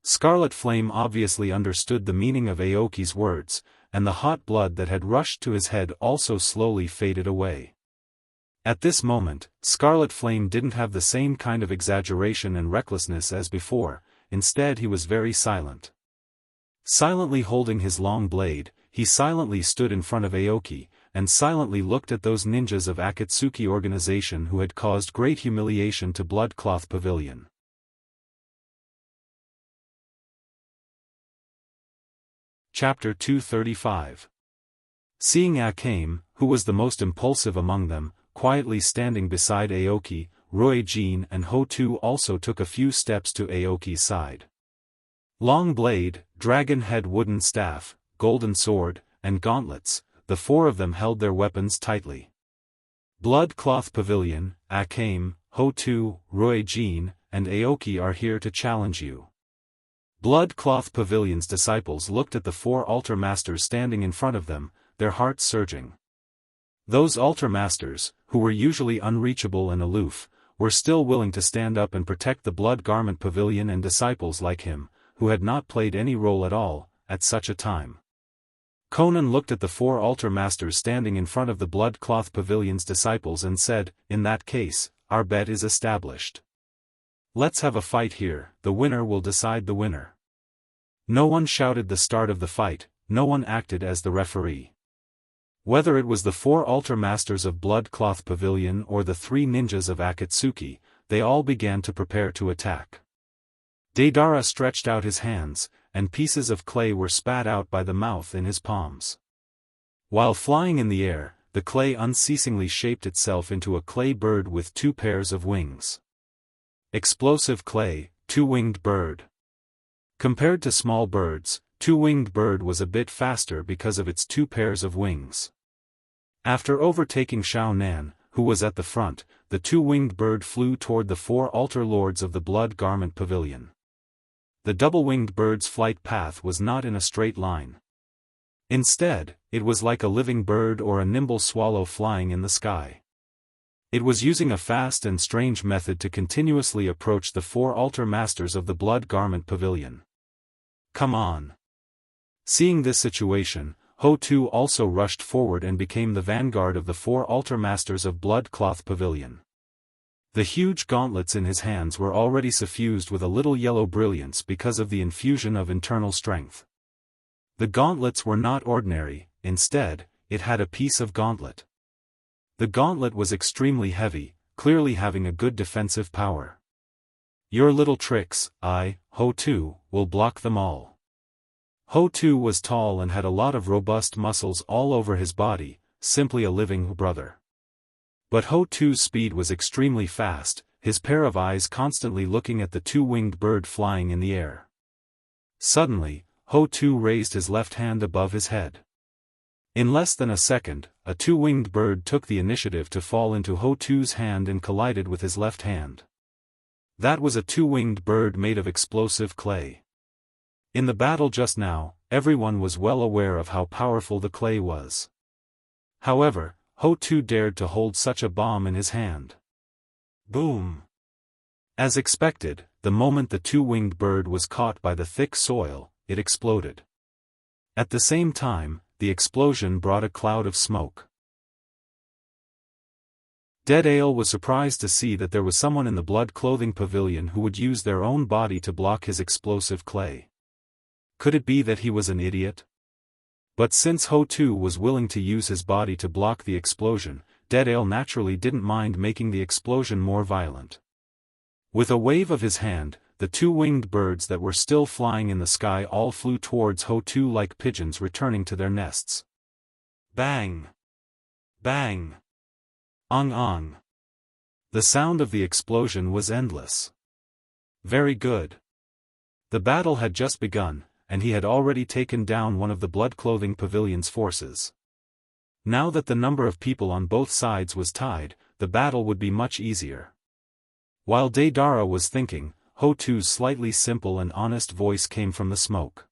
Scarlet Flame obviously understood the meaning of Aoki's words, and the hot blood that had rushed to his head also slowly faded away. At this moment, Scarlet Flame didn't have the same kind of exaggeration and recklessness as before, instead he was very silent. Silently holding his long blade, he silently stood in front of Aoki, and silently looked at those ninjas of Akatsuki organization who had caused great humiliation to Blood Cloth Pavilion. Chapter 235. Seeing Akame, who was the most impulsive among them, quietly standing beside Aoki, Ruijin and Hotu also took a few steps to Aoki's side. Long blade, dragon head wooden staff, golden sword, and gauntlets, the 4 of them held their weapons tightly. Blood Cloth Pavilion, Akame, Hotu, Ruijin, and Aoki are here to challenge you. Blood Cloth Pavilion's disciples looked at the 4 altar masters standing in front of them, their hearts surging. Those altar masters, who were usually unreachable and aloof, were still willing to stand up and protect the Blood Garment Pavilion and disciples like him, who had not played any role at all, at such a time. Conan looked at the 4 altar masters standing in front of the Blood Cloth Pavilion's disciples and said, in that case, our bet is established. Let's have a fight here, the winner will decide the winner. No one shouted the start of the fight, no one acted as the referee. Whether it was the 4 altar masters of Blood Cloth Pavilion or the 3 ninjas of Akatsuki, they all began to prepare to attack. Deidara stretched out his hands, and pieces of clay were spat out by the mouth in his palms. While flying in the air, the clay unceasingly shaped itself into a clay bird with 2 pairs of wings. Explosive clay, 2-winged bird. Compared to small birds, 2-winged bird was a bit faster because of its 2 pairs of wings. After overtaking Xiao Nan, who was at the front, the 2-winged bird flew toward the 4 altar lords of the Blood Garment Pavilion. The double-winged bird's flight path was not in a straight line. Instead, it was like a living bird or a nimble swallow flying in the sky. It was using a fast and strange method to continuously approach the 4 altar masters of the Blood Garment Pavilion. Come on! Seeing this situation, Ho-Tu also rushed forward and became the vanguard of the 4 altar masters of Blood Cloth Pavilion. The huge gauntlets in his hands were already suffused with a little yellow brilliance because of the infusion of internal strength. The gauntlets were not ordinary, instead, it had a piece of gauntlet. The gauntlet was extremely heavy, clearly having a good defensive power. Your little tricks, Ho-Tu, will block them all. Ho-Tu was tall and had a lot of robust muscles all over his body, simply a living brother. But Ho-Tu's speed was extremely fast, his pair of eyes constantly looking at the 2-winged bird flying in the air. Suddenly, Ho-Tu raised his left hand above his head. In less than a second, a 2-winged bird took the initiative to fall into Ho-Tu's hand and collided with his left hand. That was a 2-winged bird made of explosive clay. In the battle just now, everyone was well aware of how powerful the clay was. However, Ho-Tu dared to hold such a bomb in his hand. Boom! As expected, the moment the 2-winged bird was caught by the thick soil, it exploded. At the same time, the explosion brought a cloud of smoke. Dead Ale was surprised to see that there was someone in the Blood Clothing Pavilion who would use their own body to block his explosive clay. Could it be that he was an idiot? But since Ho-Tu was willing to use his body to block the explosion, Dead Ale naturally didn't mind making the explosion more violent. With a wave of his hand, the 2-winged birds that were still flying in the sky all flew towards Ho-Tu like pigeons returning to their nests. Bang! Bang! Ong ong! The sound of the explosion was endless. Very good. The battle had just begun, and he had already taken down one of the Blood Clothing Pavilion's forces. Now that the number of people on both sides was tied, the battle would be much easier. While Deidara was thinking, Ho-Tu's slightly simple and honest voice came from the smoke.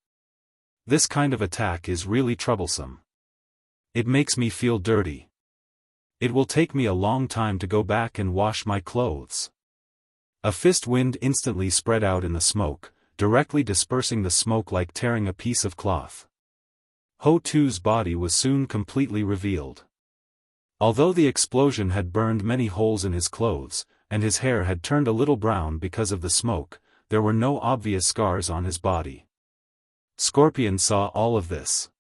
This kind of attack is really troublesome. It makes me feel dirty. It will take me a long time to go back and wash my clothes. A fist wind instantly spread out in the smoke, directly dispersing the smoke like tearing a piece of cloth. Ho-Tu's body was soon completely revealed. Although the explosion had burned many holes in his clothes, and his hair had turned a little brown because of the smoke, there were no obvious scars on his body. Scorpion saw all of this.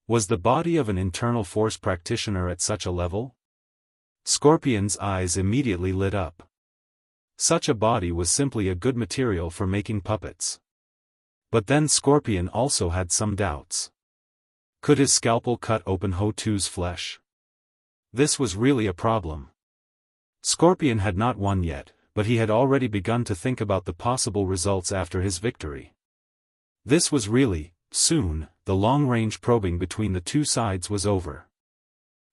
Was the body of an internal force practitioner at such a level? Scorpion's eyes immediately lit up. Such a body was simply a good material for making puppets. But then Scorpion also had some doubts. Could his scalpel cut open Ho-Tu's flesh? This was really a problem. Scorpion had not won yet, but he had already begun to think about the possible results after his victory. This was really, soon, the long-range probing between the two sides was over.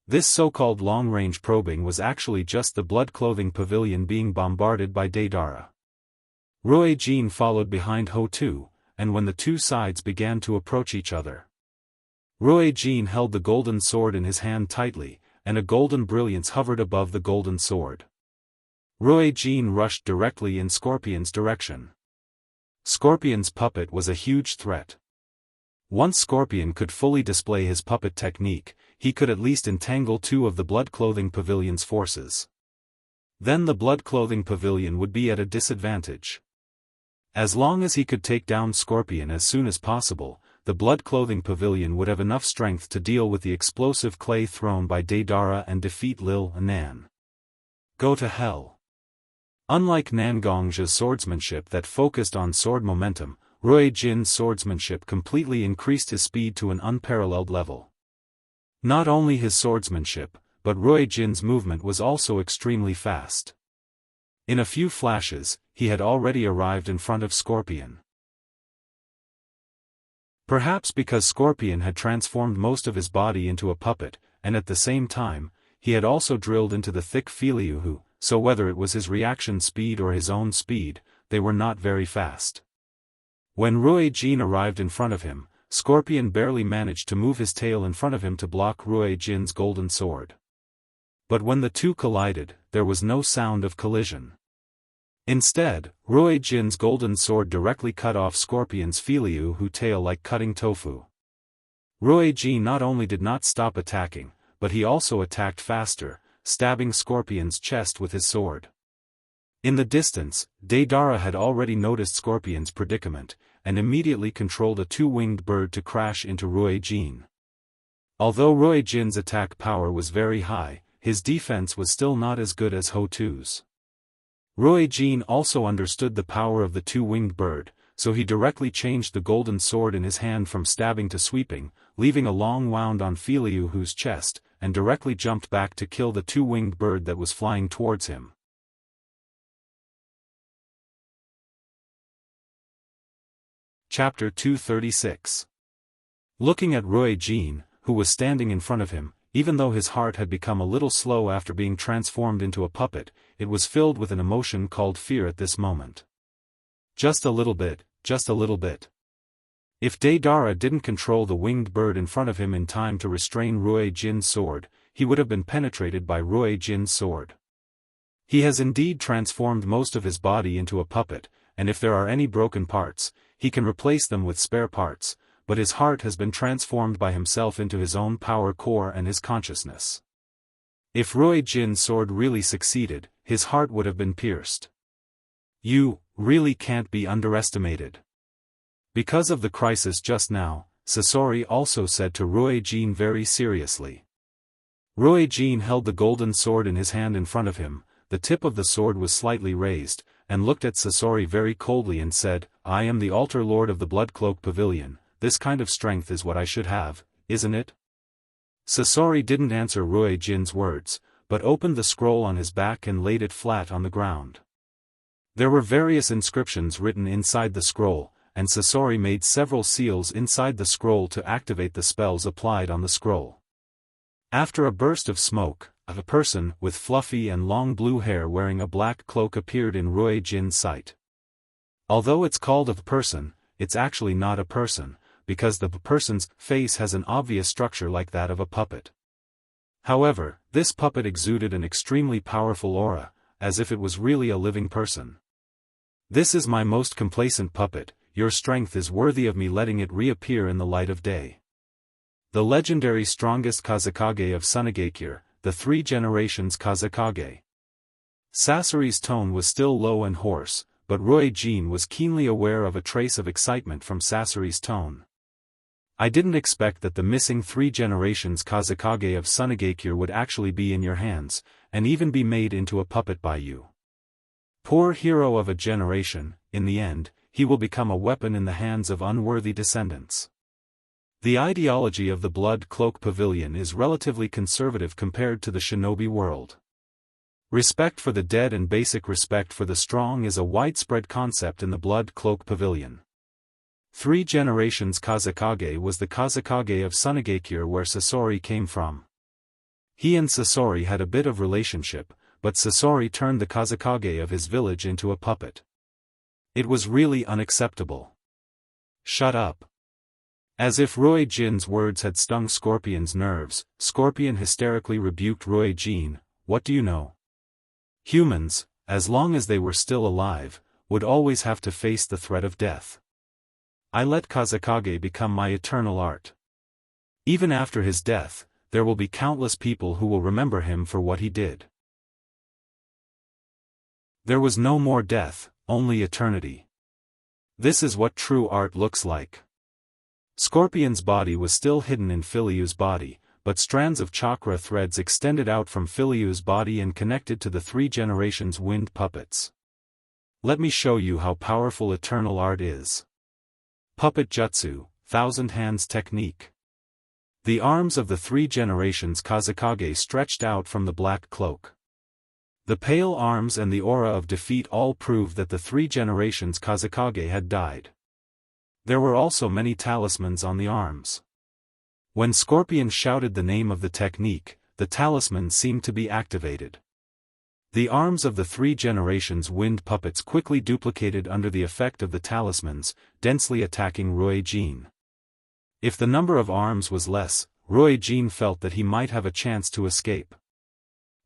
This so-called long-range probing was actually just the Blood Clothing Pavilion being bombarded by Deidara. Rui Jin followed behind Ho-Tu, and when the two sides began to approach each other, Rui Jin held the golden sword in his hand tightly, and a golden brilliance hovered above the golden sword. Rui Jin rushed directly in Scorpion's direction. Scorpion's puppet was a huge threat. Once Scorpion could fully display his puppet technique, he could at least entangle two of the Blood Clothing Pavilion's forces. Then the Blood Clothing Pavilion would be at a disadvantage. As long as he could take down Scorpion as soon as possible, the blood-clothing pavilion would have enough strength to deal with the explosive clay thrown by Daedara and defeat Lil Nan. Go to hell. Unlike Nangong's swordsmanship that focused on sword momentum, Rui Jin's swordsmanship completely increased his speed to an unparalleled level. Not only his swordsmanship, but Rui Jin's movement was also extremely fast. In a few flashes, he had already arrived in front of Scorpion. Perhaps because Scorpion had transformed most of his body into a puppet, and at the same time, he had also drilled into the thick Filiuhu, so whether it was his reaction speed or his own speed, they were not very fast. When Rui Jin arrived in front of him, Scorpion barely managed to move his tail in front of him to block Rui Jin's golden sword. But when the two collided, there was no sound of collision. Instead, Rui Jin's golden sword directly cut off Scorpion's Filiuhu tail like cutting tofu. Rui Jin not only did not stop attacking, but he also attacked faster, stabbing Scorpion's chest with his sword. In the distance, Daedara had already noticed Scorpion's predicament, and immediately controlled a two-winged bird to crash into Rui Jin. Although Rui Jin's attack power was very high, his defense was still not as good as Ho-Tu's. Rui Jin also understood the power of the two-winged bird, so he directly changed the golden sword in his hand from stabbing to sweeping, leaving a long wound on Filiuhu's chest, and directly jumped back to kill the two-winged bird that was flying towards him. Chapter 236. Looking at Rui Jin, who was standing in front of him, even though his heart had become a little slow after being transformed into a puppet, it was filled with an emotion called fear at this moment. Just a little bit, just a little bit. If Daedara didn't control the winged bird in front of him in time to restrain Rui Jin's sword, he would have been penetrated by Rui Jin's sword. He has indeed transformed most of his body into a puppet, and if there are any broken parts, he can replace them with spare parts, but his heart has been transformed by himself into his own power core and his consciousness. If Rui Jin's sword really succeeded, his heart would have been pierced. You really can't be underestimated. Because of the crisis just now, Sasori also said to Rui Jin very seriously. Rui Jin held the golden sword in his hand in front of him, the tip of the sword was slightly raised, and looked at Sasori very coldly and said, I am the altar lord of the Blood Cloak Pavilion, this kind of strength is what I should have, isn't it? Sasori didn't answer Rui Jin's words, but opened the scroll on his back and laid it flat on the ground. There were various inscriptions written inside the scroll, and Sasori made several seals inside the scroll to activate the spells applied on the scroll. After a burst of smoke, a person with fluffy and long blue hair wearing a black cloak appeared in Rui Jin's sight. Although it's called a person, it's actually not a person, because the person's face has an obvious structure like that of a puppet. However, this puppet exuded an extremely powerful aura, as if it was really a living person. This is my most complacent puppet, your strength is worthy of me letting it reappear in the light of day. The legendary strongest Kazekage of Sunagakure, the 3 generations Kazekage. Sasori's tone was still low and hoarse, but Rui Jin was keenly aware of a trace of excitement from Sasori's tone. I didn't expect that the missing 3 generations Kazekage of Sunagakure would actually be in your hands, and even be made into a puppet by you. Poor hero of a generation, in the end, he will become a weapon in the hands of unworthy descendants. The ideology of the Blood Cloak Pavilion is relatively conservative compared to the shinobi world. Respect for the dead and basic respect for the strong is a widespread concept in the Blood Cloak Pavilion. 3 generations Kazekage was the Kazekage of Sunagakure where Sasori came from. He and Sasori had a bit of relationship, but Sasori turned the Kazekage of his village into a puppet. It was really unacceptable. Shut up. As if Rui Jin's words had stung Scorpion's nerves, Scorpion hysterically rebuked Rui Jin, what do you know? Humans, as long as they were still alive, would always have to face the threat of death. I let Kazekage become my eternal art. Even after his death, there will be countless people who will remember him for what he did. There was no more death, only eternity. This is what true art looks like. Scorpion's body was still hidden in Filiu's body, but strands of chakra threads extended out from Filiu's body and connected to the 3 generations wind puppets. Let me show you how powerful eternal art is. Puppet Jutsu, Thousand Hands Technique. The arms of the 3 generations Kazekage stretched out from the black cloak. The pale arms and the aura of defeat all proved that the 3 generations Kazekage had died. There were also many talismans on the arms. When Scorpion shouted the name of the technique, the talisman seemed to be activated. The arms of the 3 generations wind puppets quickly duplicated under the effect of the talismans, densely attacking Ruijin. If the number of arms was less, Ruijin felt that he might have a chance to escape.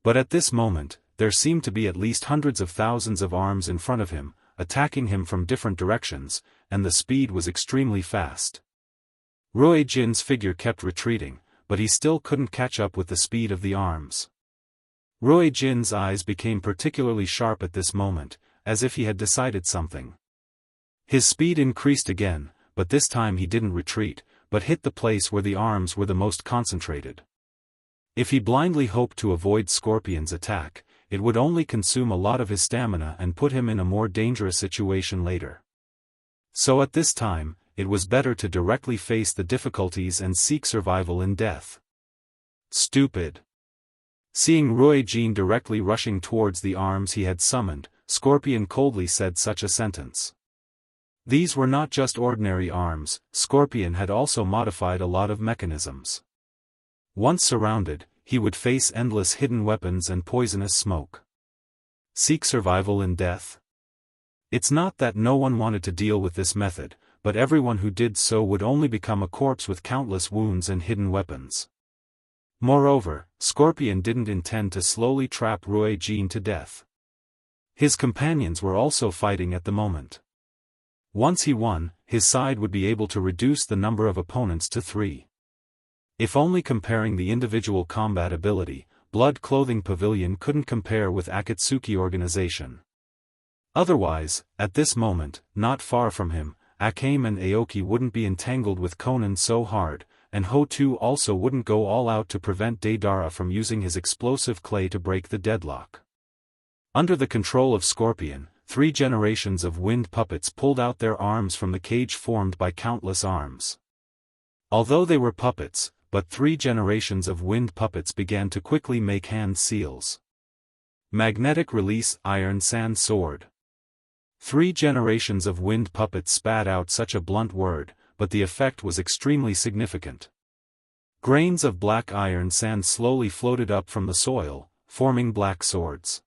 But at this moment, there seemed to be at least hundreds of thousands of arms in front of him, attacking him from different directions, and the speed was extremely fast. Ruijin's figure kept retreating, but he still couldn't catch up with the speed of the arms. Ruijin's eyes became particularly sharp at this moment, as if he had decided something. His speed increased again, but this time he didn't retreat, but hit the place where the arms were the most concentrated. If he blindly hoped to avoid Scorpion's attack, it would only consume a lot of his stamina and put him in a more dangerous situation later. So at this time, it was better to directly face the difficulties and seek survival in death. Stupid. Seeing Ruijin directly rushing towards the arms he had summoned, Scorpion coldly said such a sentence. These were not just ordinary arms, Scorpion had also modified a lot of mechanisms. Once surrounded, he would face endless hidden weapons and poisonous smoke. Seek survival in death? It's not that no one wanted to deal with this method, but everyone who did so would only become a corpse with countless wounds and hidden weapons. Moreover, Scorpion didn't intend to slowly trap Ruijin to death. His companions were also fighting at the moment. Once he won, his side would be able to reduce the number of opponents to 3. If only comparing the individual combat ability, Blood Clothing Pavilion couldn't compare with Akatsuki Organization. Otherwise, at this moment, not far from him, Akame and Aoki wouldn't be entangled with Conan so hard, and Ho2 also wouldn't go all out to prevent Deidara from using his explosive clay to break the deadlock. Under the control of Scorpion, 3 generations of wind puppets pulled out their arms from the cage formed by countless arms. Although they were puppets, but 3 generations of wind puppets began to quickly make hand seals. Magnetic Release Iron Sand Sword. 3 generations of wind puppets spat out such a blunt word, but the effect was extremely significant. Grains of black iron sand slowly floated up from the soil, forming black swords.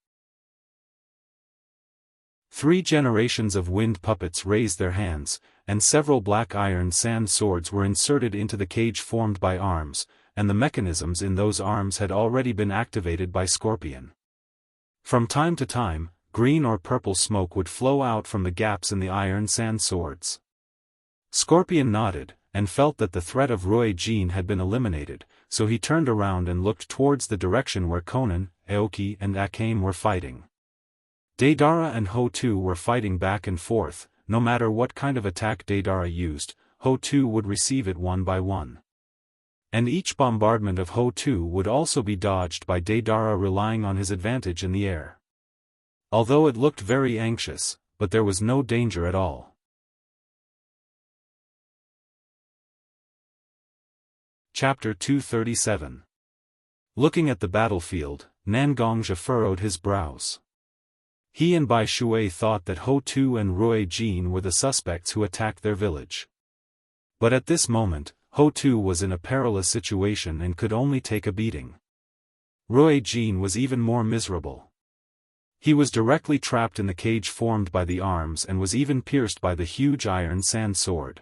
3 generations of wind puppets raised their hands, and several black iron sand swords were inserted into the cage formed by arms, and the mechanisms in those arms had already been activated by Scorpion. From time to time, green or purple smoke would flow out from the gaps in the iron sand swords. Scorpion nodded, and felt that the threat of Ruijin had been eliminated, so he turned around and looked towards the direction where Conan, Aoki and Akame were fighting. Deidara and Ho2 were fighting back and forth. No matter what kind of attack Deidara used, Ho2 would receive it one by one. And each bombardment of Ho2 would also be dodged by Deidara, relying on his advantage in the air. Although it looked very anxious, but there was no danger at all. Chapter 237. Looking at the battlefield, Nangongja furrowed his brows. He and Bai Shui thought that Ho2 and Ruijin were the suspects who attacked their village. But at this moment, Ho2 was in a perilous situation and could only take a beating. Ruijin was even more miserable. He was directly trapped in the cage formed by the arms and was even pierced by the huge iron sand sword.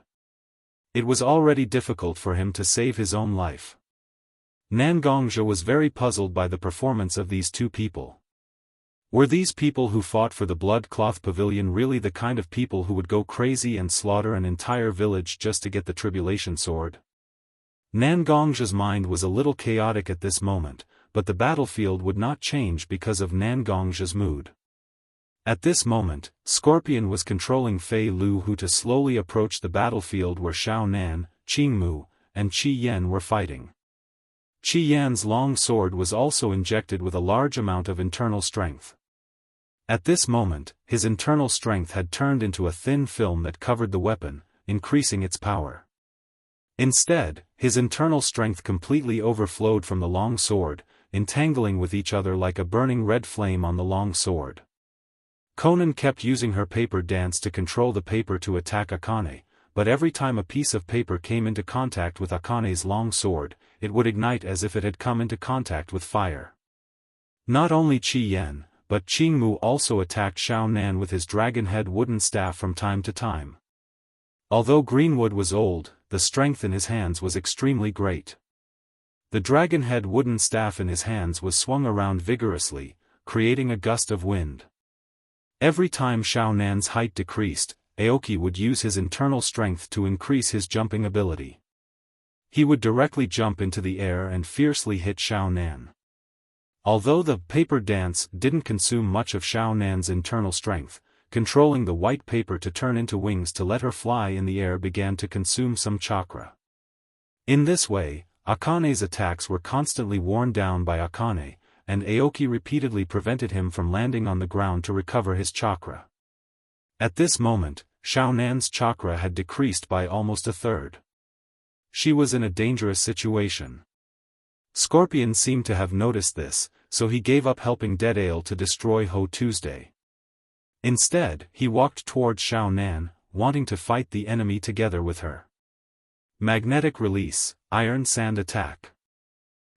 It was already difficult for him to save his own life. Nangongja was very puzzled by the performance of these 2 people. Were these people who fought for the Blood Cloth Pavilion really the kind of people who would go crazy and slaughter an entire village just to get the Tribulation Sword? Nangongja's mind was a little chaotic at this moment, but the battlefield would not change because of Nangongja's mood. At this moment, Scorpion was controlling Fei Lu Hu to slowly approach the battlefield where Xiao Nan, Qingmu, and Qi Yan were fighting. Qi Yan's long sword was also injected with a large amount of internal strength. At this moment, his internal strength had turned into a thin film that covered the weapon, increasing its power. Instead, his internal strength completely overflowed from the long sword, entangling with each other like a burning red flame on the long sword. Conan kept using her paper dance to control the paper to attack Akane, but every time a piece of paper came into contact with Akane's long sword, it would ignite as if it had come into contact with fire. Not only Qi Yan, but Qingmu also attacked Xiao Nan with his dragon-head wooden staff from time to time. Although Greenwood was old, the strength in his hands was extremely great. The dragon-head wooden staff in his hands was swung around vigorously, creating a gust of wind. Every time Xiao Nan's height decreased, Aoki would use his internal strength to increase his jumping ability. He would directly jump into the air and fiercely hit Xiao Nan. Although the paper dance didn't consume much of Xiao Nan's internal strength, controlling the white paper to turn into wings to let her fly in the air began to consume some chakra. In this way, Akane's attacks were constantly worn down by Akane, and Aoki repeatedly prevented him from landing on the ground to recover his chakra. At this moment, Xiao Nan's chakra had decreased by almost a third. She was in a dangerous situation. Scorpion seemed to have noticed this, so he gave up helping Deadale to destroy Ho Tuesday. Instead, he walked towards Xiao Nan, wanting to fight the enemy together with her. Magnetic release, iron sand attack.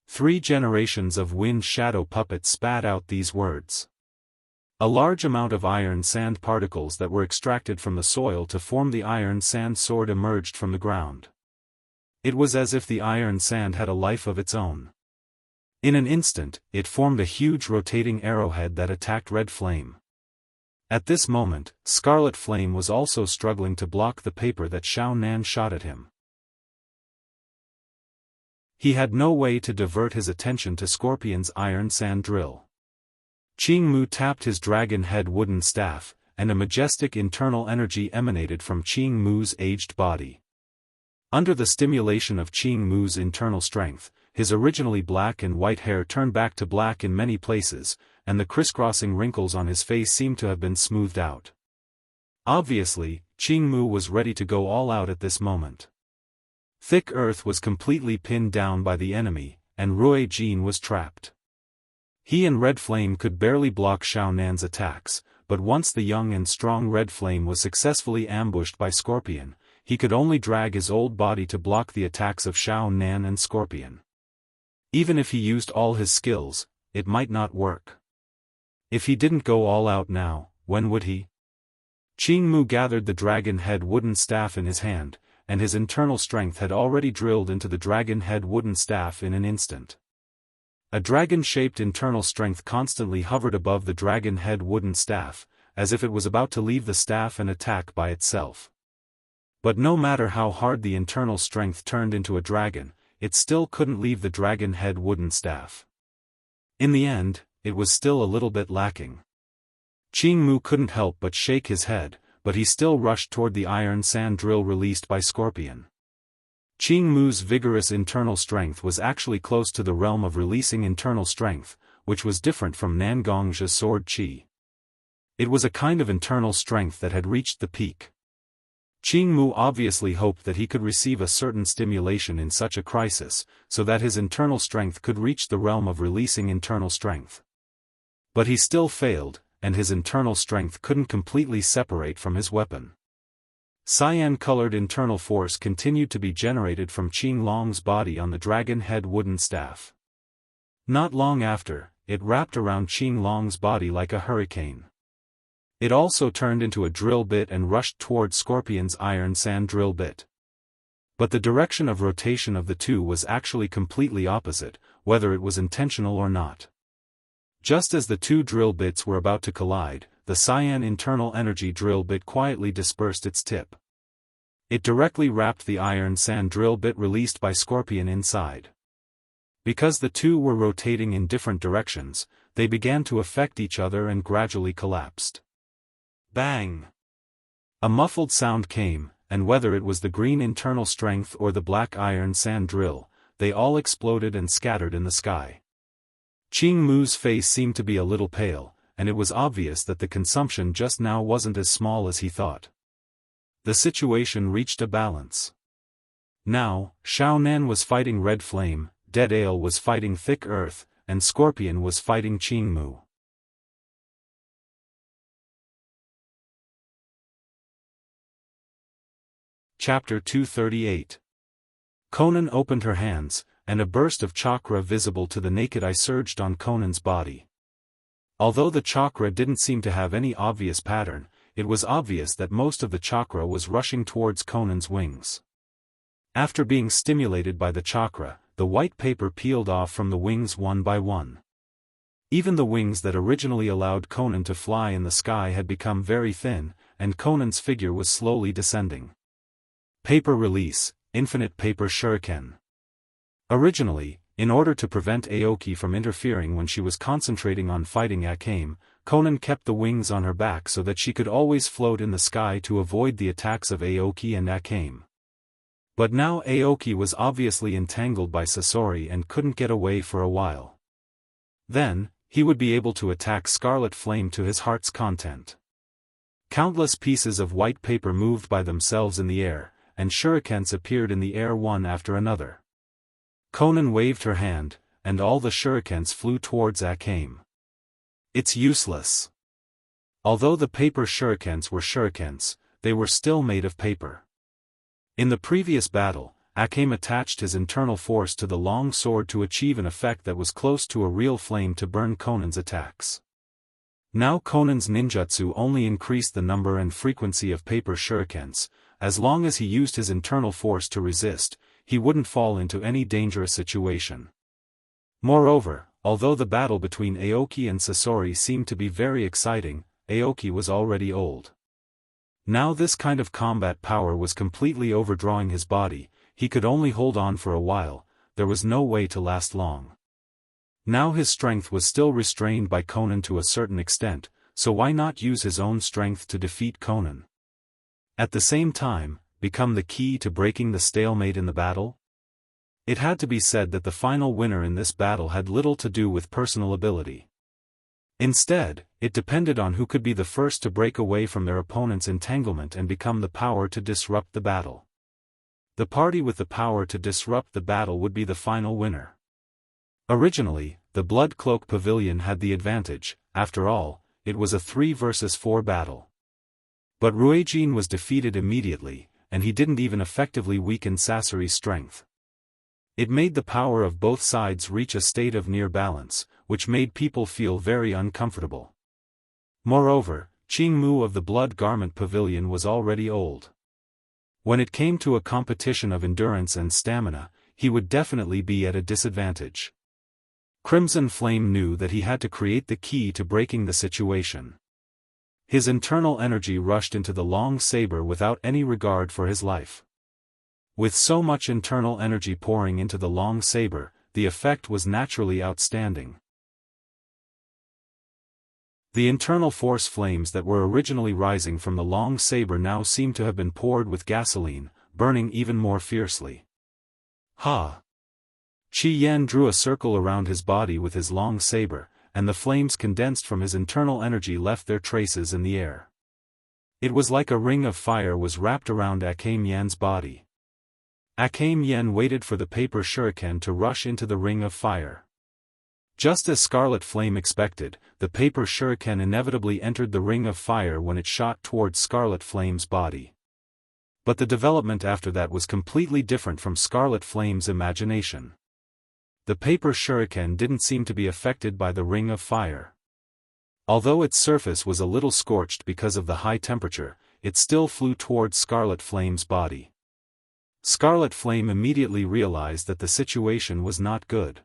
3 generations of wind shadow puppets spat out these words. A large amount of iron sand particles that were extracted from the soil to form the iron sand sword emerged from the ground. It was as if the iron sand had a life of its own. In an instant, it formed a huge rotating arrowhead that attacked Red Flame. At this moment, Scarlet Flame was also struggling to block the paper that Xiao Nan shot at him. He had no way to divert his attention to Scorpion's iron sand drill. Qingmu tapped his dragon head wooden staff, and a majestic internal energy emanated from Qingmu's aged body. Under the stimulation of Qingmu's internal strength, his originally black and white hair turned back to black in many places, and the crisscrossing wrinkles on his face seemed to have been smoothed out. Obviously, Qingmu was ready to go all out at this moment. Thick earth was completely pinned down by the enemy, and Rui Jin was trapped. He and Red Flame could barely block Xiao Nan's attacks, but once the young and strong Red Flame was successfully ambushed by Scorpion, he could only drag his old body to block the attacks of Xiao Nan and Scorpion. Even if he used all his skills, it might not work. If he didn't go all out now, when would he? Qingmu gathered the dragon head wooden staff in his hand, and his internal strength had already drilled into the dragon head wooden staff in an instant. A dragon-shaped internal strength constantly hovered above the dragon head wooden staff, as if it was about to leave the staff and attack by itself. But no matter how hard the internal strength turned into a dragon, it still couldn't leave the dragon head wooden staff. In the end, it was still a little bit lacking. Qingmu couldn't help but shake his head, but he still rushed toward the iron sand drill released by Scorpion. Qingmu's vigorous internal strength was actually close to the realm of releasing internal strength, which was different from Nangong's sword qi. It was a kind of internal strength that had reached the peak. Qingmu obviously hoped that he could receive a certain stimulation in such a crisis, so that his internal strength could reach the realm of releasing internal strength. But he still failed, and his internal strength couldn't completely separate from his weapon. Cyan-colored internal force continued to be generated from Qing Long's body on the dragon head wooden staff. Not long after, it wrapped around Qing Long's body like a hurricane. It also turned into a drill bit and rushed towards Scorpion's iron sand drill bit. But the direction of rotation of the two was actually completely opposite, whether it was intentional or not. Just as the two drill bits were about to collide, the cyan internal energy drill bit quietly dispersed its tip. It directly wrapped the iron sand drill bit released by Scorpion inside. Because the two were rotating in different directions, they began to affect each other and gradually collapsed. Bang! A muffled sound came, and whether it was the green internal strength or the black iron sand drill, they all exploded and scattered in the sky. Qing Mu's face seemed to be a little pale, and it was obvious that the consumption just now wasn't as small as he thought. The situation reached a balance. Now, Xiao Nan was fighting Red Flame, Dead Ale was fighting Thick Earth, and Scorpion was fighting Qing Mu. Chapter 238. Conan opened her hands, and a burst of chakra visible to the naked eye surged on Conan's body. Although the chakra didn't seem to have any obvious pattern, it was obvious that most of the chakra was rushing towards Conan's wings. After being stimulated by the chakra, the white paper peeled off from the wings one by one. Even the wings that originally allowed Conan to fly in the sky had become very thin, and Conan's figure was slowly descending. Paper release, infinite paper shuriken. Originally, in order to prevent Aoki from interfering when she was concentrating on fighting Akame, Conan kept the wings on her back so that she could always float in the sky to avoid the attacks of Aoki and Akame. But now Aoki was obviously entangled by Sasori and couldn't get away for a while. Then, he would be able to attack Scarlet Flame to his heart's content. Countless pieces of white paper moved by themselves in the air, and shurikens appeared in the air one after another. Conan waved her hand, and all the shurikens flew towards Akame. It's useless. Although the paper shurikens were shurikens, they were still made of paper. In the previous battle, Akame attached his internal force to the long sword to achieve an effect that was close to a real flame to burn Conan's attacks. Now Conan's ninjutsu only increased the number and frequency of paper shurikens. As long as he used his internal force to resist, he wouldn't fall into any dangerous situation. Moreover, although the battle between Aoki and Sasori seemed to be very exciting, Aoki was already old. Now this kind of combat power was completely overdrawing his body, he could only hold on for a while, there was no way to last long. Now his strength was still restrained by Conan to a certain extent, so why not use his own strength to defeat Conan? At the same time, become the key to breaking the stalemate in the battle? It had to be said that the final winner in this battle had little to do with personal ability. Instead, it depended on who could be the first to break away from their opponent's entanglement and become the power to disrupt the battle. The party with the power to disrupt the battle would be the final winner. Originally, the Blood Cloak Pavilion had the advantage. After all, it was a 3 versus 4 battle. But Ruijin was defeated immediately, and he didn't even effectively weaken Sasori's strength. It made the power of both sides reach a state of near balance, which made people feel very uncomfortable. Moreover, Qing Mu of the Blood Garment Pavilion was already old. When it came to a competition of endurance and stamina, he would definitely be at a disadvantage. Crimson Flame knew that he had to create the key to breaking the situation. His internal energy rushed into the long saber without any regard for his life. With so much internal energy pouring into the long saber, the effect was naturally outstanding. The internal force flames that were originally rising from the long saber now seemed to have been poured with gasoline, burning even more fiercely. Ha! Qi Yan drew a circle around his body with his long saber, and the flames condensed from his internal energy left their traces in the air. It was like a ring of fire was wrapped around Akame Yan's body. Akame Yan waited for the paper shuriken to rush into the ring of fire. Just as Scarlet Flame expected, the paper shuriken inevitably entered the ring of fire when it shot towards Scarlet Flame's body. But the development after that was completely different from Scarlet Flame's imagination. The paper shuriken didn't seem to be affected by the ring of fire. Although its surface was a little scorched because of the high temperature, it still flew towards Scarlet Flame's body. Scarlet Flame immediately realized that the situation was not good.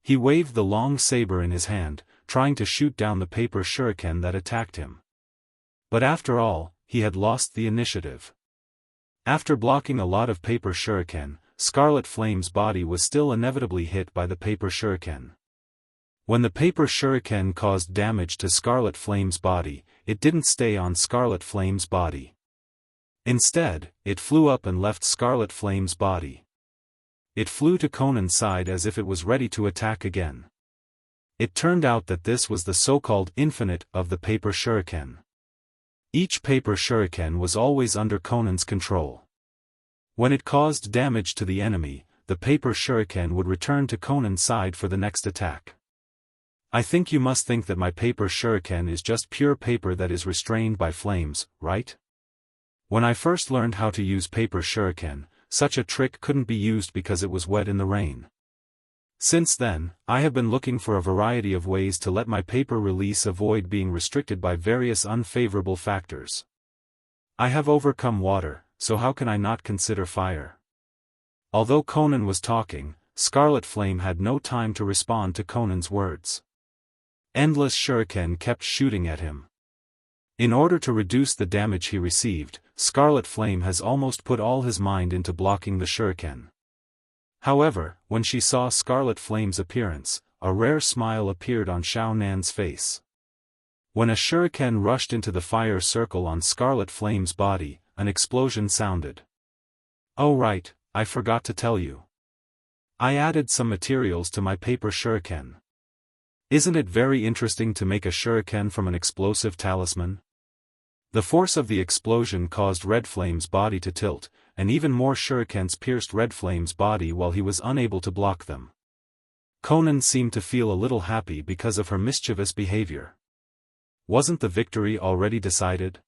He waved the long saber in his hand, trying to shoot down the paper shuriken that attacked him. But after all, he had lost the initiative. After blocking a lot of paper shuriken, Scarlet Flame's body was still inevitably hit by the paper shuriken. When the paper shuriken caused damage to Scarlet Flame's body, it didn't stay on Scarlet Flame's body. Instead, it flew up and left Scarlet Flame's body. It flew to Conan's side as if it was ready to attack again. It turned out that this was the so-called infinite of the paper shuriken. Each paper shuriken was always under Conan's control. When it caused damage to the enemy, the paper shuriken would return to Conan's side for the next attack. I think you must think that my paper shuriken is just pure paper that is restrained by flames, right? When I first learned how to use paper shuriken, such a trick couldn't be used because it was wet in the rain. Since then, I have been looking for a variety of ways to let my paper release avoid being restricted by various unfavorable factors. I have overcome water, so how can I not consider fire? Although Conan was talking, Scarlet Flame had no time to respond to Conan's words. Endless shuriken kept shooting at him. In order to reduce the damage he received, Scarlet Flame has almost put all his mind into blocking the shuriken. However, when she saw Scarlet Flame's appearance, a rare smile appeared on Xiaonan's face. When a shuriken rushed into the fire circle on Scarlet Flame's body, an explosion sounded. Oh right, I forgot to tell you. I added some materials to my paper shuriken. Isn't it very interesting to make a shuriken from an explosive talisman? The force of the explosion caused Red Flame's body to tilt, and even more shurikens pierced Red Flame's body while he was unable to block them. Conan seemed to feel a little happy because of her mischievous behavior. Wasn't the victory already decided?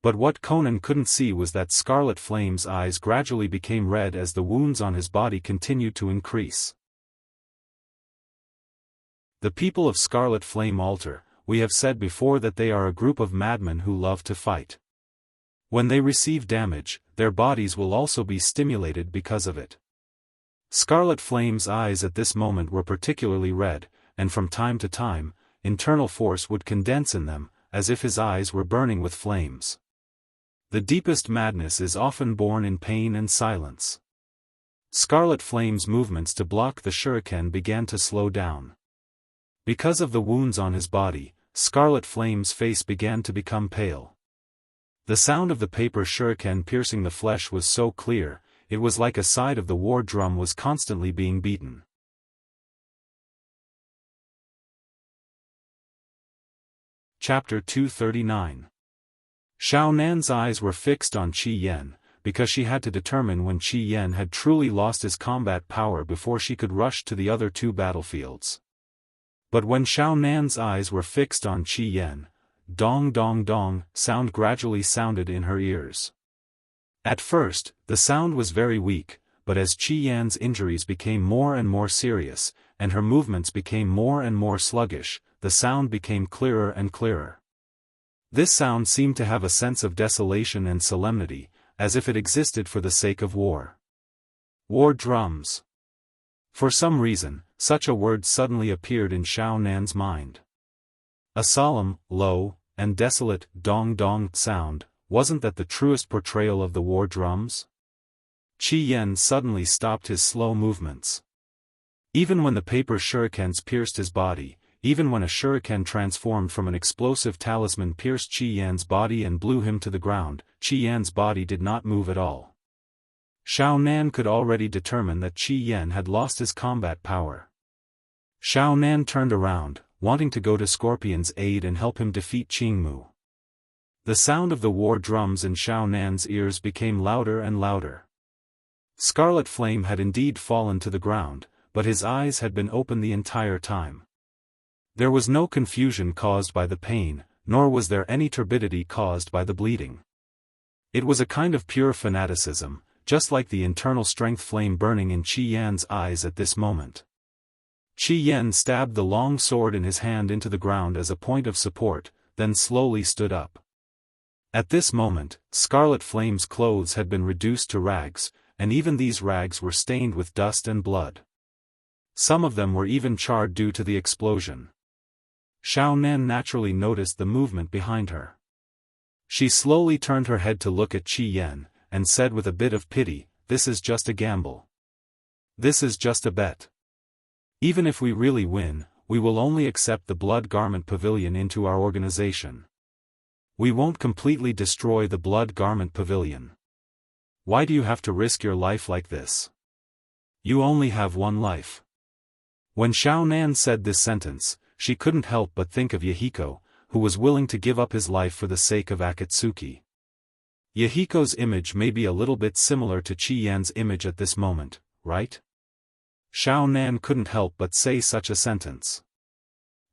But what Conan couldn't see was that Scarlet Flame's eyes gradually became red as the wounds on his body continued to increase. The people of Scarlet Flame alter. We have said before that they are a group of madmen who love to fight. When they receive damage, their bodies will also be stimulated because of it. Scarlet Flame's eyes at this moment were particularly red, and from time to time, internal force would condense in them, as if his eyes were burning with flames. The deepest madness is often born in pain and silence. Scarlet Flame's movements to block the shuriken began to slow down. Because of the wounds on his body, Scarlet Flame's face began to become pale. The sound of the paper shuriken piercing the flesh was so clear, it was like a side of the war drum was constantly being beaten. Chapter 239. Xiaonan's eyes were fixed on Qi Yan, because she had to determine when Qi Yan had truly lost his combat power before she could rush to the other two battlefields. But when Xiaonan's eyes were fixed on Qi Yan, dong dong dong sound gradually sounded in her ears. At first, the sound was very weak, but as Qi Yan's injuries became more and more serious, and her movements became more and more sluggish, the sound became clearer and clearer. This sound seemed to have a sense of desolation and solemnity, as if it existed for the sake of war. War drums. For some reason, such a word suddenly appeared in Xiaonan's mind. A solemn, low, and desolate dong-dong sound, wasn't that the truest portrayal of the war drums? Qi Yan suddenly stopped his slow movements. Even when the paper shurikens pierced his body, even when a shuriken transformed from an explosive talisman pierced Qi Yan's body and blew him to the ground, Qi Yan's body did not move at all. Xiaonan could already determine that Qi Yan had lost his combat power. Xiaonan turned around, wanting to go to Scorpion's aid and help him defeat Qingmu. The sound of the war drums in Xiaonan's ears became louder and louder. Scarlet Flame had indeed fallen to the ground, but his eyes had been open the entire time. There was no confusion caused by the pain, nor was there any turbidity caused by the bleeding. It was a kind of pure fanaticism, just like the internal strength flame burning in Qi Yan's eyes at this moment. Qi Yan stabbed the long sword in his hand into the ground as a point of support, then slowly stood up. At this moment, Scarlet Flame's clothes had been reduced to rags, and even these rags were stained with dust and blood. Some of them were even charred due to the explosion. Xiaonan naturally noticed the movement behind her. She slowly turned her head to look at Qi Yan, and said with a bit of pity, "This is just a gamble. This is just a bet. Even if we really win, we will only accept the Blood Garment Pavilion into our organization. We won't completely destroy the Blood Garment Pavilion. Why do you have to risk your life like this? You only have one life. When Xiaonan said this sentence, she couldn't help but think of Yahiko, who was willing to give up his life for the sake of Akatsuki. Yahiko's image may be a little bit similar to Qi Yan's image at this moment, right? Xiaonan couldn't help but say such a sentence.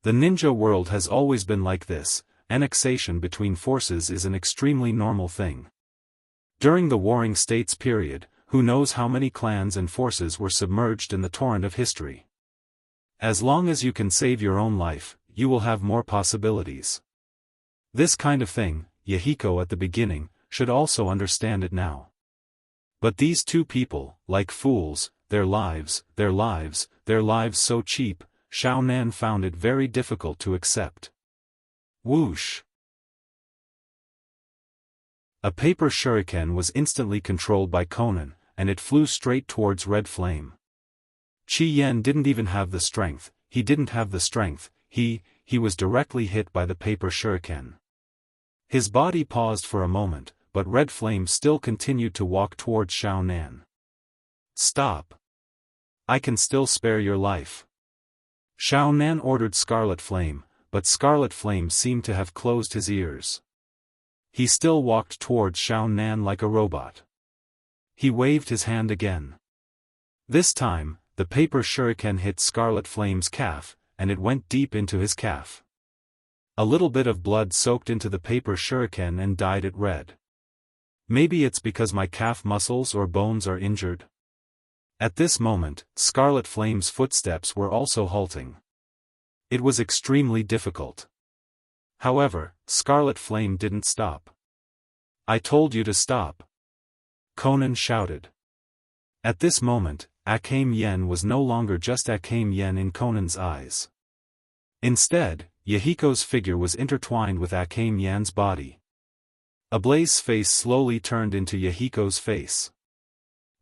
The ninja world has always been like this. Annexation between forces is an extremely normal thing. During the Warring States period, who knows how many clans and forces were submerged in the torrent of history. As long as you can save your own life, you will have more possibilities. This kind of thing, Yahiko at the beginning, should also understand it now. But these two people, like fools, their lives so cheap, Xiaonan found it very difficult to accept. Whoosh! A paper shuriken was instantly controlled by Conan, and it flew straight towards Red Flame. Qi Yan didn't even have the strength, he was directly hit by the paper shuriken. His body paused for a moment, but Red Flame still continued to walk towards Xiaonan. Stop! I can still spare your life. Xiaonan ordered Scarlet Flame, but Scarlet Flame seemed to have closed his ears. He still walked towards Xiaonan like a robot. He waved his hand again. This time, the paper shuriken hit Scarlet Flame's calf, and it went deep into his calf. A little bit of blood soaked into the paper shuriken and dyed it red. Maybe it's because my calf muscles or bones are injured. At this moment, Scarlet Flame's footsteps were also halting. It was extremely difficult. However, Scarlet Flame didn't stop. I told you to stop! Conan shouted. At this moment, Akame Yen was no longer just Akame Yen in Conan's eyes. Instead, Yahiko's figure was intertwined with Akame Yen's body. Ablaze's face slowly turned into Yahiko's face.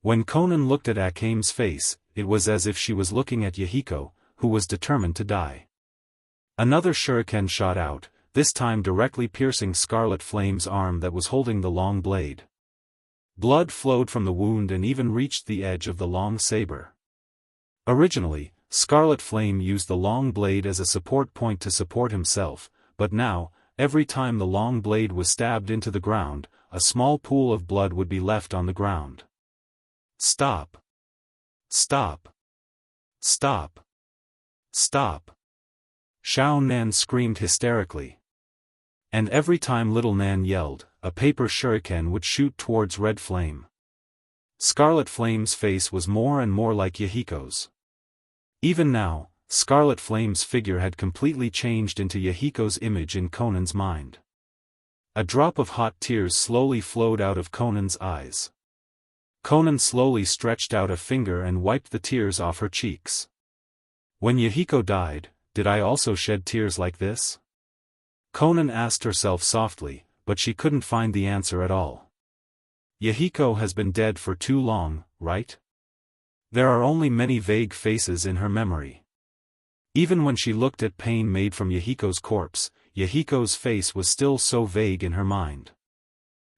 When Conan looked at Akame's face, it was as if she was looking at Yahiko, who was determined to die. Another shuriken shot out, this time directly piercing Scarlet Flame's arm that was holding the long blade. Blood flowed from the wound and even reached the edge of the long saber. Originally, Scarlet Flame used the long blade as a support point to support himself, but now, every time the long blade was stabbed into the ground, a small pool of blood would be left on the ground. Stop! Stop! Stop! Stop! Xiaonan screamed hysterically. And every time Little Nan yelled, a paper shuriken would shoot towards Red Flame. Scarlet Flame's face was more and more like Yahiko's. Even now, Scarlet Flame's figure had completely changed into Yahiko's image in Conan's mind. A drop of hot tears slowly flowed out of Conan's eyes. Conan slowly stretched out a finger and wiped the tears off her cheeks. When Yahiko died, did I also shed tears like this? Conan asked herself softly, but she couldn't find the answer at all. Yahiko has been dead for too long, right? There are only many vague faces in her memory. Even when she looked at pain made from Yahiko's corpse, Yahiko's face was still so vague in her mind.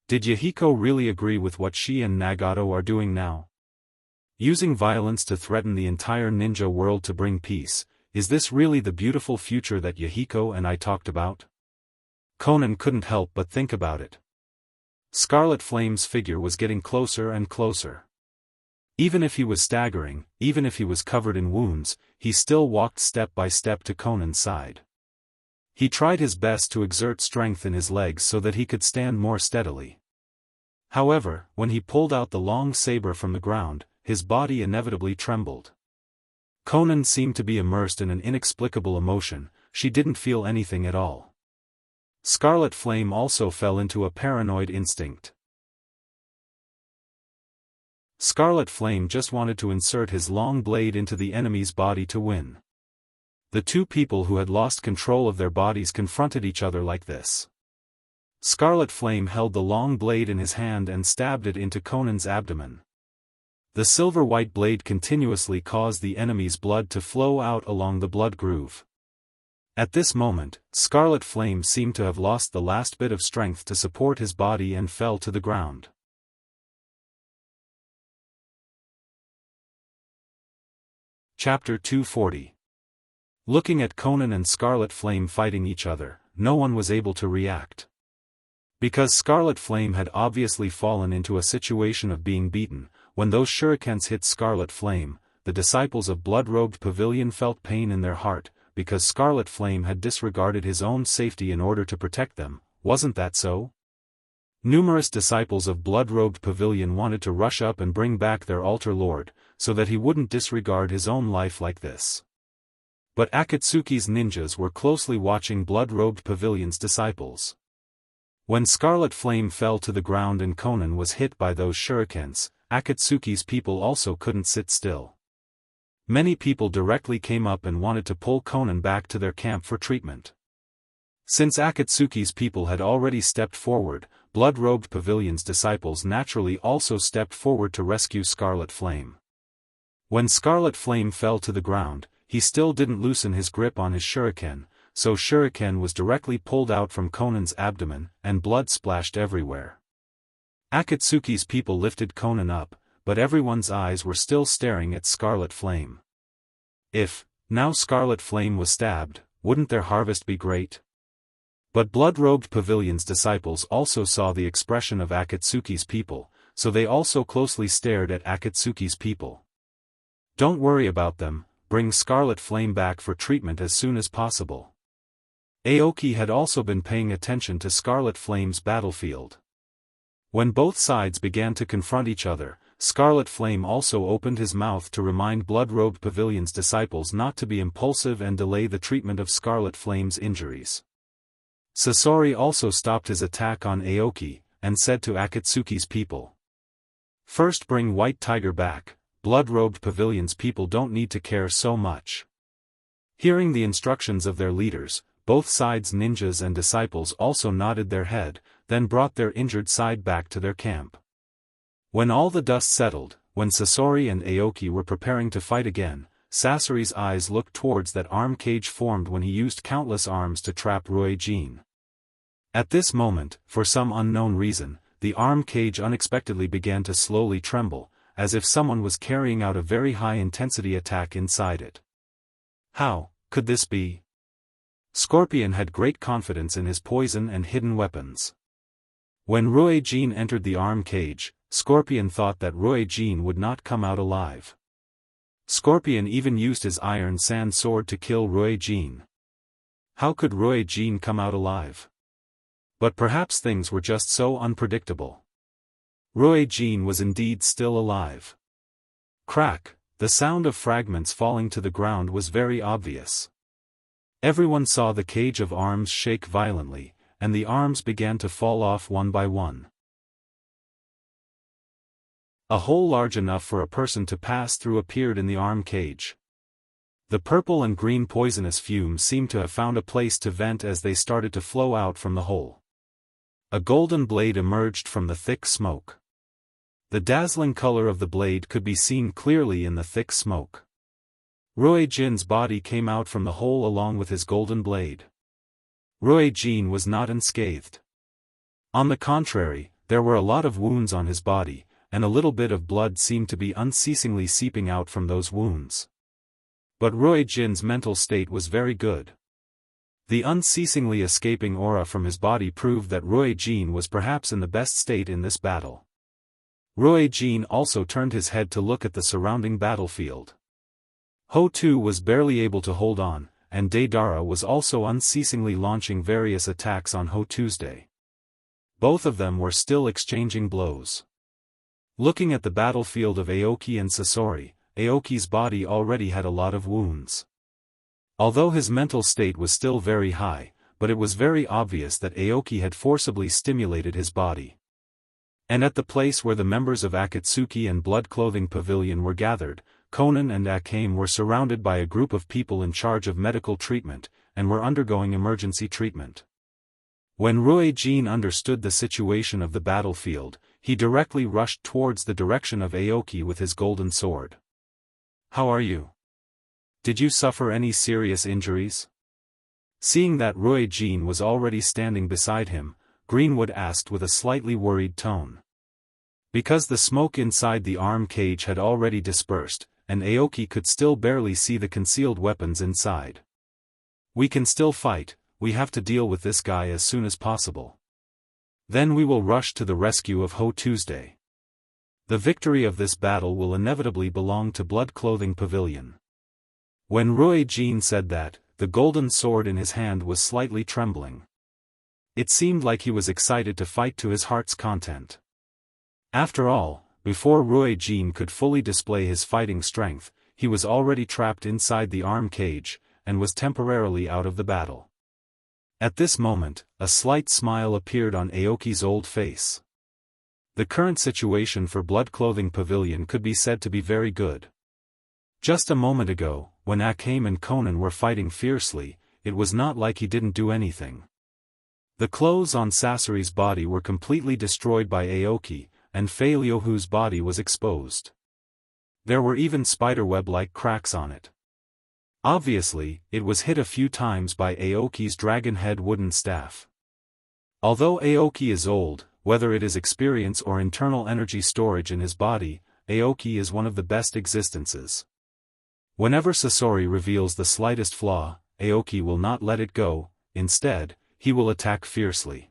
Did Yahiko really agree with what she and Nagato are doing now? Using violence to threaten the entire ninja world to bring peace, is this really the beautiful future that Yahiko and I talked about? Conan couldn't help but think about it. Scarlet Flame's figure was getting closer and closer. Even if he was staggering, even if he was covered in wounds, he still walked step by step to Conan's side. He tried his best to exert strength in his legs so that he could stand more steadily. However, when he pulled out the long saber from the ground, his body inevitably trembled. Conan seemed to be immersed in an inexplicable emotion. She didn't feel anything at all. Scarlet Flame also fell into a paranoid instinct. Scarlet Flame just wanted to insert his long blade into the enemy's body to win. The two people who had lost control of their bodies confronted each other like this. Scarlet Flame held the long blade in his hand and stabbed it into Conan's abdomen. The silver-white blade continuously caused the enemy's blood to flow out along the blood groove. At this moment, Scarlet Flame seemed to have lost the last bit of strength to support his body and fell to the ground. Chapter 240. Looking at Conan and Scarlet Flame fighting each other, no one was able to react. Because Scarlet Flame had obviously fallen into a situation of being beaten, when those shurikens hit Scarlet Flame, the disciples of Blood-Robed Pavilion felt pain in their heart, because Scarlet Flame had disregarded his own safety in order to protect them, wasn't that so? Numerous disciples of Blood-Robed Pavilion wanted to rush up and bring back their altar lord, so that he wouldn't disregard his own life like this. But Akatsuki's ninjas were closely watching Blood-Robed Pavilion's disciples. When Scarlet Flame fell to the ground and Conan was hit by those shurikens, Akatsuki's people also couldn't sit still. Many people directly came up and wanted to pull Conan back to their camp for treatment. Since Akatsuki's people had already stepped forward, Blood-Robed Pavilion's disciples naturally also stepped forward to rescue Scarlet Flame. When Scarlet Flame fell to the ground, he still didn't loosen his grip on his shuriken, so shuriken was directly pulled out from Conan's abdomen, and blood splashed everywhere. Akatsuki's people lifted Conan up, but everyone's eyes were still staring at Scarlet Flame. If, now Scarlet Flame was stabbed, wouldn't their harvest be great? But Blood-Robed Pavilion's disciples also saw the expression of Akatsuki's people, so they also closely stared at Akatsuki's people. Don't worry about them, bring Scarlet Flame back for treatment as soon as possible. Aoki had also been paying attention to Scarlet Flame's battlefield. When both sides began to confront each other, Scarlet Flame also opened his mouth to remind Blood-Robed Pavilion's disciples not to be impulsive and delay the treatment of Scarlet Flame's injuries. Sasori also stopped his attack on Aoki, and said to Akatsuki's people, "First bring White Tiger back, Blood-Robed Pavilion's people don't need to care so much." Hearing the instructions of their leaders, both sides' ninjas and disciples also nodded their head, then brought their injured side back to their camp. When all the dust settled, when Sasori and Aoki were preparing to fight again, Sasori's eyes looked towards that arm cage formed when he used countless arms to trap Ruijin. At this moment, for some unknown reason, the arm cage unexpectedly began to slowly tremble, as if someone was carrying out a very high-intensity attack inside it. How could this be? Scorpion had great confidence in his poison and hidden weapons. When Ruijin entered the arm cage, Scorpion thought that Ruijin would not come out alive. Scorpion even used his iron sand sword to kill Ruijin. How could Ruijin come out alive? But perhaps things were just so unpredictable. Ruijin was indeed still alive. Crack, the sound of fragments falling to the ground was very obvious. Everyone saw the cage of arms shake violently, and the arms began to fall off one by one. A hole large enough for a person to pass through appeared in the arm cage. The purple and green poisonous fumes seemed to have found a place to vent as they started to flow out from the hole. A golden blade emerged from the thick smoke. The dazzling color of the blade could be seen clearly in the thick smoke. Ruijin's body came out from the hole along with his golden blade. Ruijin was not unscathed. On the contrary, there were a lot of wounds on his body, and a little bit of blood seemed to be unceasingly seeping out from those wounds. But Ruijin's mental state was very good. The unceasingly escaping aura from his body proved that Ruijin was perhaps in the best state in this battle. Ruijin also turned his head to look at the surrounding battlefield. Ho-Tu was barely able to hold on, and Deidara was also unceasingly launching various attacks on Ho-Tuesday. Both of them were still exchanging blows. Looking at the battlefield of Aoki and Sasori, Aoki's body already had a lot of wounds. Although his mental state was still very high, but it was very obvious that Aoki had forcibly stimulated his body. And at the place where the members of Akatsuki and Blood Clothing Pavilion were gathered, Conan and Akame were surrounded by a group of people in charge of medical treatment, and were undergoing emergency treatment. When Ruijin understood the situation of the battlefield, he directly rushed towards the direction of Aoki with his golden sword. "How are you? Did you suffer any serious injuries?" Seeing that Rui Jin was already standing beside him, Greenwood asked with a slightly worried tone. Because the smoke inside the arm cage had already dispersed, and Aoki could still barely see the concealed weapons inside. We can still fight, we have to deal with this guy as soon as possible. Then we will rush to the rescue of Ho Tuesday. The victory of this battle will inevitably belong to Blood Clothing Pavilion. When Rui Jin said that, the golden sword in his hand was slightly trembling. It seemed like he was excited to fight to his heart's content. After all, before Rui Jin could fully display his fighting strength, he was already trapped inside the arm cage, and was temporarily out of the battle. At this moment, a slight smile appeared on Aoki's old face. The current situation for Blood Clothing Pavilion could be said to be very good. Just a moment ago, when Akame and Conan were fighting fiercely, it was not like he didn't do anything. The clothes on Sasori's body were completely destroyed by Aoki, and Fei Liuhu's body was exposed. There were even spiderweb-like cracks on it. Obviously, it was hit a few times by Aoki's dragon head wooden staff. Although Aoki is old, whether it is experience or internal energy storage in his body, Aoki is one of the best existences. Whenever Sasori reveals the slightest flaw, Aoki will not let it go, instead, he will attack fiercely.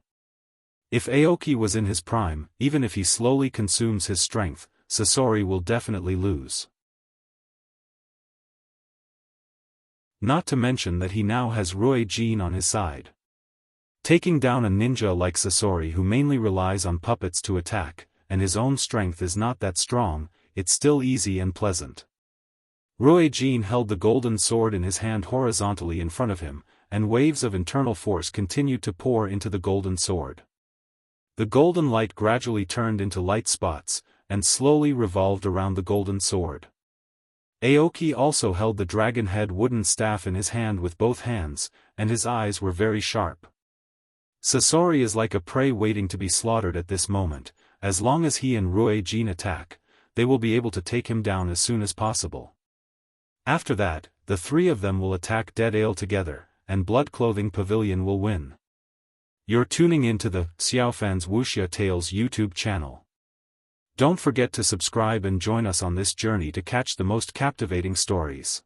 If Aoki was in his prime, even if he slowly consumes his strength, Sasori will definitely lose. Not to mention that he now has Rui Jin on his side. Taking down a ninja like Sasori who mainly relies on puppets to attack, and his own strength is not that strong, it's still easy and pleasant. Rui Jin held the golden sword in his hand horizontally in front of him, and waves of internal force continued to pour into the golden sword. The golden light gradually turned into light spots, and slowly revolved around the golden sword. Aoki also held the dragon head wooden staff in his hand with both hands, and his eyes were very sharp. Sasori is like a prey waiting to be slaughtered at this moment. As long as he and Rui Jin attack, they will be able to take him down as soon as possible. After that, the three of them will attack Dead Ale together, and Blood Clothing Pavilion will win. You're tuning in to the Xiaofan's Wuxia Tales YouTube channel. Don't forget to subscribe and join us on this journey to catch the most captivating stories.